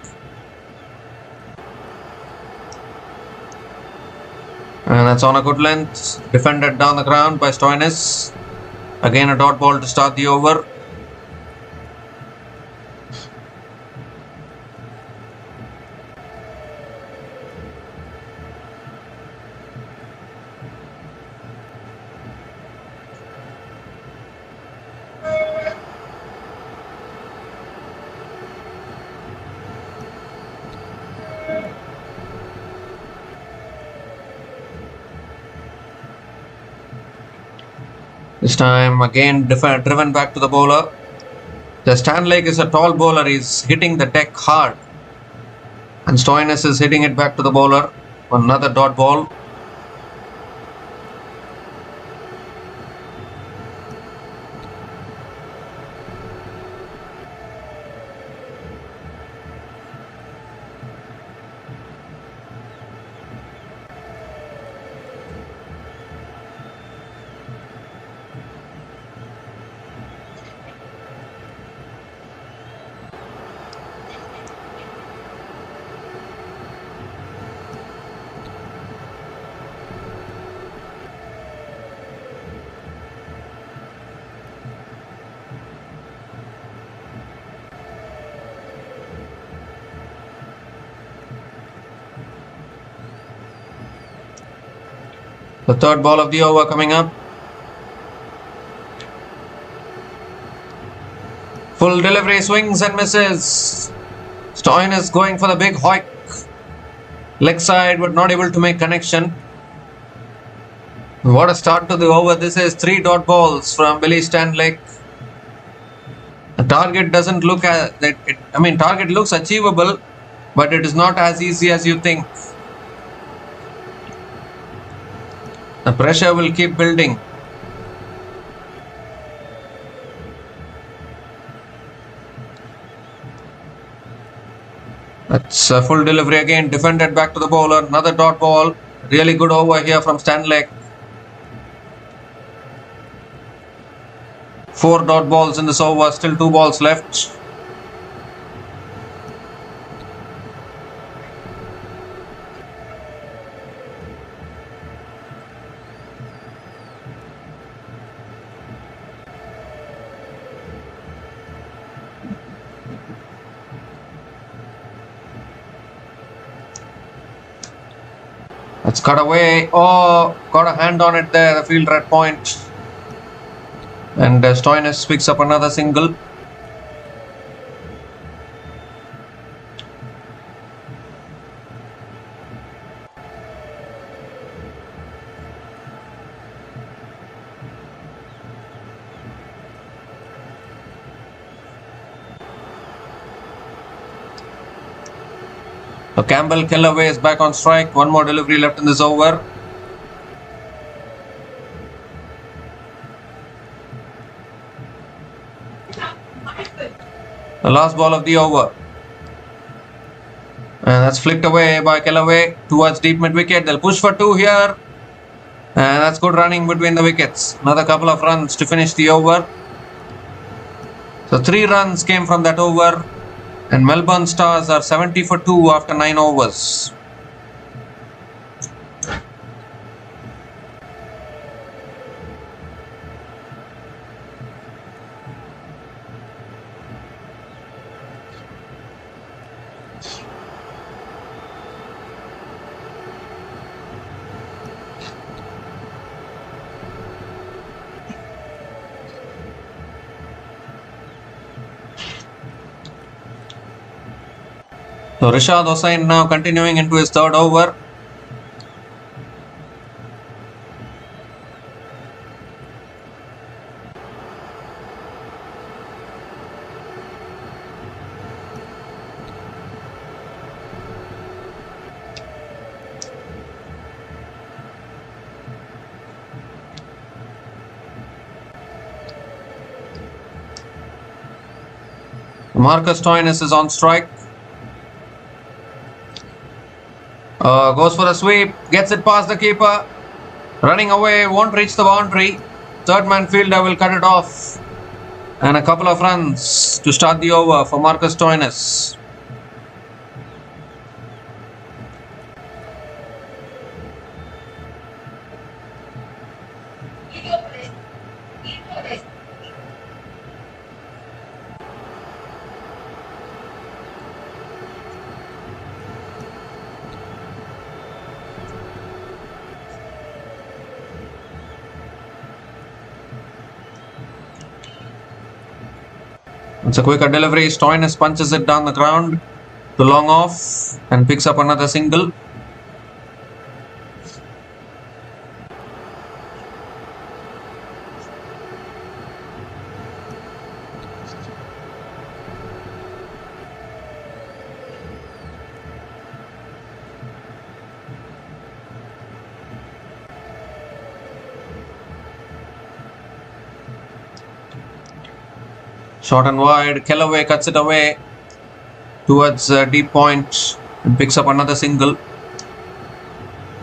And that's on a good length. Defended down the ground by Stoinis. Again a dot ball to start the over. This time again driven back to the bowler. The Stanlake is a tall bowler. He's hitting the deck hard. And Stoinis is hitting it back to the bowler. Another dot ball. The third ball of the over coming up. Full delivery, swings and misses. Stoinis going for the big hoik. Leg side, but not able to make connection. What a start to the over. This is 3 dot balls from Billy Stanley. The target doesn't look at that. Target looks achievable, but it is not as easy as you think. The pressure will keep building. That's a full delivery again, defended back to the bowler. Another dot ball. Really good over here from Stanley. 4 dot balls in this over, still 2 balls left. It's cut away. Oh, got a hand on it there, the fielder at point. And Stoinis picks up another single. So Campbell Kellaway is back on strike. One more delivery left in this over. The last ball of the over. And that's flicked away by Kellaway towards deep mid wicket. They'll push for 2 here. And that's good running between the wickets. Another couple of runs to finish the over. So 3 runs came from that over. And Melbourne Stars are 70 for 2 after 9 overs. So Rashad Hossain now continuing into his 3rd over. Marcus Stoinis is on strike. Goes for a sweep, gets it past the keeper, running away, won't reach the boundary. Third man fielder will cut it off. And a couple of runs to start the over for Marcus Stoinis. It's a quicker delivery. Stoinis punches it down the ground to long off and picks up another single. Short and wide, Kellaway cuts it away towards deep point and picks up another single.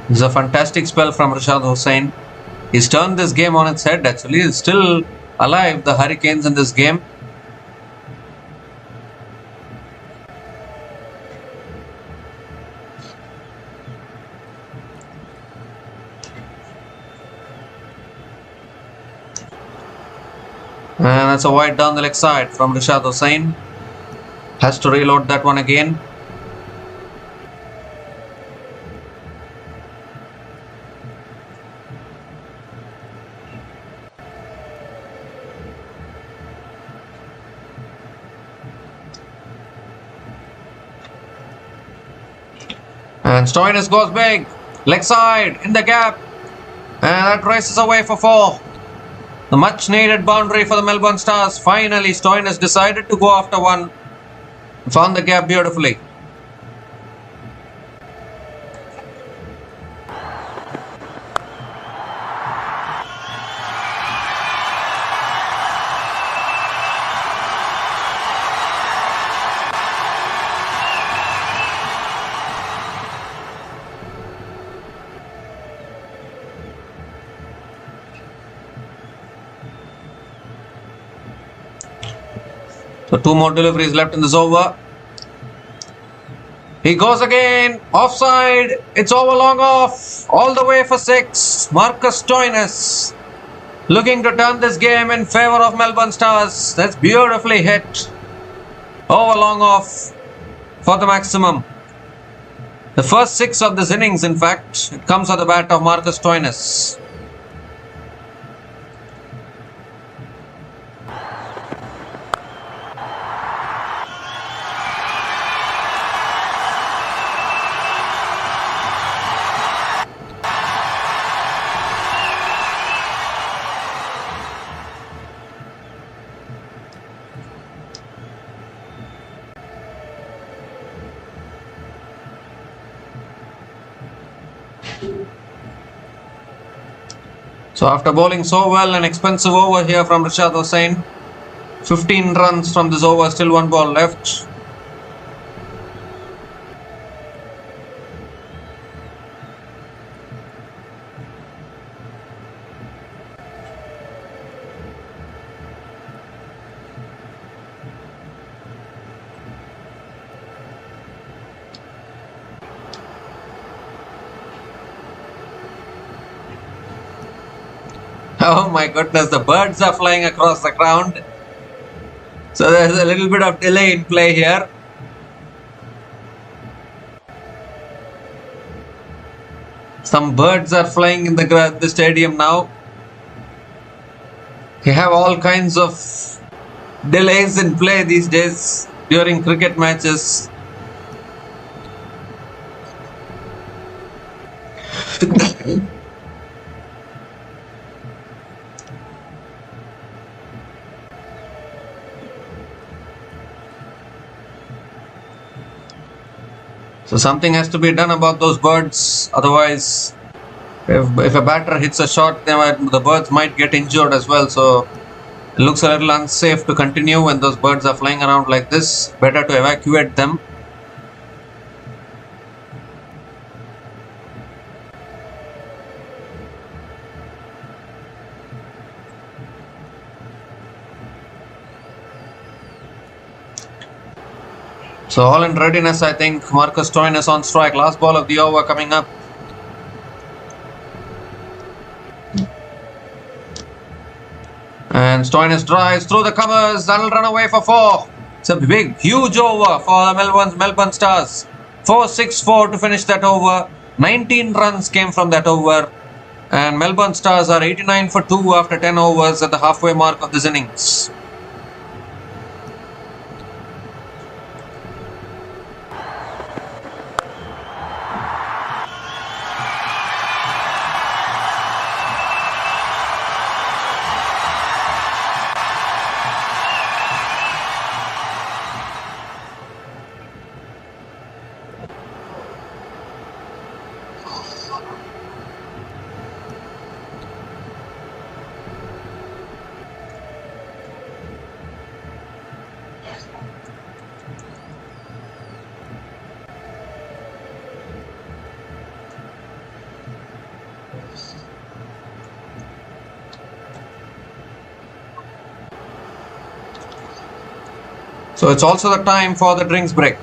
This is a fantastic spell from Rashad Hossain. He's turned this game on its head actually. He's still alive, the Hurricanes, in this game. And that's a wide down the leg side from Rashad Hossain. Has to reload that one again. And Stoinis goes big. Leg side, in the gap. And that races away for 4. The much needed boundary for the Melbourne Stars. Finally, Stoinis decided to go after 1. Found the gap beautifully. So 2 more deliveries left in this over. He goes again. Offside. It's over long off. All the way for 6. Marcus Stoinis looking to turn this game in favour of Melbourne Stars. That's beautifully hit. Over long off for the maximum. The first 6 of this innings, in fact, it comes at the bat of Marcus Stoinis. So after bowling so well, an expensive over here from Rashad Hossain. 15 runs from this over, still 1 ball left. Oh my goodness, the birds are flying across the ground. So there's a little bit of delay in play here. Some birds are flying in the stadium now. You have all kinds of delays in play these days during cricket matches. So something has to be done about those birds. Otherwise, if a batter hits a shot, the birds might get injured as well. So it looks a little unsafe to continue when those birds are flying around like this. Better to evacuate them. So all in readiness, I think. Marcus Stoinis on strike. Last ball of the over coming up. And Stoinis drives through the covers. That'll run away for 4. It's a big, huge over for the Melbourne Stars. 4-6-4 to finish that over. 19 runs came from that over. And Melbourne Stars are 89 for 2 after 10 overs at the halfway mark of this innings. So it's also the time for the drinks break.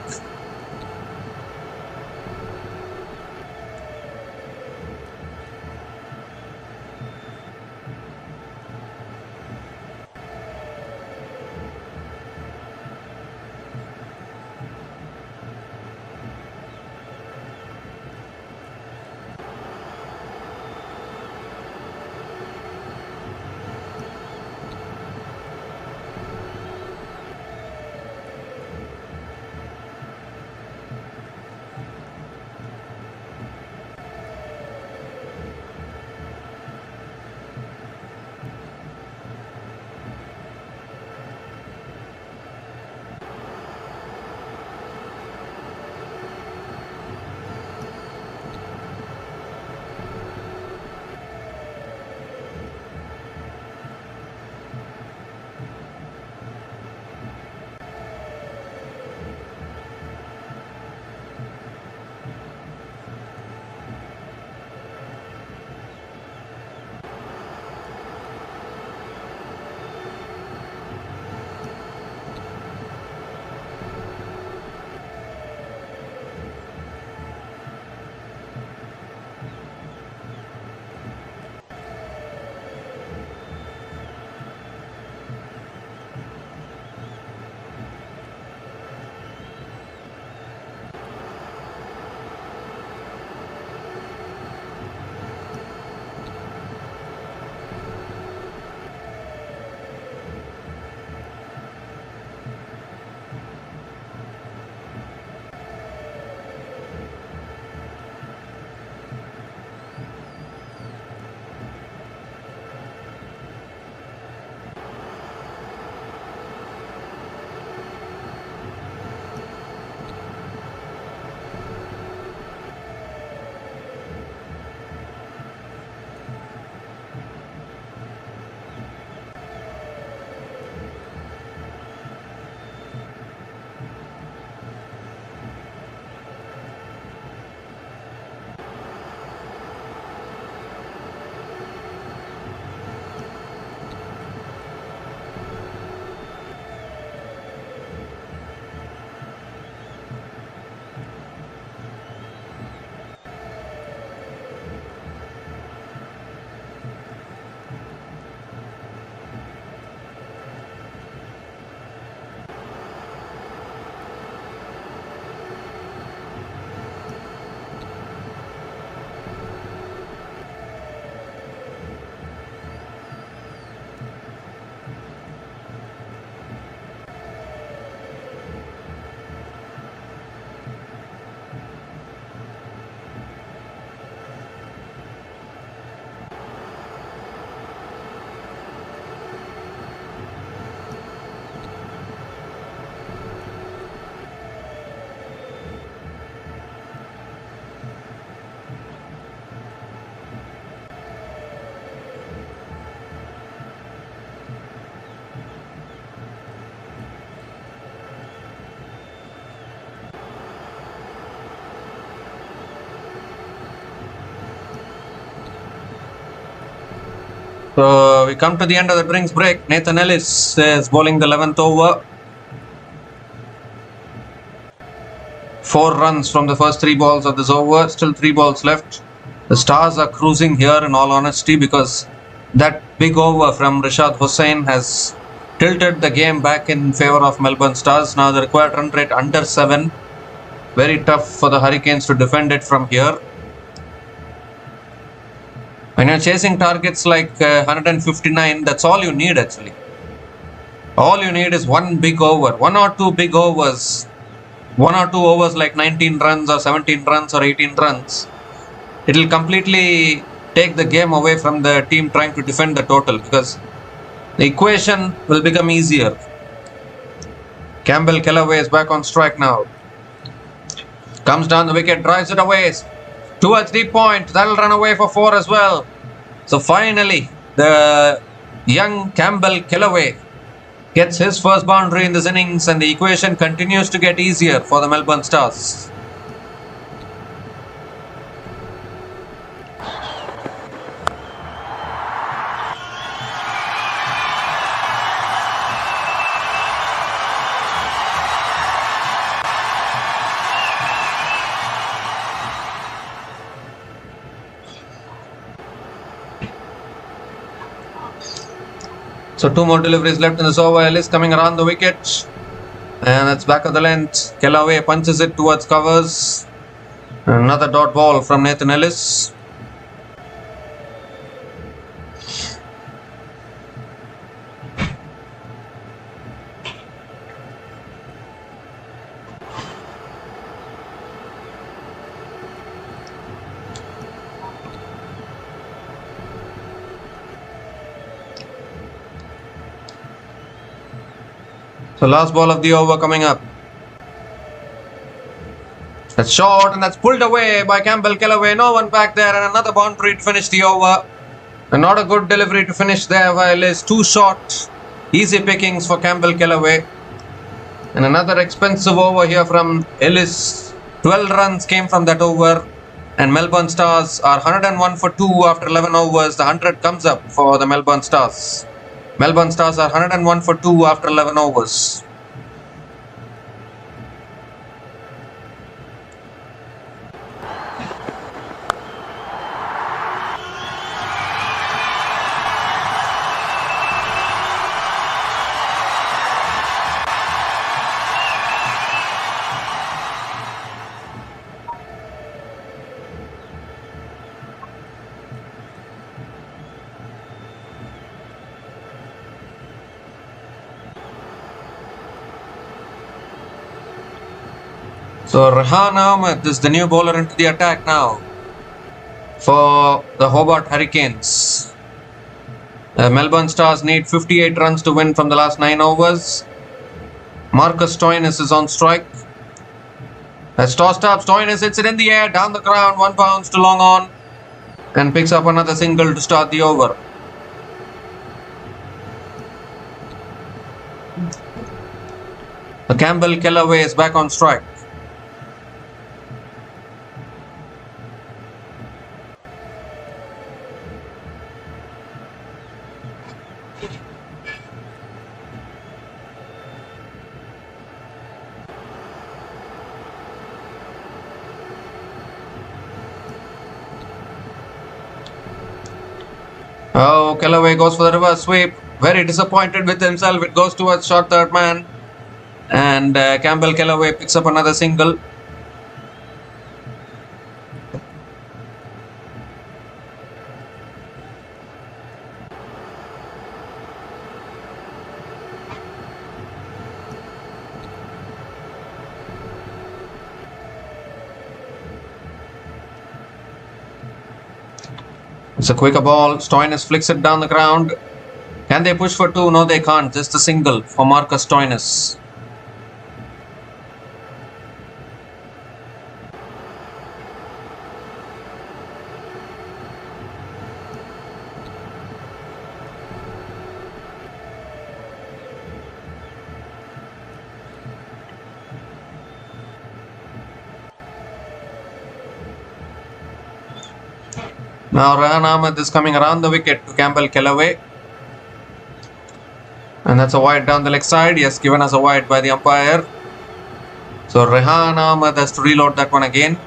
So we come to the end of the drinks break. Nathan Ellis is bowling the 11th over. 4 runs from the first 3 balls of this over. Still 3 balls left. The Stars are cruising here in all honesty, because that big over from Rashad Hussain has tilted the game back in favour of Melbourne Stars. Now the required run rate under 7. Very tough for the Hurricanes to defend it from here. When you're chasing targets like 159, that's all you need actually. All you need is one big over, 1 or 2 big overs. 1 or 2 overs like 19 runs or 17 runs or 18 runs. It will completely take the game away from the team trying to defend the total, because the equation will become easier. Campbell Kellaway is back on strike now. Comes down the wicket, drives it away towards deep point. That'll run away for 4 as well. So finally, the young Campbell Kellaway gets his first boundary in this innings, and the equation continues to get easier for the Melbourne Stars. So 2 more deliveries left in this over. Ellis coming around the wicket, and it's back of the length. Kellaway punches it towards covers. Another dot ball from Nathan Ellis. So last ball of the over coming up. That's short, and that's pulled away by Campbell Kellaway. No one back there, and another boundary to finish the over. And not a good delivery to finish there by Ellis. 2 short. Easy pickings for Campbell Kellaway. And another expensive over here from Ellis. 12 runs came from that over. And Melbourne Stars are 101 for 2 after 11 overs. The 100 comes up for the Melbourne Stars. Melbourne Stars are 101 for 2 after 11 overs. So Rehan Ahmed is the new bowler into the attack now for the Hobart Hurricanes. Melbourne Stars need 58 runs to win from the last 9 overs. Marcus Stoinis is on strike. That's tossed up. Stoinis hits it in the air, down the ground, 1 bounce to long on, and picks up another single to start the over. The Campbell Kellaway is back on strike. Oh, Kellaway goes for the reverse sweep. Very disappointed with himself. It goes towards short third man. And Campbell Kellaway picks up another single. It's a quicker ball. Stoinis flicks it down the ground. Can they push for 2? No, they can't. Just a single for Marcus Stoinis. Now Rehan Ahmed is coming around the wicket to Campbell Kellaway. And that's a wide down the leg side. Yes, given as a wide by the umpire. So Rehan Ahmed has to reload that one again.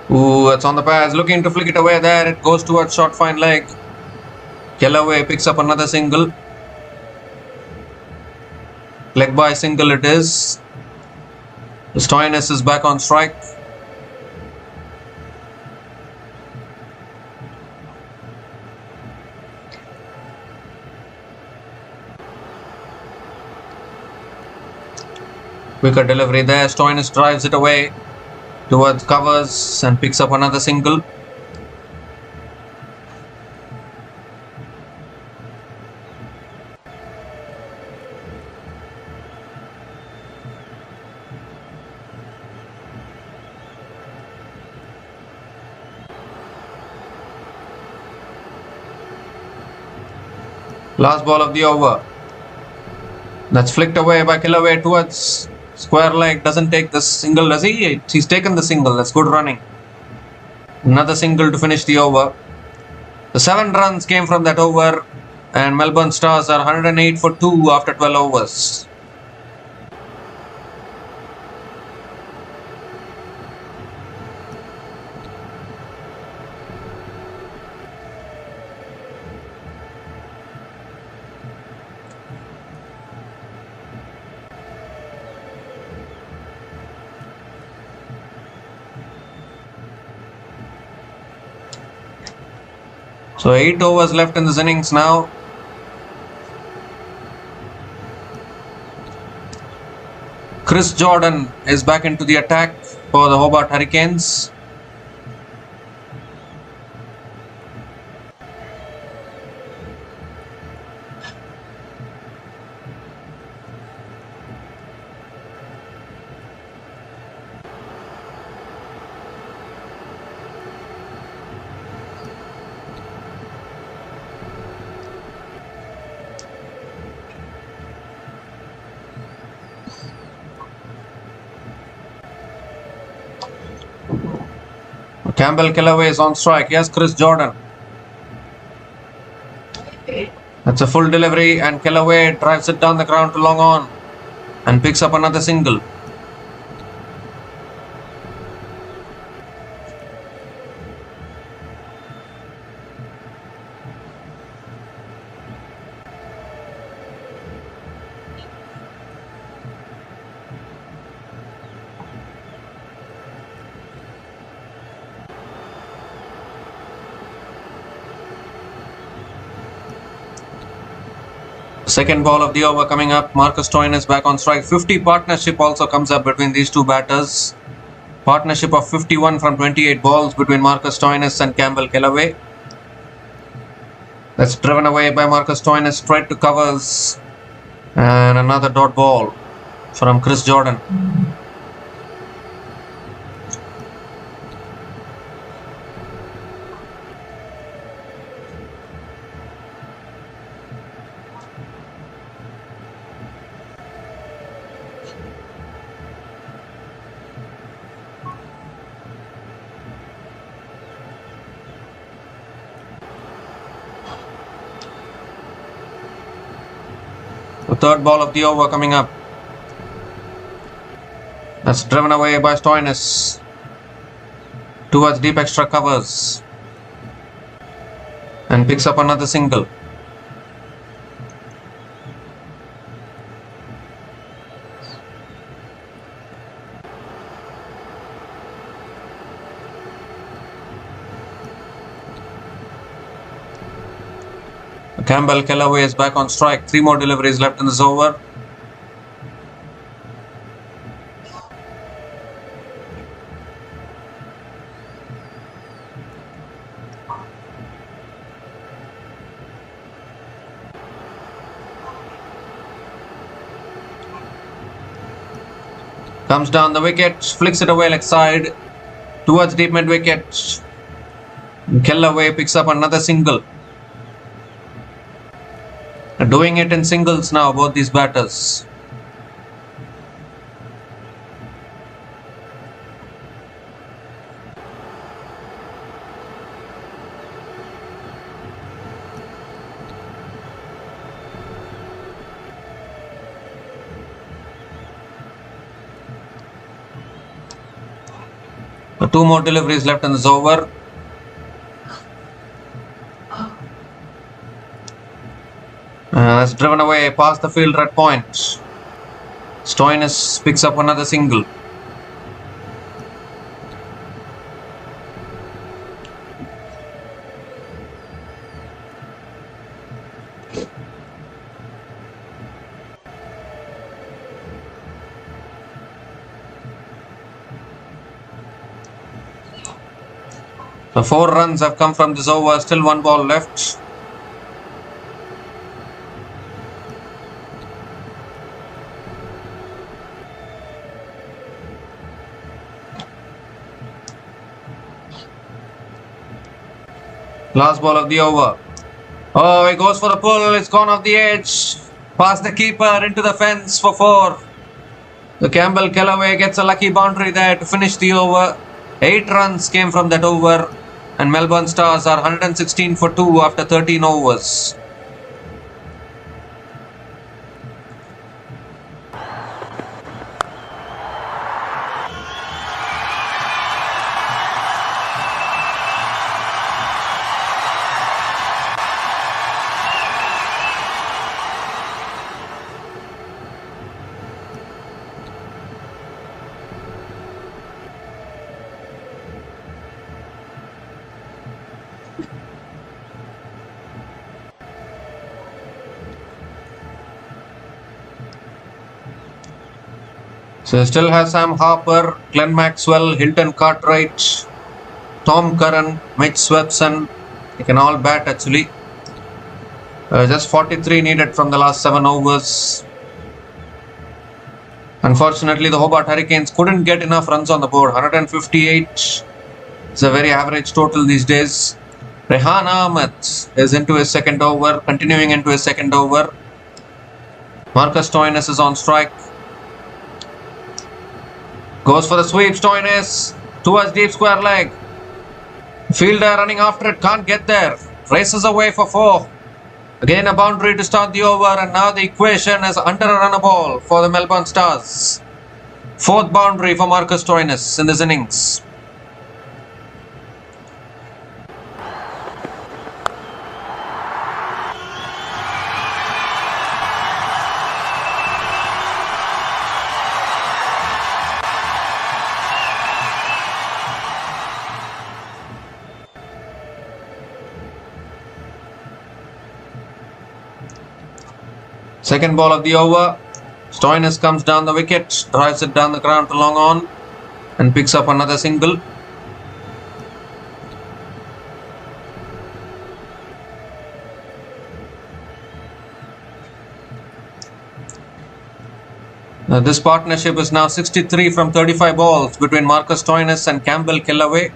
Ooh, it's on the pads, looking to flick it away there. It goes towards short fine leg. Kellaway picks up another single. Leg by single it is. Stoinis is back on strike. Quicker delivery there. Stoinis drives it away towards covers and picks up another single. Last ball of the over. That's flicked away by Kellaway towards square leg. Doesn't take the single, does he? He's taken the single. That's good running. Another single to finish the over. The 7 runs came from that over, and Melbourne Stars are 108 for 2 after 12 overs. So 8 overs left in this innings now. Chris Jordan is back into the attack for the Hobart Hurricanes. Campbell Kellaway is on strike. Yes, Chris Jordan. That's a full delivery, and Kellaway drives it down the ground to long on and picks up another single. Second ball of the over coming up. Marcus Stoinis back on strike. 50 partnership also comes up between these two batters. Partnership of 51 from 28 balls between Marcus Stoinis and Campbell Kellaway. That's driven away by Marcus Stoinis straight to covers. And another dot ball from Chris Jordan. The third ball of the over coming up. That's driven away by Stoinis towards deep extra covers and picks up another single. Campbell Kellaway is back on strike. 3 more deliveries left in this over. Comes down the wicket, flicks it away leg side. towards deep mid wicket. Kellaway picks up another single. Doing it in singles now, both these batters. Two more deliveries left in this over. That's driven away past the fielder at point. Stoinis picks up another single. The 4 runs have come from this over, still 1 ball left. Last ball of the over. Oh, he goes for the pull, it's gone off the edge. Past the keeper, into the fence for 4. The Campbell Kellaway gets a lucky boundary there to finish the over. 8 runs came from that over. And Melbourne Stars are 116 for 2 after 13 overs. So still has Sam Harper, Glenn Maxwell, Hilton Cartwright, Tom Curran, Mitch Swepson. They can all bat actually. Just 43 needed from the last 7 overs. Unfortunately, the Hobart Hurricanes couldn't get enough runs on the board. 158. It's a very average total these days. Rehan Ahmed is into his second over, continuing into his second over. Marcus Stoinis is on strike. Goes for the sweep, Stoinis towards deep square leg. Fielder running after it, can't get there. Races away for 4. Again a boundary to start the over, and now the equation is under a run a ball for the Melbourne Stars. 4th boundary for Marcus Stoinis in this innings. Second ball of the over. Stoinis comes down the wicket, drives it down the ground to long on, and picks up another single. This partnership is now 63 from 35 balls between Marcus Stoinis and Campbell Kellaway.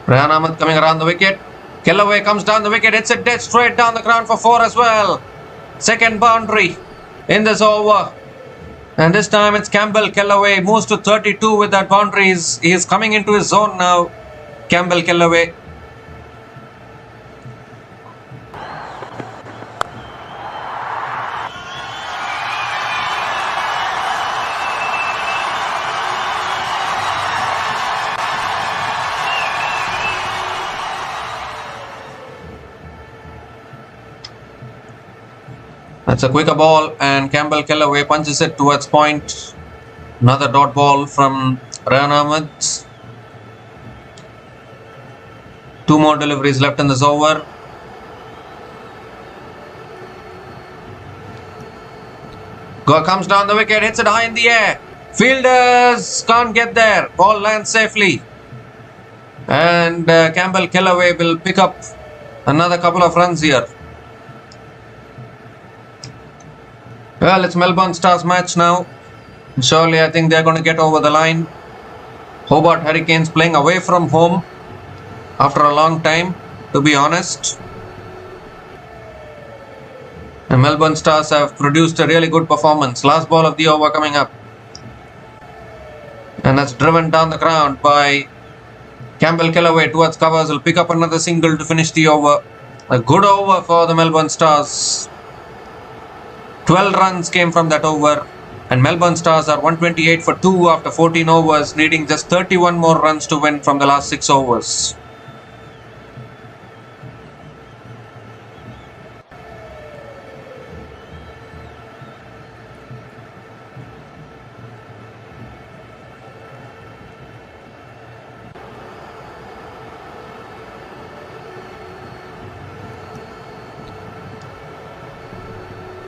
Rehan Ahmed coming around the wicket. Kellaway comes down the wicket, hits it dead straight down the ground for 4 as well. Second boundary in this over. And this time it's Campbell Kellaway. Moves to 32 with that boundary. He is coming into his zone now. Campbell Kellaway. That's a quicker ball, and Campbell Kellaway punches it towards point. Another dot ball from Rehan Ahmed. 2 more deliveries left in this over. Comes down the wicket, hits it high in the air. Fielders can't get there. Ball lands safely. And Campbell Kellaway will pick up another couple of runs here. Well, it's Melbourne Stars match now. Surely I think they're going to get over the line. Hobart Hurricanes playing away from home after a long time, to be honest. The Melbourne Stars have produced a really good performance. Last ball of the over coming up. And that's driven down the ground by Campbell Kellaway towards covers. Will pick up another single to finish the over. A good over for the Melbourne Stars. 12 runs came from that over. And Melbourne Stars are 128 for 2 after 14 overs, needing just 31 more runs to win from the last 6 overs.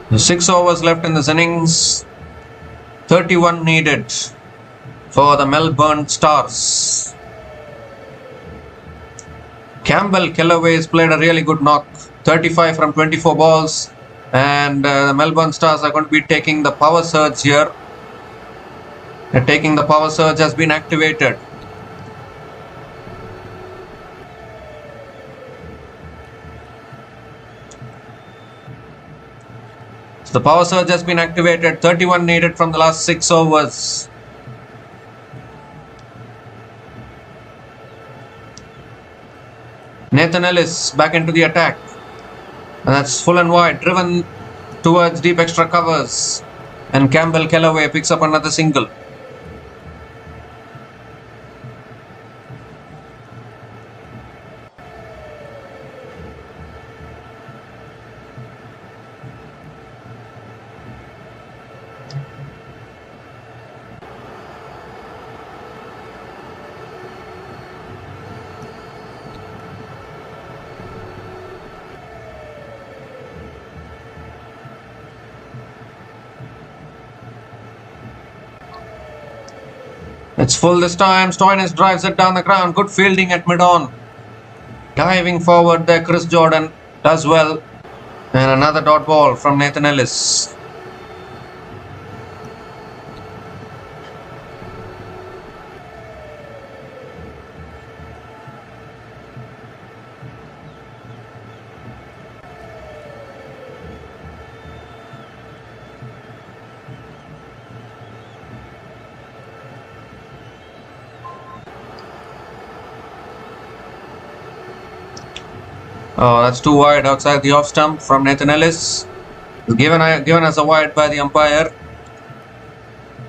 The 6 overs left in this innings. 31 needed for the Melbourne Stars. Campbell Kellaway has played a really good knock. 35 from 24 balls. And the Melbourne Stars are going to be taking the power surge here. The power surge has been activated. The power surge has been activated. 31 needed from the last 6 overs. Nathan Ellis back into the attack. And that's full and wide. Driven towards deep extra covers. And Campbell Kellaway picks up another single. It's full this time. Stoinis drives it down the ground. Good fielding at mid-on. Diving forward there, Chris Jordan does well. And another dot ball from Nathan Ellis. Oh, that's too wide outside the off stump from Nathan Ellis. Given as a wide by the umpire.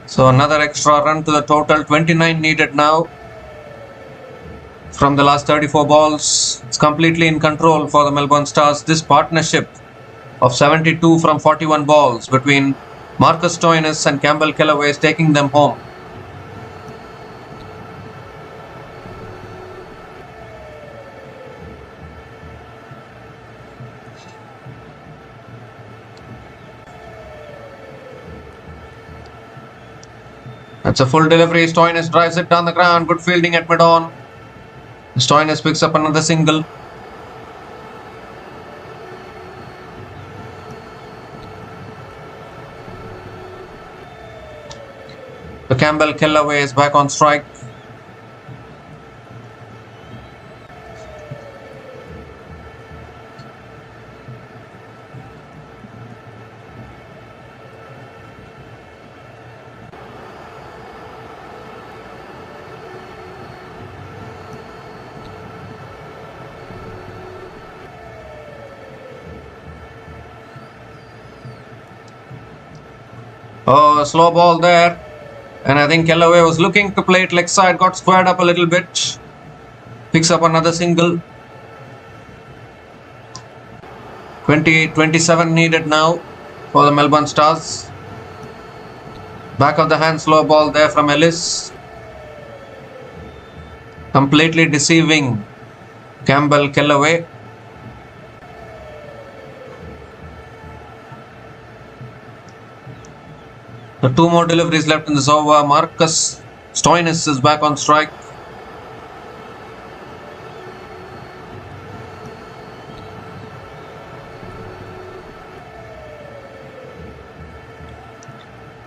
So another extra run to the total. 29 needed now from the last 34 balls. It's completely in control for the Melbourne Stars. This partnership of 72 from 41 balls between Marcus Stoinis and Campbell Kellaway is taking them home. That's a full delivery. Stoinis drives it down the ground. Good fielding at mid-on. Stoinis picks up another single. So Campbell Kellaway is back on strike. Oh, slow ball there. And I think Kellaway was looking to play it leg side. Got squared up a little bit. Picks up another single. 27 needed now for the Melbourne Stars. Back of the hand slow ball there from Ellis. Completely deceiving Campbell Kellaway. The 2 more deliveries left in this over. Marcus Stoinis is back on strike.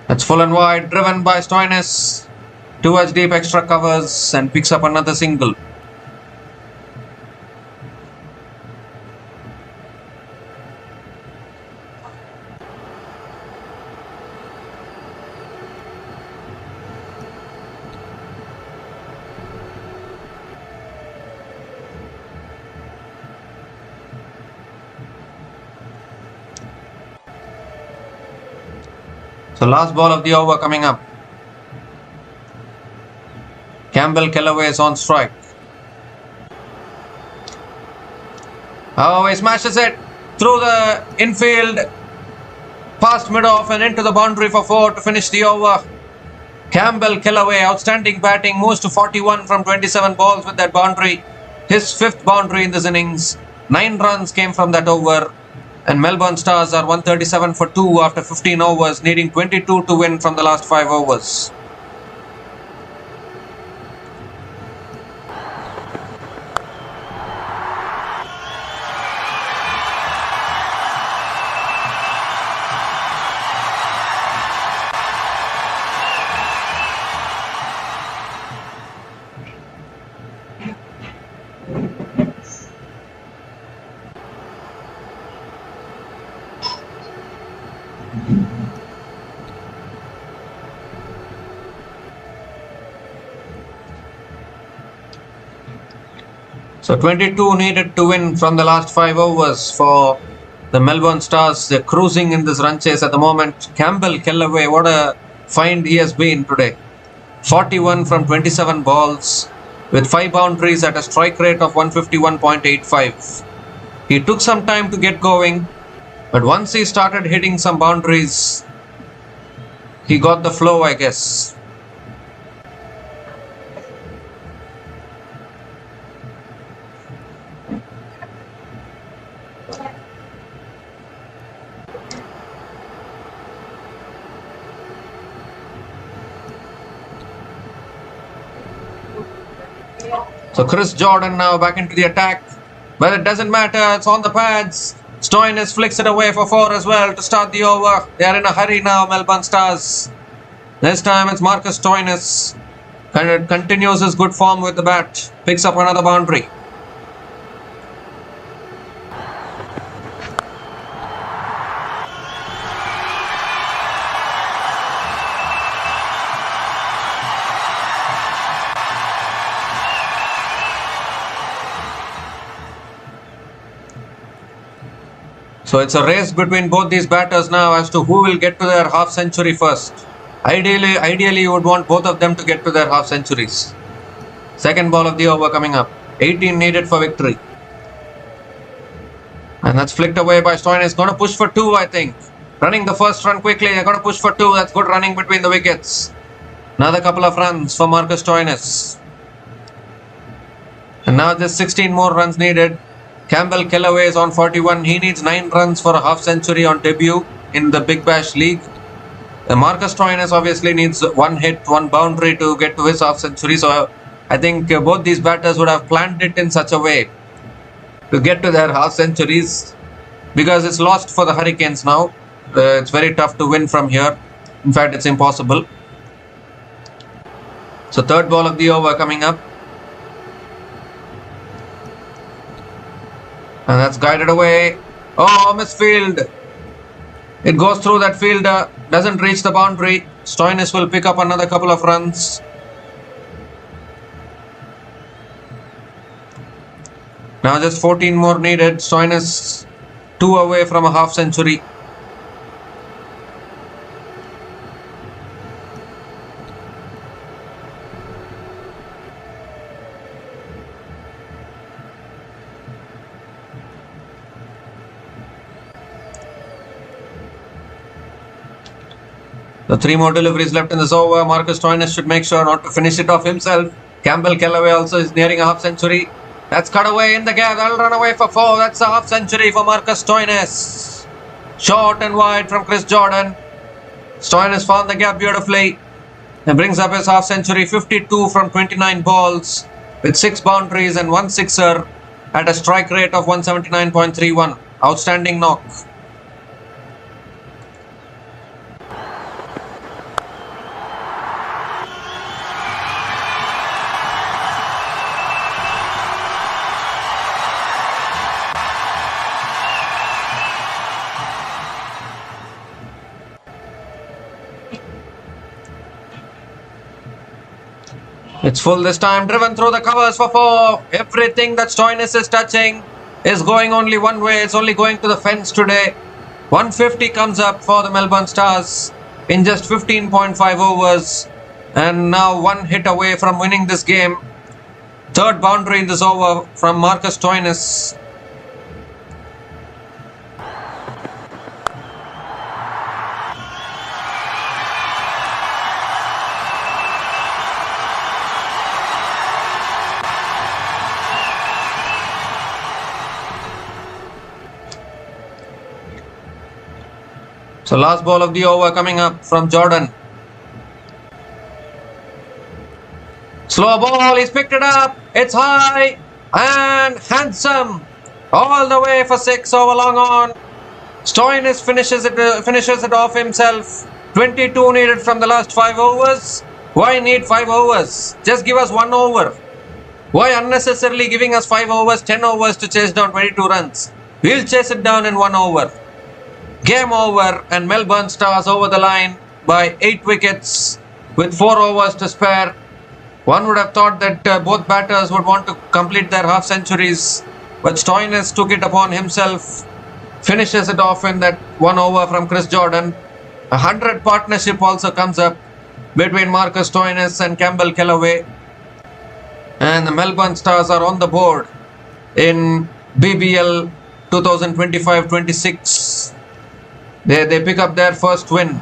That's full and wide, driven by Stoinis towards deep extra covers and picks up another single. So last ball of the over coming up. Campbell Kellaway is on strike. Oh, he smashes it through the infield, past mid-off and into the boundary for 4 to finish the over. Campbell Kellaway, outstanding batting, moves to 41 from 27 balls with that boundary. His 5th boundary in this innings. 9 runs came from that over. And Melbourne Stars are 137 for 2 after 15 overs, needing 22 to win from the last 5 overs. So 22 needed to win from the last 5 overs for the Melbourne Stars. They're cruising in this run chase at the moment. Campbell Kellaway, what a find he has been today. 41 from 27 balls with 5 boundaries at a strike rate of 151.85. He took some time to get going, but once he started hitting some boundaries, he got the flow, I guess. So Chris Jordan now back into the attack, but it doesn't matter, it's on the pads. Stoinis flicks it away for 4 as well to start the over. They are in a hurry now, Melbourne Stars. This time it's Marcus Stoinis. Continues his good form with the bat, picks up another boundary. So it's a race between both these batters now as to who will get to their half century first. Ideally you would want both of them to get to their half centuries. Second ball of the over coming up. 18 needed for victory. And that's flicked away by Stoinis. Going to push for 2, I think. Running the first run quickly. They're going to push for 2. That's good running between the wickets. Another couple of runs for Marcus Stoinis. And now just 16 more runs needed. Campbell Kellaway is on 41. He needs 9 runs for a half century on debut in the Big Bash League. Marcus Stoinis obviously needs 1 hit, 1 boundary to get to his half century. So I think both these batters would have planned it in such a way to get to their half centuries, because it's lost for the Hurricanes now. It's very tough to win from here. In fact, it's impossible. So third ball of the over coming up. And that's guided away. Oh, misfield. It goes through that fielder. Doesn't reach the boundary. Stoinis will pick up another couple of runs. Now just 14 more needed. Stoinis 2 away from a half century. The 3 more deliveries left in this over. Marcus Stoinis should make sure not to finish it off himself. Campbell Kellaway also is nearing a half century. That's cut away in the gap. That'll run away for 4. That's a half century for Marcus Stoinis. Short and wide from Chris Jordan. Stoinis found the gap beautifully and brings up his half century. 52 from 29 balls with 6 boundaries and 1 sixer at a strike rate of 179.31. Outstanding knock. It's full this time, driven through the covers for 4. Everything that Stoinis is touching is going only one way. It's only going to the fence today. 150 comes up for the Melbourne Stars in just 15.5 overs. And now one hit away from winning this game. Third boundary in this over from Marcus Stoinis. So last ball of the over coming up from Jordan. Slow ball, he's picked it up. It's high and handsome. All the way for 6 over long on. Stoinis finishes it off himself. 22 needed from the last 5 overs. Why need 5 overs? Just give us 1 over. Why unnecessarily giving us 5 overs, 10 overs to chase down 22 runs? We'll chase it down in 1 over. Game over, and Melbourne Stars over the line by 8 wickets with 4 overs to spare. One would have thought that both batters would want to complete their half centuries, but Stoinis took it upon himself, finishes it off in that 1 over from Chris Jordan. 100 partnership also comes up between Marcus Stoinis and Campbell Kellaway, and the Melbourne Stars are on the board in BBL 2025-26. They pick up their first win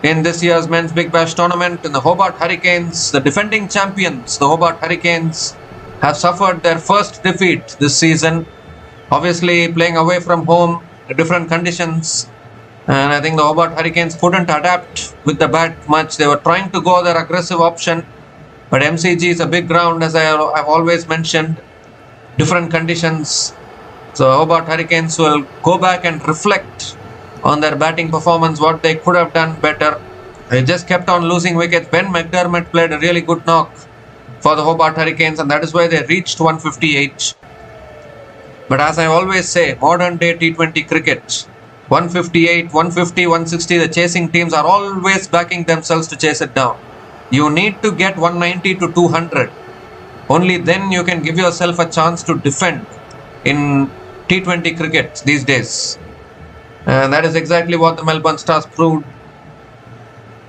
in this year's Men's Big Bash tournament. In the Hobart Hurricanes, the defending champions, the Hobart Hurricanes, have suffered their first defeat this season. Obviously playing away from home, different conditions, and I think the Hobart Hurricanes couldn't adapt with the bat much. They were trying to go their aggressive option, but MCG is a big ground, as I've always mentioned, different conditions. So Hobart Hurricanes will go back and reflect on their batting performance, what they could have done better. They just kept on losing wickets. Ben McDermott played a really good knock for the Hobart Hurricanes, and that is why they reached 158. But as I always say, modern day T20 cricket, 158, 150, 160, the chasing teams are always backing themselves to chase it down. You need to get 190 to 200. Only then you can give yourself a chance to defend in T20 cricket these days. And that is exactly what the Melbourne Stars proved.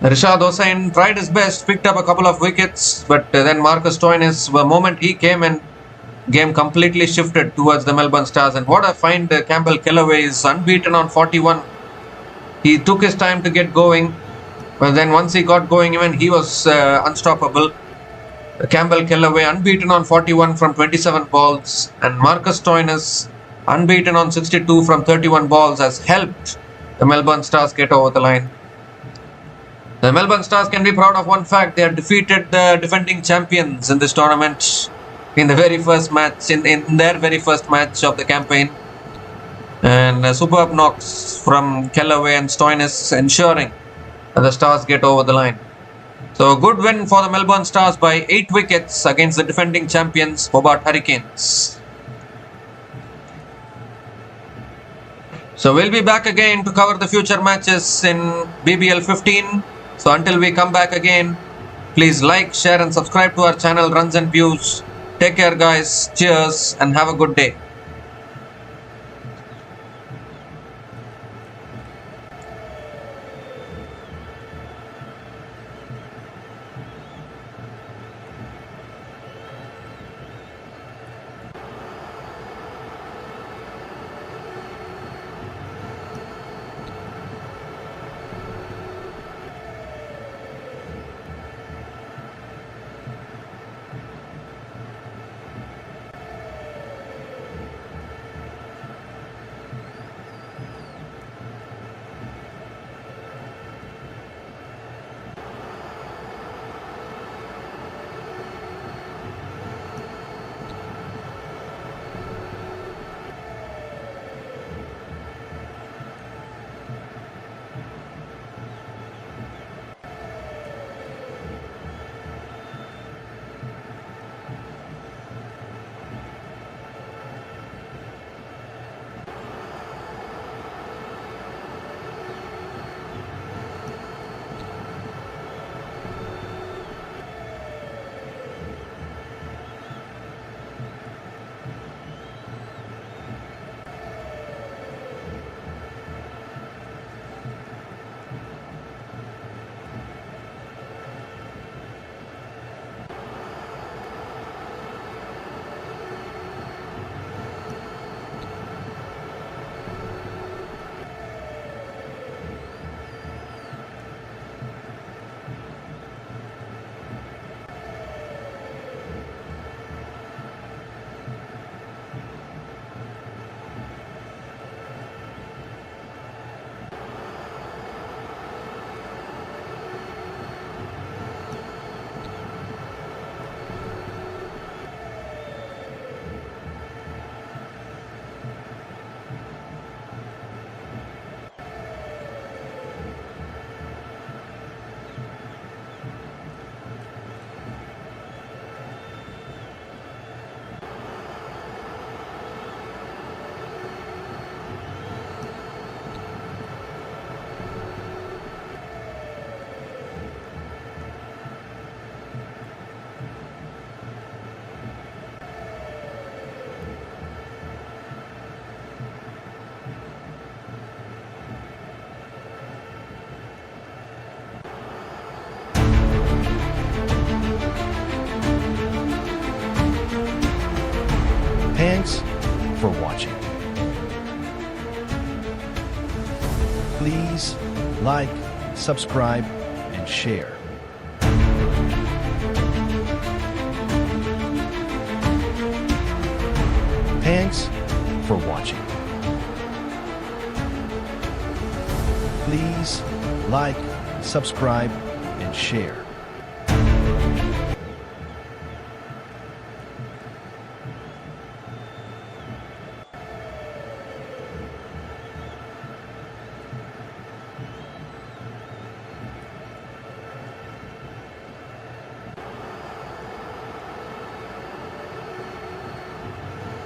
Rishad Hossain tried his best, picked up a couple of wickets, but then Marcus Stoinis, the moment he came in, game completely shifted towards the Melbourne Stars. And what I find, Campbell Kellaway is unbeaten on 41. He took his time to get going, but then once he got going, even he was unstoppable. Campbell Kellaway unbeaten on 41 from 27 balls, and Marcus Stoinis unbeaten on 62 from 31 balls has helped the Melbourne Stars get over the line. The Melbourne Stars can be proud of one fact: they have defeated the defending champions in this tournament in the very first match, in their very first match of the campaign. And superb knocks from Kellaway and Stoinis ensuring that the Stars get over the line. So a good win for the Melbourne Stars by 8 wickets against the defending champions Hobart Hurricanes. So we'll be back again to cover the future matches in BBL 15. So until we come back again, please like, share and subscribe to our channel Runs and Views. Take care guys, cheers and have a good day. for watching. Please like, subscribe, and share. Thanks for watching. Please like, subscribe, and share.